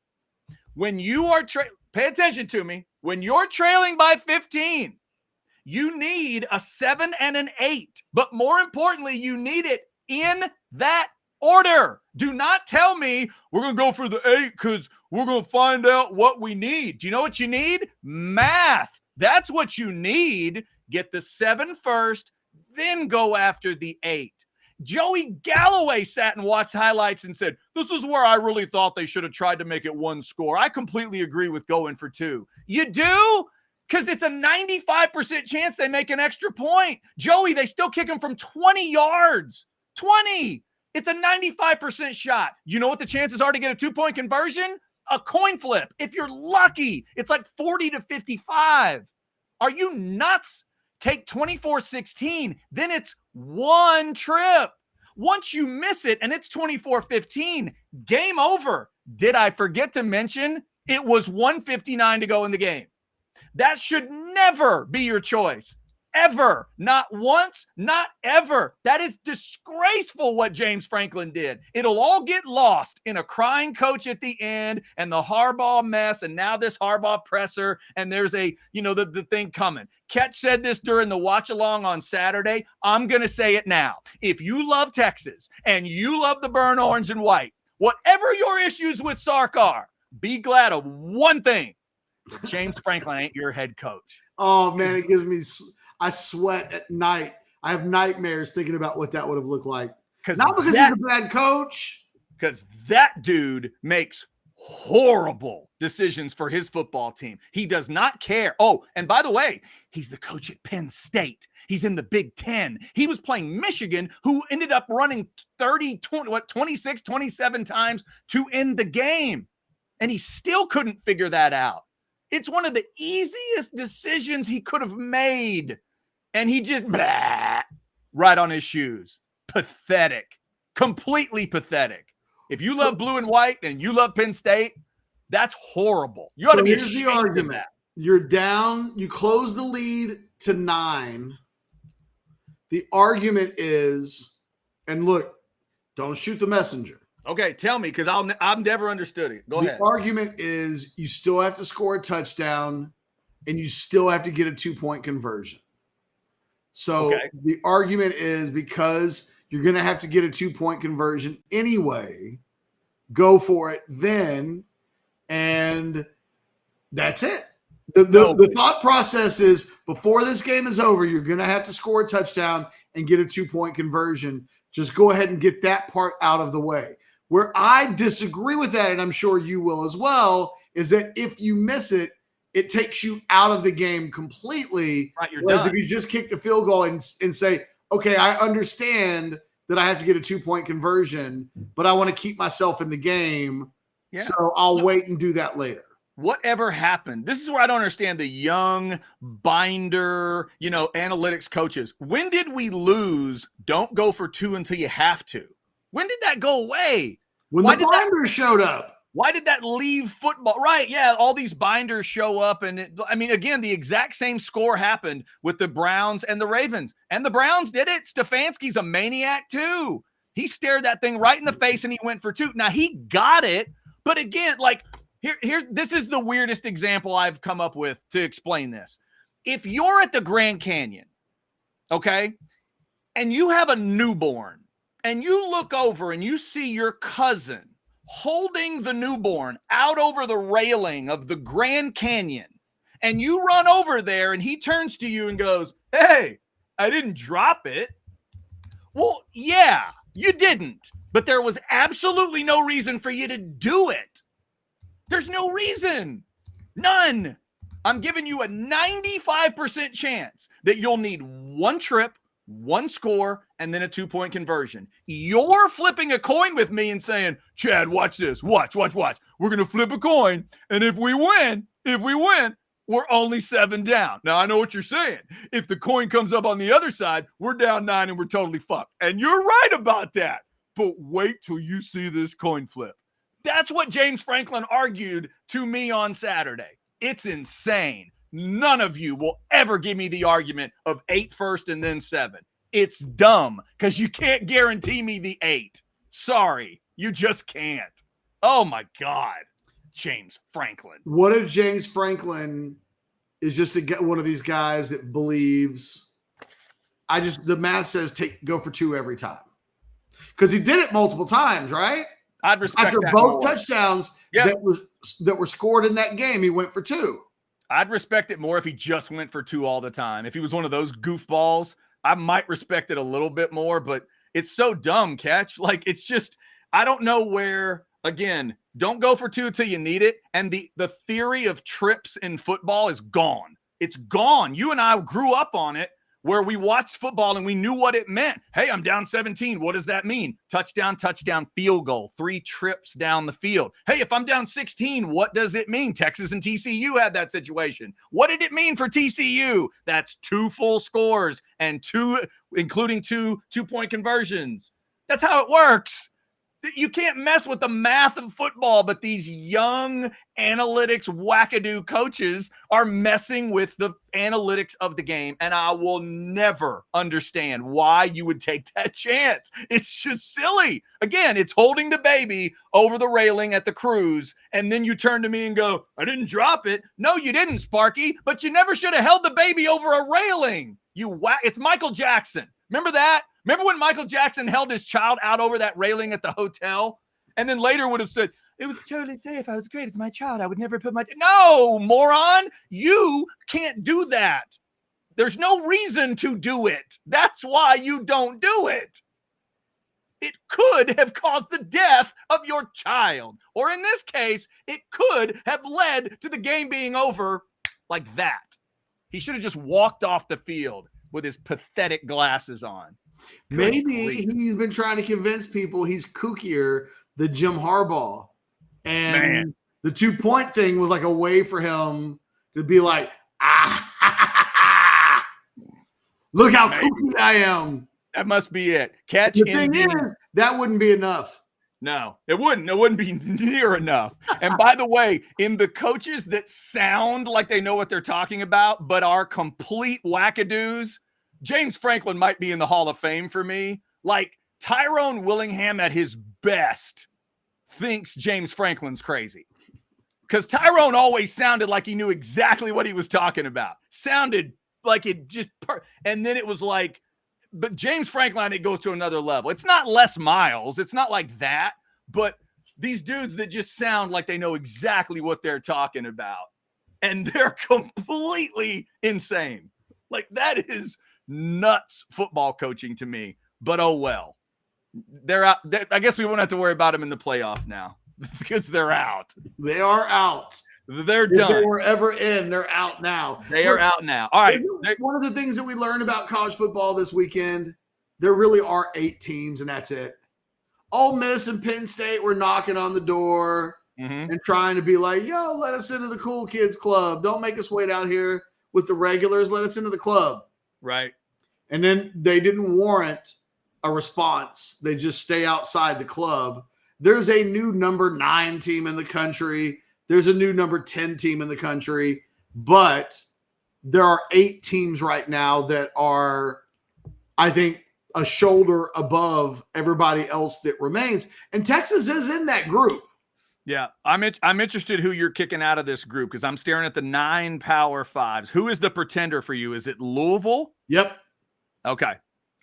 When you are pay attention to me. When you're trailing by 15, you need a 7 and an 8. But more importantly, you need it in that order. Do not tell me we're going to go for the 8 because we're going to find out what we need. Do you know what you need? Math. That's what you need. Get the 7 first, then go after the 8. Joey Galloway sat and watched highlights and said, this is where I really thought they should have tried to make it 1 score. I completely agree with going for 2. You do? Because it's a 95% chance they make an extra point. Joey, they still kick him from 20 yards. 20. It's a 95% shot. You know what the chances are to get a 2-point conversion? A coin flip. If you're lucky, it's like 40-55. Are you nuts? Take 24-16. Then it's 1 trip. Once you miss it and it's 24-15, game over. Did I forget to mention it was 1:59 to go in the game? That should never be your choice. Ever. Not once, not ever. That is disgraceful what James Franklin did. It'll all get lost in a crying coach at the end and the Harbaugh mess and now this Harbaugh presser and there's a, the thing coming. Ketch said this during the watch along on Saturday. I'm going to say it now. If you love Texas and you love the burn orange and white, whatever your issues with Sark are, be glad of one thing. James Franklin ain't your head coach. Oh, man, it gives me – I sweat at night. I have nightmares thinking about what that would have looked like. Not because he's a bad coach. Because that dude makes horrible decisions for his football team. He does not care. Oh, and by the way, he's the coach at Penn State. He's in the Big Ten. He was playing Michigan, who ended up running 26, 27 times to end the game. And he still couldn't figure that out. It's one of the easiest decisions he could have made. and he just right on his shoes. Pathetic. Completely pathetic. If you love blue and white and you love Penn State, that's horrible. You ought to be ashamed here's the argument. of that. You're down. You close the lead to 9. The argument is, and look, don't shoot the messenger. Okay, tell me, because I've never understood it. Go ahead. The argument is you still have to score a touchdown and you still have to get a 2-point conversion. So the argument is because you're going to have to get a 2-point conversion anyway, go for it then, and that's it. The thought process is before this game is over, you're going to have to score a touchdown and get a 2-point conversion. Just go ahead and get that part out of the way. Where I disagree with that, and I'm sure you will as well, is that if you miss it, it takes you out of the game completely. Right, you're whereas done. if you just kick the field goal and say, okay, I understand that I have to get a 2-point conversion, but I want to keep myself in the game. Yeah. So I'll wait and do that later. Whatever happened? This is where I don't understand the young binder, analytics coaches. When did we lose? Don't go for 2 until you have to. When did that go away? When the binders showed up. Why did that leave football? Right, yeah, all these binders show up. And, again, the exact same score happened with the Browns and the Ravens. And the Browns did it. Stefanski's a maniac, too. He stared that thing right in the face, and he went for 2. Now, he got it. But, again, here, this is the weirdest example I've come up with to explain this. If you're at the Grand Canyon, okay, and you have a newborn, and you look over and you see your cousin holding the newborn out over the railing of the Grand Canyon, and you run over there and he turns to you and goes, "Hey, I didn't drop it." Well, yeah, you didn't, but there was absolutely no reason for you to do it. There's no reason. None. I'm giving you a 95% chance that you'll need 1 trip, 1 score, and then a 2-point conversion. You're flipping a coin with me and saying, "Chad, watch this. Watch. We're going to flip a coin, and if we win, we're only 7 down." Now, I know what you're saying. If the coin comes up on the other side, we're down 9 and we're totally fucked. And you're right about that. But wait till you see this coin flip. That's what James Franklin argued to me on Saturday. It's insane. None of you will ever give me the argument of 8 first and then 7. It's dumb because you can't guarantee me the 8. Sorry, you just can't. Oh, my God. James Franklin. What if James Franklin is just one of these guys that believes the math says go for 2 every time? Because he did it multiple times, right? I'd respect after that both more. Touchdowns that were scored in that game, he went for 2. I'd respect it more if he just went for 2 all the time. If he was one of those goofballs, I might respect it a little bit more, but it's so dumb, Ketch. It's just, I don't know where, again, don't go for 2 till you need it. And the theory of trips in football is gone. It's gone. You and I grew up on it where we watched football and we knew what it meant. Hey, I'm down 17. What does that mean? Touchdown, field goal, 3 trips down the field. Hey, if I'm down 16, what does it mean? Texas and TCU had that situation. What did it mean for TCU? That's 2 full scores and 2, including 2 2-point conversions. That's how it works. You can't mess with the math of football, but these young analytics wackadoo coaches are messing with the analytics of the game, and I will never understand why you would take that chance. It's just silly. Again, it's holding the baby over the railing at the cruise, and then you turn to me and go, "I didn't drop it." No, you didn't, Sparky, but you never should have held the baby over a railing. It's Michael Jackson. Remember that? Remember when Michael Jackson held his child out over that railing at the hotel and then later would have said, "It was totally safe. I was great. It's my child. I would never put my..." No, moron. You can't do that. There's no reason to do it. That's why you don't do it. It could have caused the death of your child. Or in this case, it could have led to the game being over like that. He should have just walked off the field with his pathetic glasses on. Maybe he's been trying to convince people he's kookier than Jim Harbaugh. And the 2-point thing was like a way for him to be like, Look how Maybe. kooky I am. That must be it. Ketch. The thing is, that wouldn't be enough. No, it wouldn't. It wouldn't be near enough. And by the way, in the coaches that sound like they know what they're talking about, but are complete wackadoos, James Franklin might be in the Hall of Fame for me. Like Tyrone Willingham at his best thinks James Franklin's crazy. Because Tyrone always sounded like he knew exactly what he was talking about. Sounded like it just, and then it was like, but James Franklin, it goes to another level. It's not Les Miles. It's not like that. But these dudes that just sound like they know exactly what they're talking about. And they're completely insane. Like that is nuts football coaching to me. But oh well. They're out. I guess we won't have to worry about them in the playoff now because they're out. They are out. They're done. If they were ever in, they're out now. They are out now. All right. One of the things that we learned about college football this weekend, there really are 8 teams, and that's it. Ole Miss and Penn State were knocking on the door and trying to be like, yo, let us into the cool kids club. Don't make us wait out here with the regulars. Let us into the club. Right. And then they didn't warrant a response. They just stay outside the club. There's a new number 9 team in the country. There's a new number 10 team in the country, but there are 8 teams right now that are, I think, a shoulder above everybody else that remains. And Texas is in that group. Yeah, I'm interested who you're kicking out of this group because I'm staring at the 9 Power Fives. Who is the pretender for you? Is it Louisville? Yep. Okay.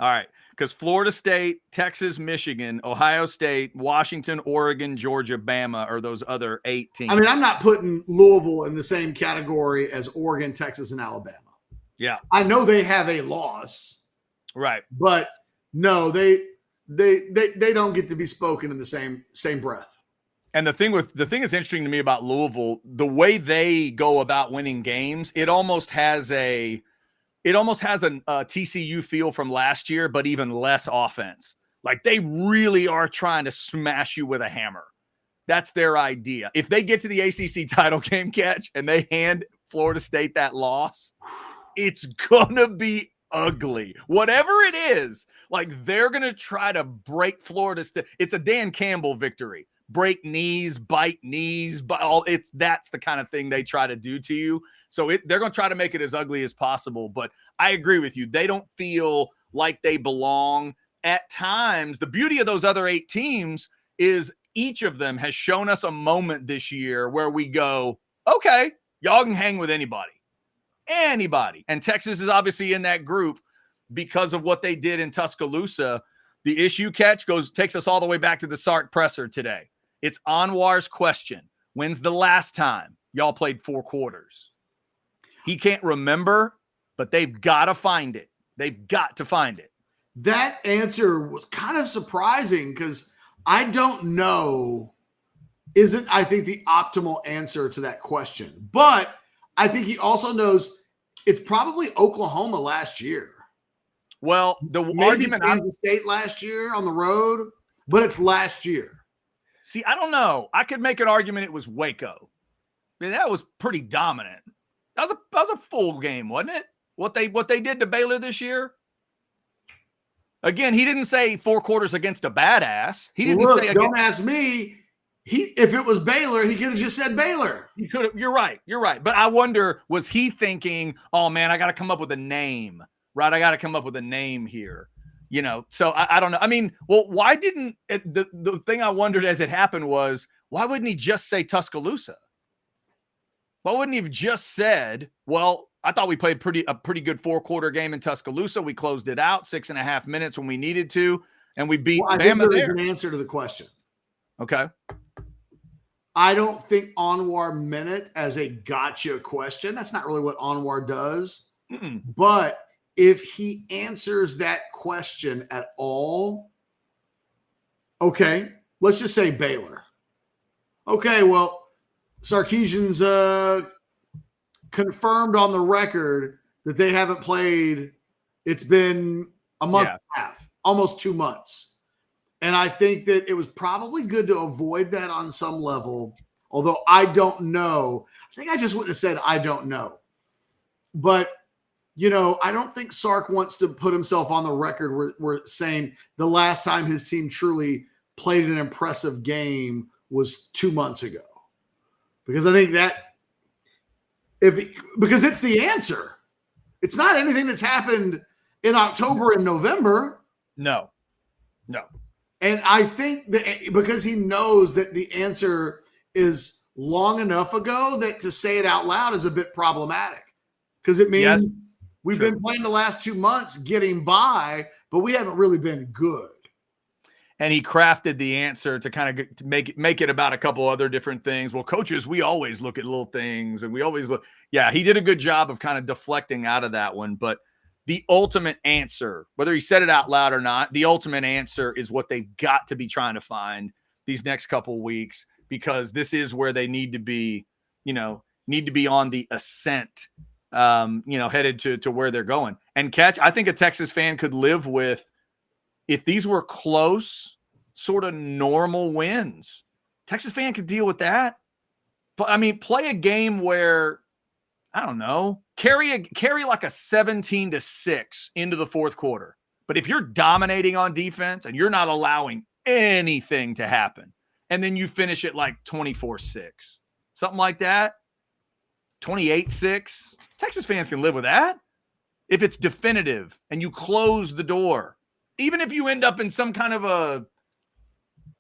All right. Because Florida State, Texas, Michigan, Ohio State, Washington, Oregon, Georgia, Bama are those other 8 teams. I mean, I'm not putting Louisville in the same category as Oregon, Texas, and Alabama. Yeah. I know they have a loss. Right. But no, they don't get to be spoken in the same breath. And the thing that's interesting to me about Louisville, the way they go about winning games, it almost has a TCU feel from last year, but even less offense. Like they really are trying to smash you with a hammer. That's their idea. If they get to the ACC title game, Ketch, and they hand Florida State that loss, it's gonna be ugly. Whatever it is, like they're gonna try to break Florida State. It's a Dan Campbell victory. Break knees, bite knees, but that's the kind of thing they try to do to you. So they're going to try to make it as ugly as possible. But I agree with you. They don't feel like they belong at times. The beauty of those other 8 teams is each of them has shown us a moment this year where we go, okay, y'all can hang with anybody. And Texas is obviously in that group because of what they did in Tuscaloosa. The issue, Ketch, takes us all the way back to the Sark presser today. It's Anwar's question. When's the last time y'all played 4 quarters? He can't remember, but they've got to find it. They've got to find it. That answer was kind of surprising because I don't know isn't, I think, the optimal answer to that question. But I think he also knows it's probably Oklahoma last year. Well, the maybe argument Kansas State last year on the road, but it's last year. See, I don't know. I could make an argument it was Waco. I mean, that was pretty dominant. That was a full game, wasn't it? What they did to Baylor this year? Again, he didn't say 4 quarters against a badass. He didn't say. Don't ask me. If it was Baylor, he could have just said Baylor. He could have. You're right. But I wonder, was he thinking, "Oh man, I got to come up with a name, right? I got to come up with a name here." You know, so I don't know. I mean, well, why didn't the thing I wondered as it happened was, why wouldn't he just say Tuscaloosa? Why wouldn't he have just said, well, I thought we played a pretty good 4-quarter game in Tuscaloosa. We closed it out 6.5 minutes when we needed to, and we beat Bama there. An answer to the question. Okay. I don't think Anwar meant it as a gotcha question. That's not really what Anwar does. But if he answers that question at all, okay, let's just say Baylor. Okay, well, Sarkeesian's confirmed on the record that they haven't played. It's been a month and a half, almost 2 months. And I think that it was probably good to avoid that on some level, although I don't know. I think I just wouldn't have said I don't know. But I don't think Sark wants to put himself on the record where saying the last time his team truly played an impressive game was 2 months ago. Because I think that because it's the answer. It's not anything that's happened in October and November. No. And I think that because he knows that the answer is long enough ago that to say it out loud is a bit problematic. Because it means we've been playing the last 2 months getting by, but we haven't really been good. And he crafted the answer to kind of make it about a couple other different things. Well, coaches, we always look at little things, and we always look. Yeah, he did a good job of kind of deflecting out of that one. But the ultimate answer, whether he said it out loud or not, the ultimate answer is what they've got to be trying to find these next couple weeks, because this is where they need to be, on the ascent, headed to where they're going. And Ketch, I think a Texas fan could live with, if these were close, sort of normal wins, Texas fan could deal with that. But I mean, play a game where, I don't know, carry like a 17-6 into the fourth quarter. But if you're dominating on defense and you're not allowing anything to happen, and then you finish it like 24-6, something like that, 28-6, Texas fans can live with that. If it's definitive and you close the door, even if you end up in some kind of a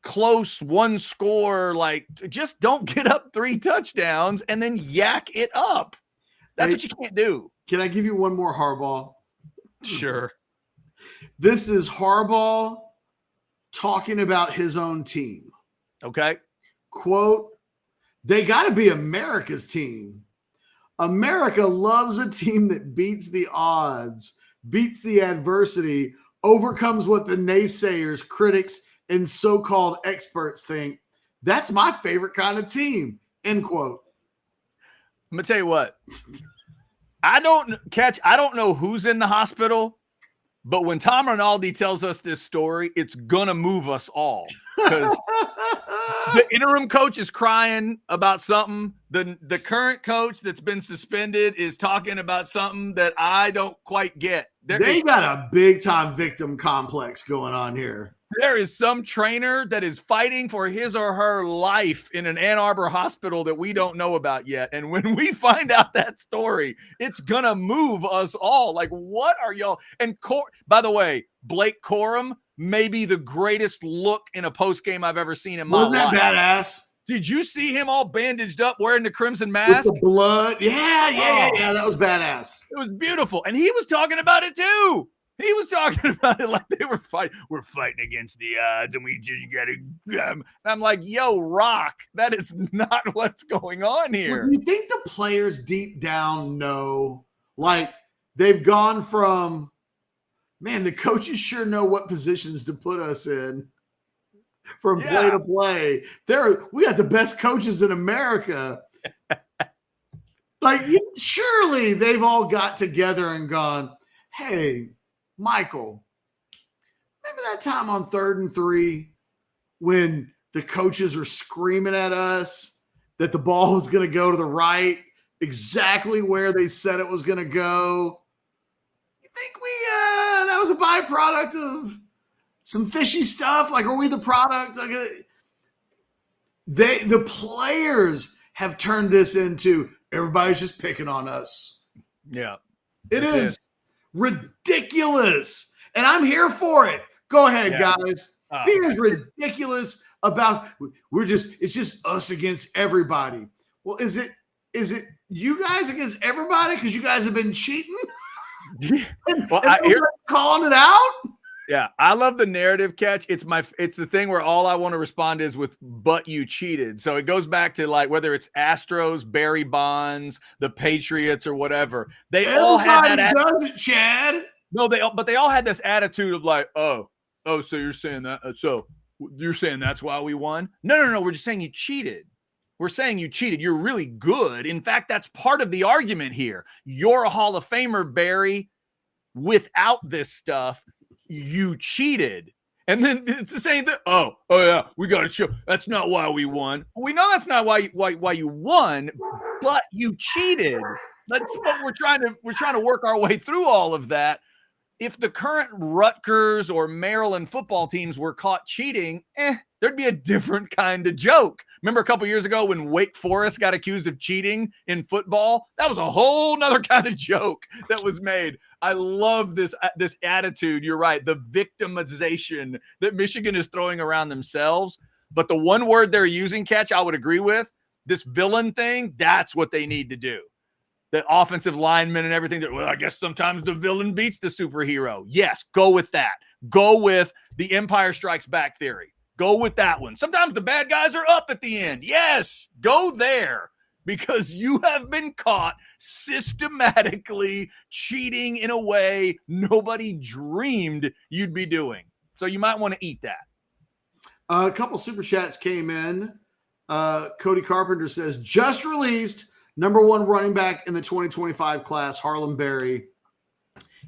close one score, like, just don't get up 3 touchdowns and then yak it up. That's what you can't do. Can I give you one more Harbaugh? Sure. This is Harbaugh talking about his own team. Okay. Quote, they got to be America's team. America loves a team that beats the odds, beats the adversity, overcomes what the naysayers, critics, and so-called experts think. That's my favorite kind of team, end quote. I'm going to tell you what. I don't know who's in the hospital, but when Tom Rinaldi tells us this story, it's going to move us all. Because the interim coach is crying about something. The current coach that's been suspended is talking about something that I don't quite get. They got a big-time victim complex going on here. There is some trainer that is fighting for his or her life in an Ann Arbor hospital that we don't know about yet. And when we find out that story, it's going to move us all. Like, what are y'all? And by the way, Blake Corum may be the greatest look in a postgame I've ever seen in my life. Wasn't that badass? Did you see him all bandaged up wearing the crimson mask? With the blood. Yeah. That was badass. It was beautiful. And he was talking about it too. He was talking about it like they were fighting. We're fighting against the odds, and we just got to. And I'm like, yo, Rock, that is not what's going on here. Well, do you think the players deep down know? Like, they've gone from, man, the coaches sure know what positions to put us in from play to play. We got the best coaches in America. Like, surely they've all got together and gone, hey, Michael, remember that time on 3rd and 3 when the coaches were screaming at us that the ball was going to go to the right, exactly where they said it was going to go? You think that was a byproduct of some fishy stuff? Like, are we the product? Like, the players have turned this into everybody's just picking on us. Yeah. It is ridiculous. And I'm here for it. Go ahead, guys. Be as ridiculous about it's just us against everybody. Well, is it you guys against everybody because you guys have been cheating? Well, calling it out? Yeah, I love the narrative, Ketch. It's the thing where all I want to respond is with, but you cheated. So it goes back to, like, whether it's Astros, Barry Bonds, the Patriots, or whatever. Everybody all had that. Does it, Chad? No, but they all had this attitude of like, oh, so you're saying that? So you're saying that's why we won? No. We're just saying you cheated. We're saying you cheated. You're really good. In fact, that's part of the argument here. You're a Hall of Famer, Barry. Without this stuff, you cheated. And then it's the same thing. Oh yeah, we got to show. That's not why we won. We know that's not why you won, but you cheated. But we're trying to work our way through all of that. If the current Rutgers or Maryland football teams were caught cheating, there'd be a different kind of joke. Remember a couple years ago when Wake Forest got accused of cheating in football? That was a whole nother kind of joke that was made. I love this attitude. You're right. The victimization that Michigan is throwing around themselves. But the one word they're using, Ketch, I would agree with, this villain thing, that's what they need to do. The offensive linemen and everything. Well, I guess sometimes the villain beats the superhero. Yes, go with that. Go with the Empire Strikes Back theory. Go with that one. Sometimes the bad guys are up at the end. Yes, go there because you have been caught systematically cheating in a way nobody dreamed you'd be doing. So you might want to eat that. A couple super chats came in. Cody Carpenter says, just released number one running back in the 2025 class, Harlem Berry,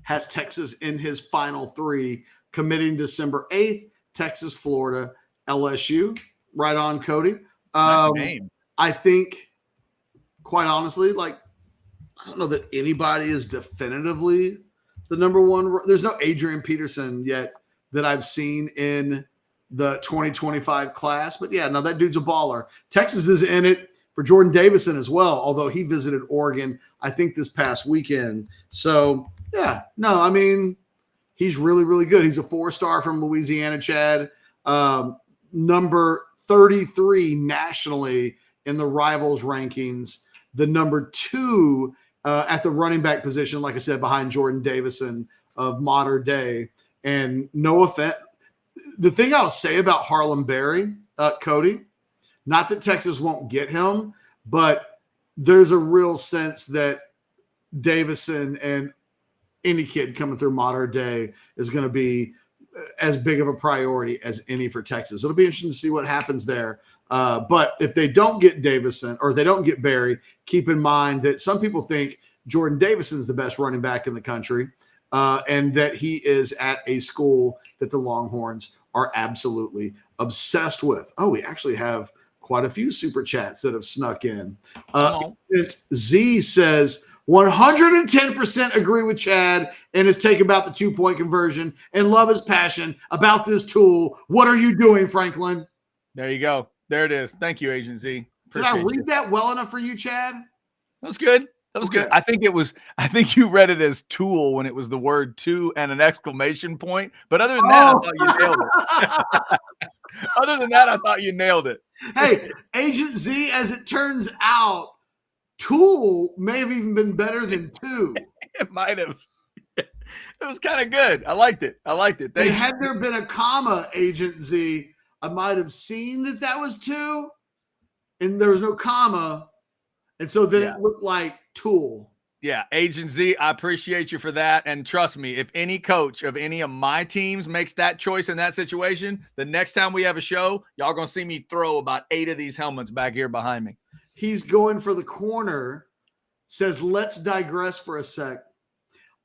has Texas in his final three, committing December 8th, Texas, Florida, LSU. Right on, Cody. Nice name. I think, quite honestly, I don't know that anybody is definitively the number one. There's no Adrian Peterson yet that I've seen in the 2025 class. But, yeah, no, that dude's a baller. Texas is in it for Jordan Davison as well, although he visited Oregon, I think, this past weekend. So, yeah, no, I mean, he's really, really good. He's a 4-star from Louisiana, Chad. Number 33 nationally in the Rivals rankings. The number 2 at the running back position, like I said, behind Jordan Davison of modern day. And no offense. The thing I'll say about Harlem Berry, Cody, not that Texas won't get him, but there's a real sense that Davison and any kid coming through modern day is going to be as big of a priority as any for Texas. It'll be interesting to see what happens there. But if they don't get Davison or they don't get Berry, keep in mind that some people think Jordan Davison's the best running back in the country and that he is at a school that the Longhorns are absolutely obsessed with. Oh, we actually have quite a few super chats that have snuck in. Z says 110% agree with Chad and his take about the 2-point conversion and love his passion about this tool. What are you doing, Franklin? There you go. There it is. Thank you, Agent Z. Did I read that well enough for you, Chad? That was good. That was good. I think you read it as tool when it was the word two and an exclamation point. But other than that, I thought you nailed it. Other than that, I thought you nailed it. Hey, Agent Z, as it turns out, tool may have even been better than two. It might have. It was kind of good. I liked it. Had there been a comma, Agent Z, I might have seen that was two, and there was no comma. And so then it looked like tool. Yeah, Agent Z, I appreciate you for that. And trust me, if any coach of any of my teams makes that choice in that situation, the next time we have a show, y'all going to see me throw about 8 of these helmets back here behind me. He's going for the corner, says, let's digress for a sec.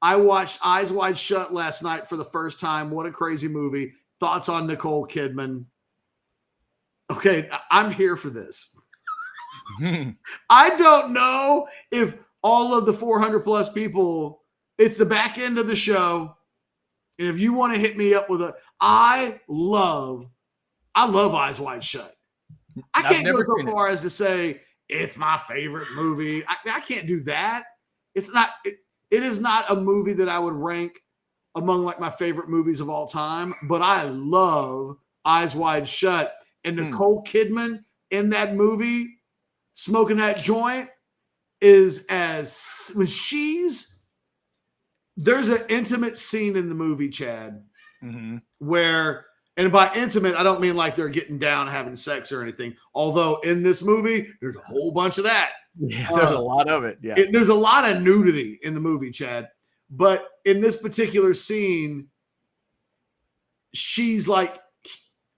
I watched Eyes Wide Shut last night for the first time. What a crazy movie. Thoughts on Nicole Kidman? Okay, I'm here for this. I don't know if all of the 400 plus people, it's the back end of the show. And if you want to hit me up with I love Eyes Wide Shut. I can't go so far as to say it's my favorite movie. I can't do that. It is not a movie that I would rank among like my favorite movies of all time, but I love Eyes Wide Shut. And Nicole Kidman in that movie, smoking that joint, is there's an intimate scene in the movie, Chad, where, and by intimate, I don't mean like they're getting down, having sex or anything. Although in this movie, there's a whole bunch of that. Yeah, there's a lot of it. Yeah. There's a lot of nudity in the movie, Chad. But in this particular scene, she's like,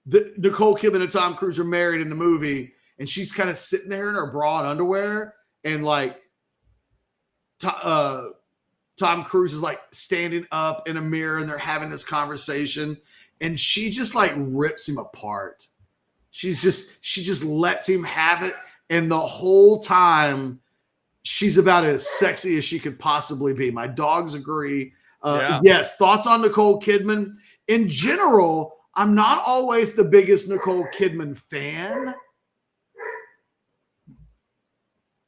Nicole Kidman and Tom Cruise are married in the movie, and she's kind of sitting there in her bra and underwear, and like Tom Cruise is like standing up in a mirror, and they're having this conversation, and she just like rips him apart. She just lets him have it, and the whole time she's about as sexy as she could possibly be. My dogs agree. Yeah. Yes, thoughts on Nicole Kidman? In general, I'm not always the biggest Nicole Kidman fan,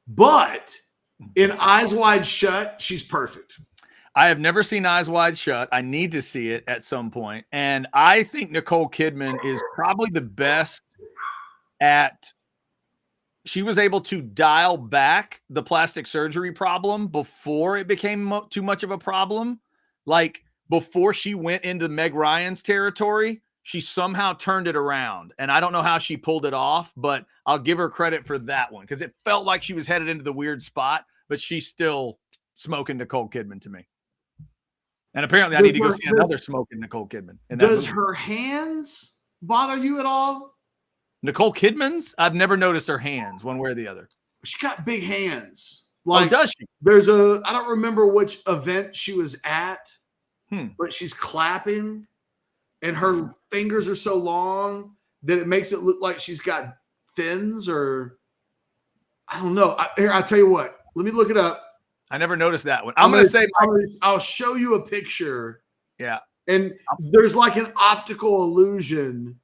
but in Eyes Wide Shut, she's perfect. I have never seen Eyes Wide Shut. I need to see it at some point. And I think Nicole Kidman is probably the best at – she was able to dial back the plastic surgery problem before it became too much of a problem. Like before she went into Meg Ryan's territory, she somehow turned it around. And I don't know how she pulled it off, but I'll give her credit for that one because it felt like she was headed into the weird spot, but she's still smoking Nicole Kidman to me. And apparently I need to go see another smoking Nicole Kidman. Does her hands bother you at all? Nicole Kidman's? I've never noticed her hands one way or the other. She got big hands. Like, does she? I don't remember which event she was at, but she's clapping and her fingers are so long that it makes it look like she's got fins or I don't know. I'll tell you what. Let me look it up. I never noticed that one. I'm going to say I'll show you a picture. Yeah. And there's like an optical illusion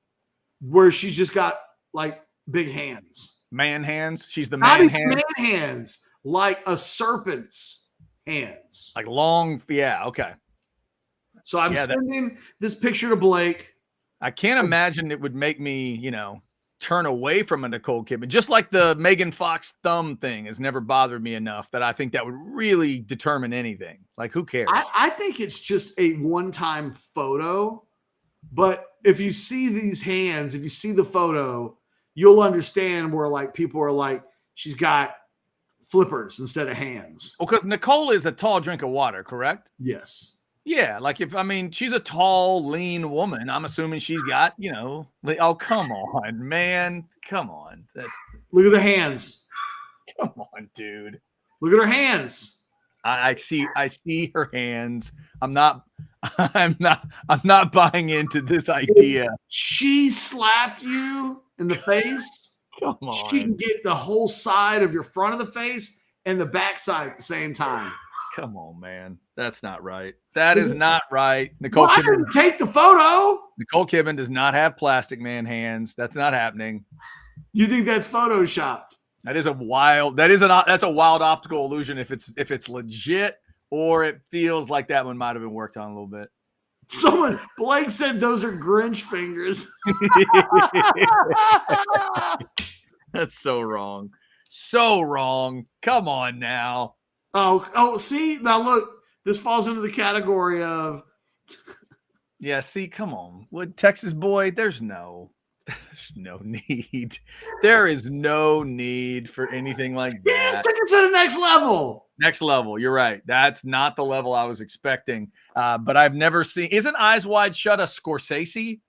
where she's just got like big hands. Man hands. She's the man hands. Man hands, like a serpent's hands. Like long. Yeah. Okay. So I'm sending this picture to Blake. I can't imagine it would make me, turn away from a Nicole Kidman. Just like the Megan Fox thumb thing has never bothered me enough that I think that would really determine anything. Like, who cares? I think it's just a one-time photo. But if you see these hands, if you see the photo, you'll understand where like people are like, she's got flippers instead of hands. Well, because Nicole is a tall drink of water, correct? Yes. Yeah, like she's a tall, lean woman. I'm assuming she's got, oh, come on, man. Come on. Look at the hands. Come on, dude. Look at her hands. I see her hands. I'm not buying into this idea. If she slapped you in the face. Come on. She can get the whole side of your front of the face and the back side at the same time. Come on, man. That's not right. That is not right. Nicole Kidman, I didn't take the photo. Nicole Kidman does not have plastic man hands. That's not happening. You think that's photoshopped? That's a wild optical illusion if it's legit or it feels like that one might have been worked on a little bit. Blake said those are Grinch fingers. That's so wrong. So wrong. Come on now. Oh, see? Now look, this falls into the category of yeah, see, come on. What Texas boy, there's no need. There is no need for anything like that. You just took it to the next level. Next level. You're right. That's not the level I was expecting. But I've never seen. Isn't Eyes Wide Shut a Scorsese?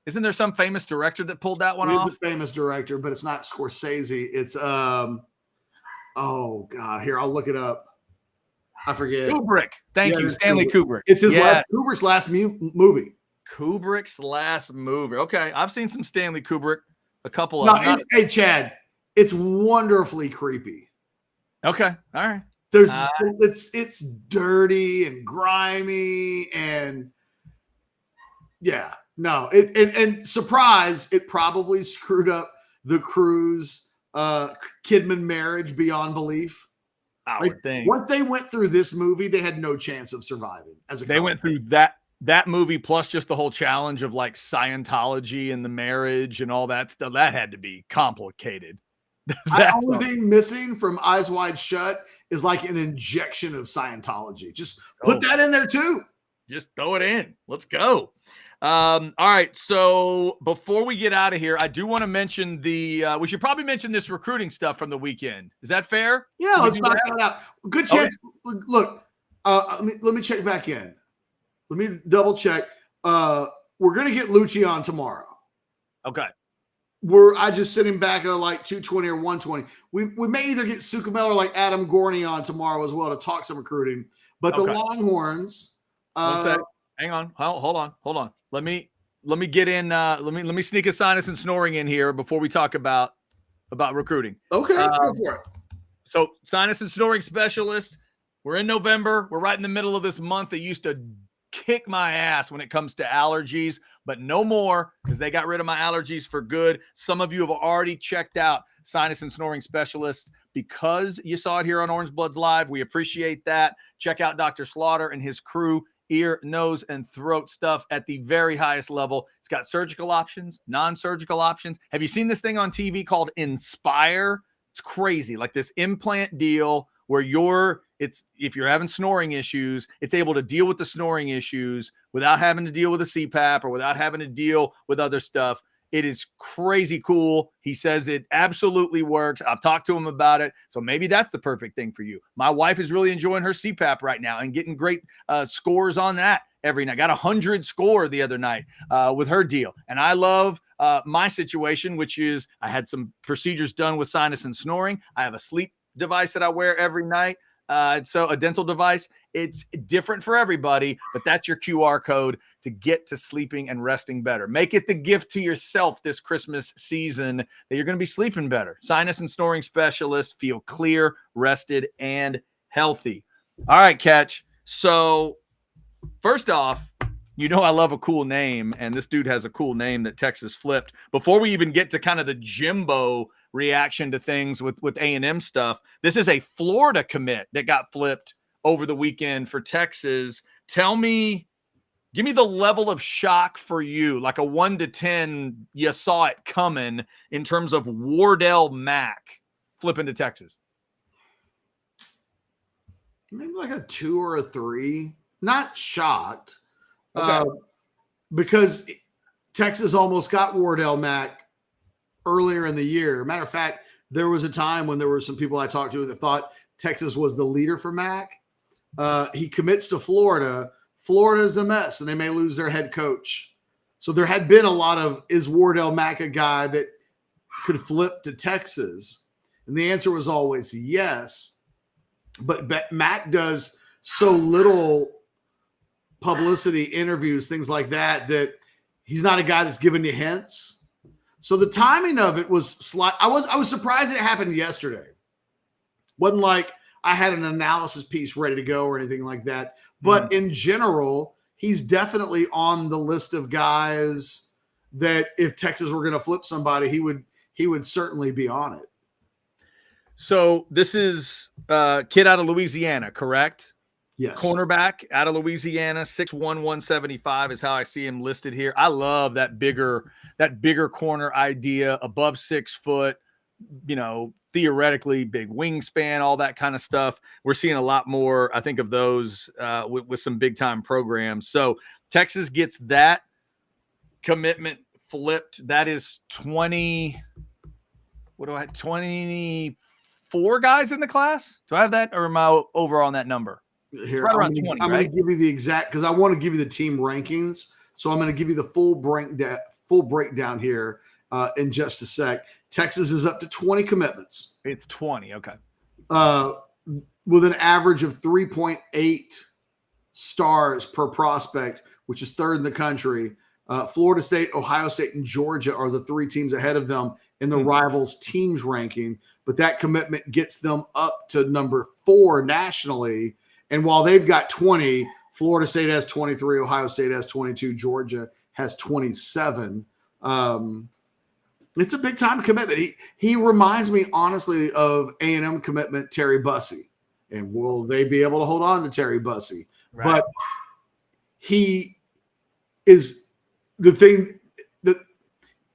Isn't there some famous director that pulled that one off? It is a famous director, but it's not Scorsese. It's oh God, here I'll look it up. I forget. Kubrick. Thank you, Stanley Kubrick. It's Kubrick's last movie. Kubrick's last movie. Okay, I've seen some Stanley Kubrick. A couple of. No, hey Chad, it's wonderfully creepy. Okay, all right. It's dirty and grimy and yeah. No, and surprise, it probably screwed up the Cruise Kidman marriage beyond belief. I would think. Once they went through this movie, they had no chance of surviving as a couple. They went through that movie plus just the whole challenge of like Scientology and the marriage and all that stuff. That had to be complicated. The only thing missing from Eyes Wide Shut is like an injection of Scientology. Just put that in there too. Just throw it in. Let's go. All right. So before we get out of here, I do want to mention we should probably mention this recruiting stuff from the weekend. Is that fair? Yeah, let's knock that out. Good chance. Okay. Look, let me check back in. Let me double check. We're going to get Lucci on tomorrow. Okay. I just sitting back at like 220 or 120. We may either get Sukamel or like Adam Gorney on tomorrow as well to talk some recruiting. But the Longhorns. Hang on. Hold on. Let me get in. Let me sneak a sinus and snoring in here before we talk about recruiting. Okay, go for it. So sinus and snoring specialist. We're in November. We're right in the middle of this month. They used to kick my ass when it comes to allergies, but no more because they got rid of my allergies for good. Some of you have already checked out sinus and snoring specialists because you saw it here on Orange Bloods Live. We appreciate that. Check out Dr. Slaughter and his crew, ear, nose, and throat stuff at the very highest level. It's got surgical options, non-surgical options. Have you seen this thing on TV called Inspire? It's crazy. Like this implant deal where if you're having snoring issues, it's able to deal with the snoring issues without having to deal with a CPAP or without having to deal with other stuff. It is crazy cool. He says it absolutely works. I've talked to him about it. So maybe that's the perfect thing for you. My wife is really enjoying her CPAP right now and getting great scores on that every night. Got 100 score the other night with her deal. And I love my situation, which is I had some procedures done with sinus and snoring. I have a sleep device that I wear every night. So a dental device, it's different for everybody, but that's your QR code to get to sleeping and resting better. Make it the gift to yourself this Christmas season that you're going to be sleeping better. Sinus and snoring specialists, feel clear, rested, and healthy. All right, Ketch. So first off, you know I love a cool name, and this dude has a cool name that Texas flipped. Before we even get to kind of the Jimbo reaction to things with A&M stuff, this is a Florida commit that got flipped over the weekend for Texas. Give me the level of shock for you, like a 1 to 10, you saw it coming in terms of Wardell Mack flipping to Texas. Maybe like a 2 or a 3. Not shocked. Okay. Because Texas almost got Wardell Mack earlier in the year. Matter of fact, there was a time when there were some people I talked to that thought Texas was the leader for Mack. He commits to Florida. Florida's a mess, and they may lose their head coach. So there had been a lot of, is Wardell Mack a guy that could flip to Texas? And the answer was always yes. But Mack does so little publicity, interviews, things like that, that he's not a guy that's giving you hints. So the timing of it was slight. I was surprised it happened yesterday. Wasn't like I had an analysis piece ready to go or anything like that. But in general, he's definitely on the list of guys that if Texas were going to flip somebody, he would certainly be on it. So this is a kid out of Louisiana, correct? Yes. Cornerback out of Louisiana, 6'1", 175 is how I see him listed here. I love that bigger corner idea, above 6 foot, theoretically big wingspan, all that kind of stuff. We're seeing a lot more, I think, of those with some big time programs. So Texas gets that commitment flipped. That is 24 guys in the class? Do I have that, or am I over on that number? Here, right around 20, I'm going to give you the exact, because I want to give you the team rankings. So I'm going to give you the full breakdown here in just a sec. Texas is up to 20 commitments. It's 20, okay. With an average of 3.8 stars per prospect, which is third in the country. Florida State, Ohio State, and Georgia are the 3 teams ahead of them in the Rivals teams ranking. But that commitment gets them up to number 4 nationally. And while they've got 20, Florida State has 23, Ohio State has 22, Georgia has 27. It's a big time commitment. He reminds me, honestly, of A&M commitment Terry Bussey. And will they be able to hold on to Terry Bussey? Right. But he is the thing that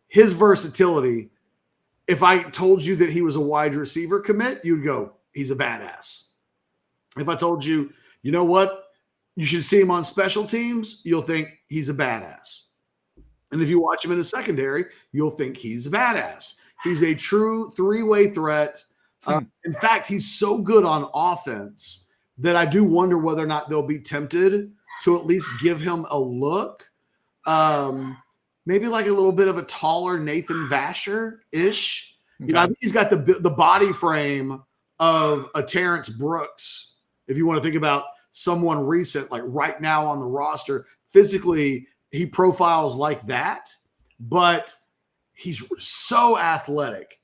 his versatility. If I told you that he was a wide receiver commit, you'd go, he's a badass. If I told you, you know what, you should see him on special teams, you'll think he's a badass. And if you watch him in the secondary, you'll think he's a badass. He's a true 3-way threat. In fact, he's so good on offense that I do wonder whether or not they'll be tempted to at least give him a look. Maybe like a little bit of a taller Nathan Vasher-ish. Okay. I think he's got the body frame of a Terrence Brooks. If you want to think about someone recent, like right now on the roster, physically he profiles like that, but he's so athletic.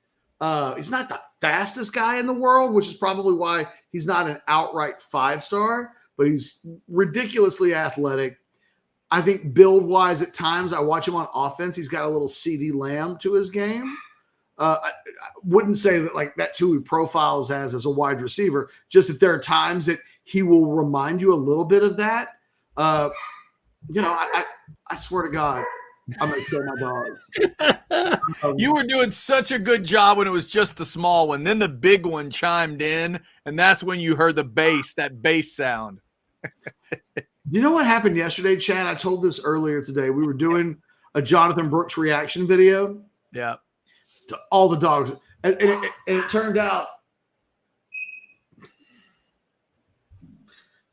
He's not the fastest guy in the world, which is probably why he's not an outright 5-star, but he's ridiculously athletic. I think build-wise at times, I watch him on offense. He's got a little CeeDee Lamb to his game. I wouldn't say that like that's who he profiles as a wide receiver, just that there are times that he will remind you a little bit of that. I swear to God, I'm going to kill my dogs. You were doing such a good job when it was just the small one. Then the big one chimed in, and that's when you heard that bass sound. You know what happened yesterday, Chad? I told this earlier today. We were doing a Jonathan Brooks reaction video. Yeah. To all the dogs. And it turned out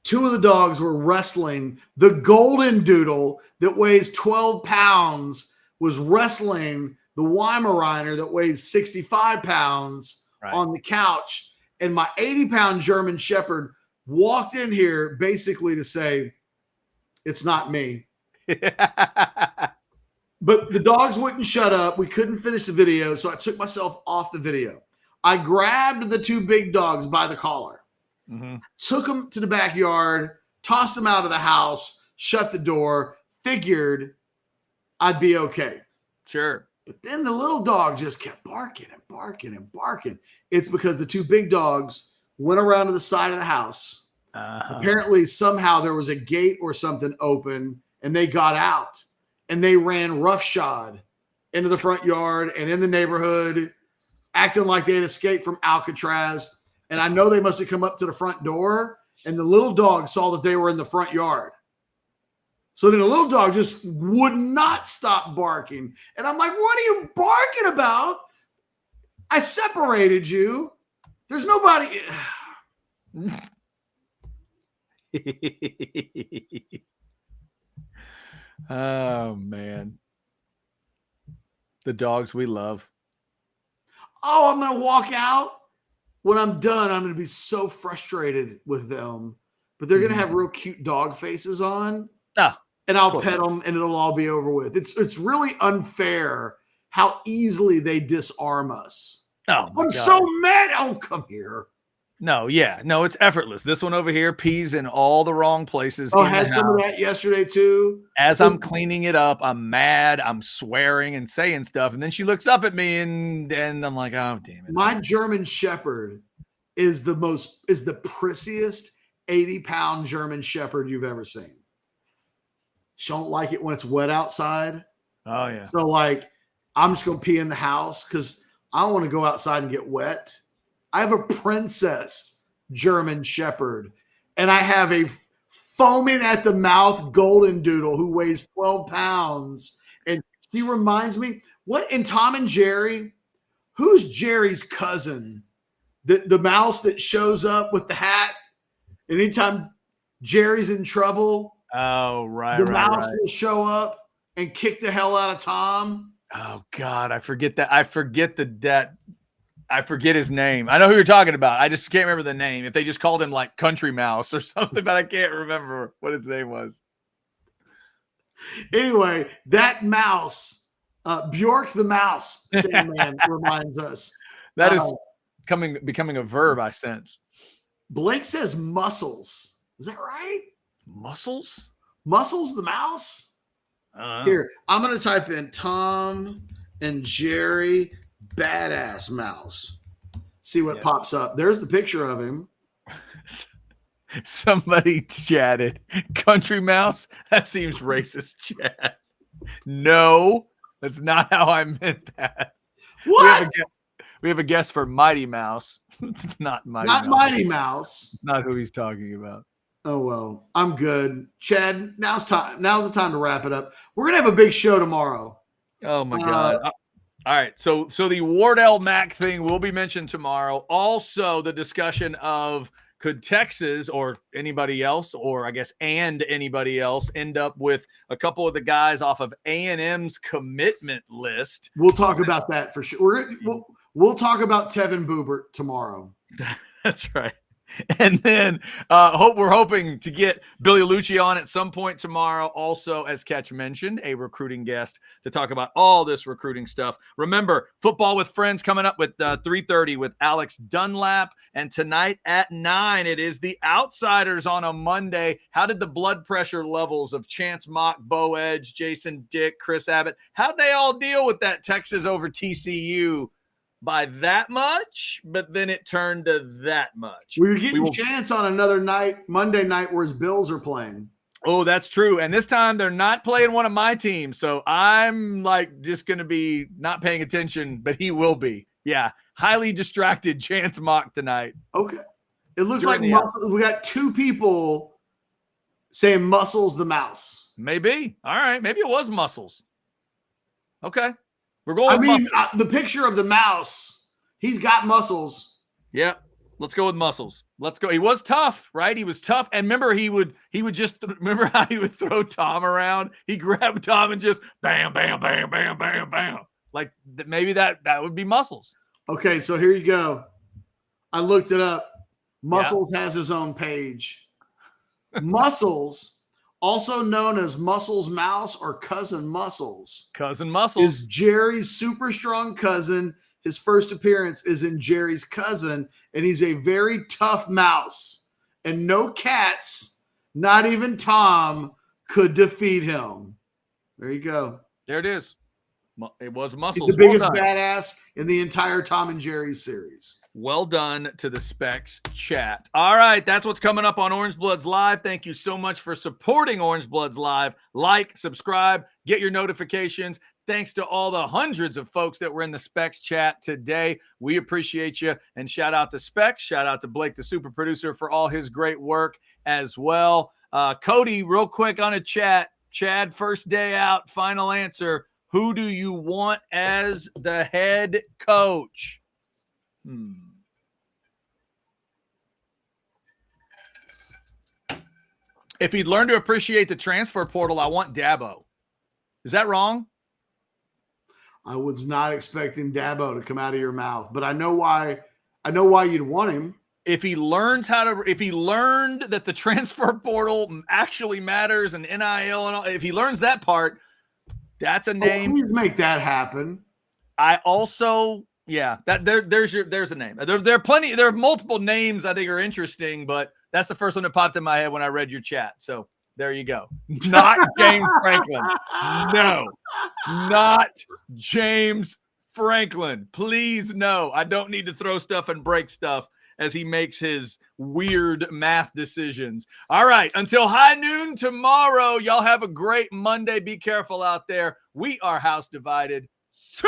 2 of the dogs were wrestling. The golden doodle that weighs 12 pounds was wrestling the Weimaraner that weighs 65 pounds on the couch. And my 80-pound German Shepherd walked in here basically to say, it's not me. But the dogs wouldn't shut up. We couldn't finish the video, so I took myself off the video. I grabbed the 2 big dogs by the collar, took them to the backyard, tossed them out of the house, shut the door, figured I'd be okay. Sure. But then the little dog just kept barking and barking and barking. It's because the 2 big dogs went around to the side of the house. Apparently, somehow there was a gate or something open, and they got out. And they ran roughshod into the front yard and in the neighborhood, acting like they had escaped from Alcatraz. And I know they must have come up to the front door, and the little dog saw that they were in the front yard. So then the little dog just would not stop barking. And I'm like, what are you barking about? I separated you. There's nobody. Oh, man. The dogs we love. Oh, I'm going to walk out. When I'm done, I'm going to be so frustrated with them. But they're going to have real cute dog faces on. And I'll pet them, and it'll all be over with. It's really unfair how easily they disarm us. Oh, my I'm God. so mad. Oh, come here. No, it's effortless. This one over here pees in all the wrong places. I had some of that yesterday too. As I'm cleaning it up, I'm mad, I'm swearing and saying stuff, and then she looks up at me, and I'm like, oh, damn it. My German Shepherd is the prissiest 80-pound German Shepherd you've ever seen. She don't like it when it's wet outside. Oh, yeah. So, like, I'm just going to pee in the house because I don't want to go outside and get wet. I have a princess German Shepherd, and I have a foaming at the mouth golden doodle who weighs 12 pounds. And she reminds me, what in Tom and Jerry, who's Jerry's cousin? The mouse that shows up with the hat. Anytime Jerry's in trouble, oh, right. the mouse will show up and kick the hell out of Tom. Oh, God, I forget that. I forget his name. I know who you're talking about. I just can't remember the name. If they just called him like Country Mouse or something, but I can't remember what his name was. Anyway, that mouse, Bjork the Mouse, Sandman, reminds us. That is becoming a verb, I sense. Blake says muscles. Is that right? Muscles? Muscles the mouse? Here, I'm going to type in Tom and Jerry badass mouse. See what pops up. There's the picture of him. Somebody chatted. Country Mouse? That seems racist, Chad. No, that's not how I meant that. What? We have a guess for Mighty Mouse. It's not Mighty Mouse. Mighty Mouse. Not who he's talking about. Oh, well, I'm good. Chad, now's the time to wrap it up. We're going to have a big show tomorrow. Oh, my God. All right. So the Wardell Mack thing will be mentioned tomorrow. Also, the discussion of could Texas or anybody else, or I guess and anybody else, end up with a couple of the guys off of A&M's commitment list. We'll talk about that for sure. We'll talk about Tevin Boobert tomorrow. That's right. And then we're hoping to get Billy Lucci on at some point tomorrow. Also, as Ketch mentioned, a recruiting guest to talk about all this recruiting stuff. Remember, Football with Friends coming up with 3:30 with Alex Dunlap. And tonight at 9, it is the Outsiders on a Monday. How did the blood pressure levels of Chance Mock, Bo Edge, Jason Dick, Chris Abbott, how'd they all deal with that Texas over TCU? By that much, but then it turned to that much. We're getting a chance on another night, Monday night, where his Bills are playing. Oh, that's true. And this time they're not playing one of my teams. So I'm like just going to be not paying attention, but he will be. Yeah. Highly distracted Chance Mock tonight. Okay. It looks like we got 2 people saying Muscles the Mouse. Maybe. All right. Maybe it was Muscles. Okay. We're going the picture of the mouse, he's got muscles. Yeah. Let's go with Muscles. Let's go. He was tough, right? He was tough. And remember, he would just remember how he would throw Tom around? He grabbed Tom and just bam, bam, bam, bam, bam, bam. Like maybe that would be Muscles. Okay, so here you go. I looked it up. Muscles has his own page. Muscles, also known as Muscles Mouse or Cousin Muscles. Cousin Muscles. Is Jerry's super strong cousin. His first appearance is in Jerry's Cousin, and he's a very tough mouse. And no cats, not even Tom, could defeat him. There you go. There it is. It was Muscles. He's the biggest badass in the entire Tom and Jerry series. Well done to the Specs chat. All right, that's what's coming up on Orange Bloods Live. Thank you so much for supporting Orange Bloods Live. Like, subscribe, get your notifications. Thanks to all the hundreds of folks that were in the Specs chat today. We appreciate you. And shout out to Specs. Shout out to Blake, the super producer, for all his great work as well. Cody, real quick on a chat. Chad, first day out, final answer. Who do you want as the head coach? If he'd learn to appreciate the transfer portal, I want Dabo. Is that wrong? I was not expecting Dabo to come out of your mouth, but I know why you'd want him. If he learned that the transfer portal actually matters and NIL and all, if he learns that part, that's a name. Please make that happen. I also, there's a name. There are plenty. There are multiple names I think are interesting, but that's the first one that popped in my head when I read your chat. So there you go. Not James Franklin. No, not James Franklin. Please, no. I don't need to throw stuff and break stuff as he makes his weird math decisions. All right, until high noon tomorrow, y'all have a great Monday. Be careful out there. We are House Divided.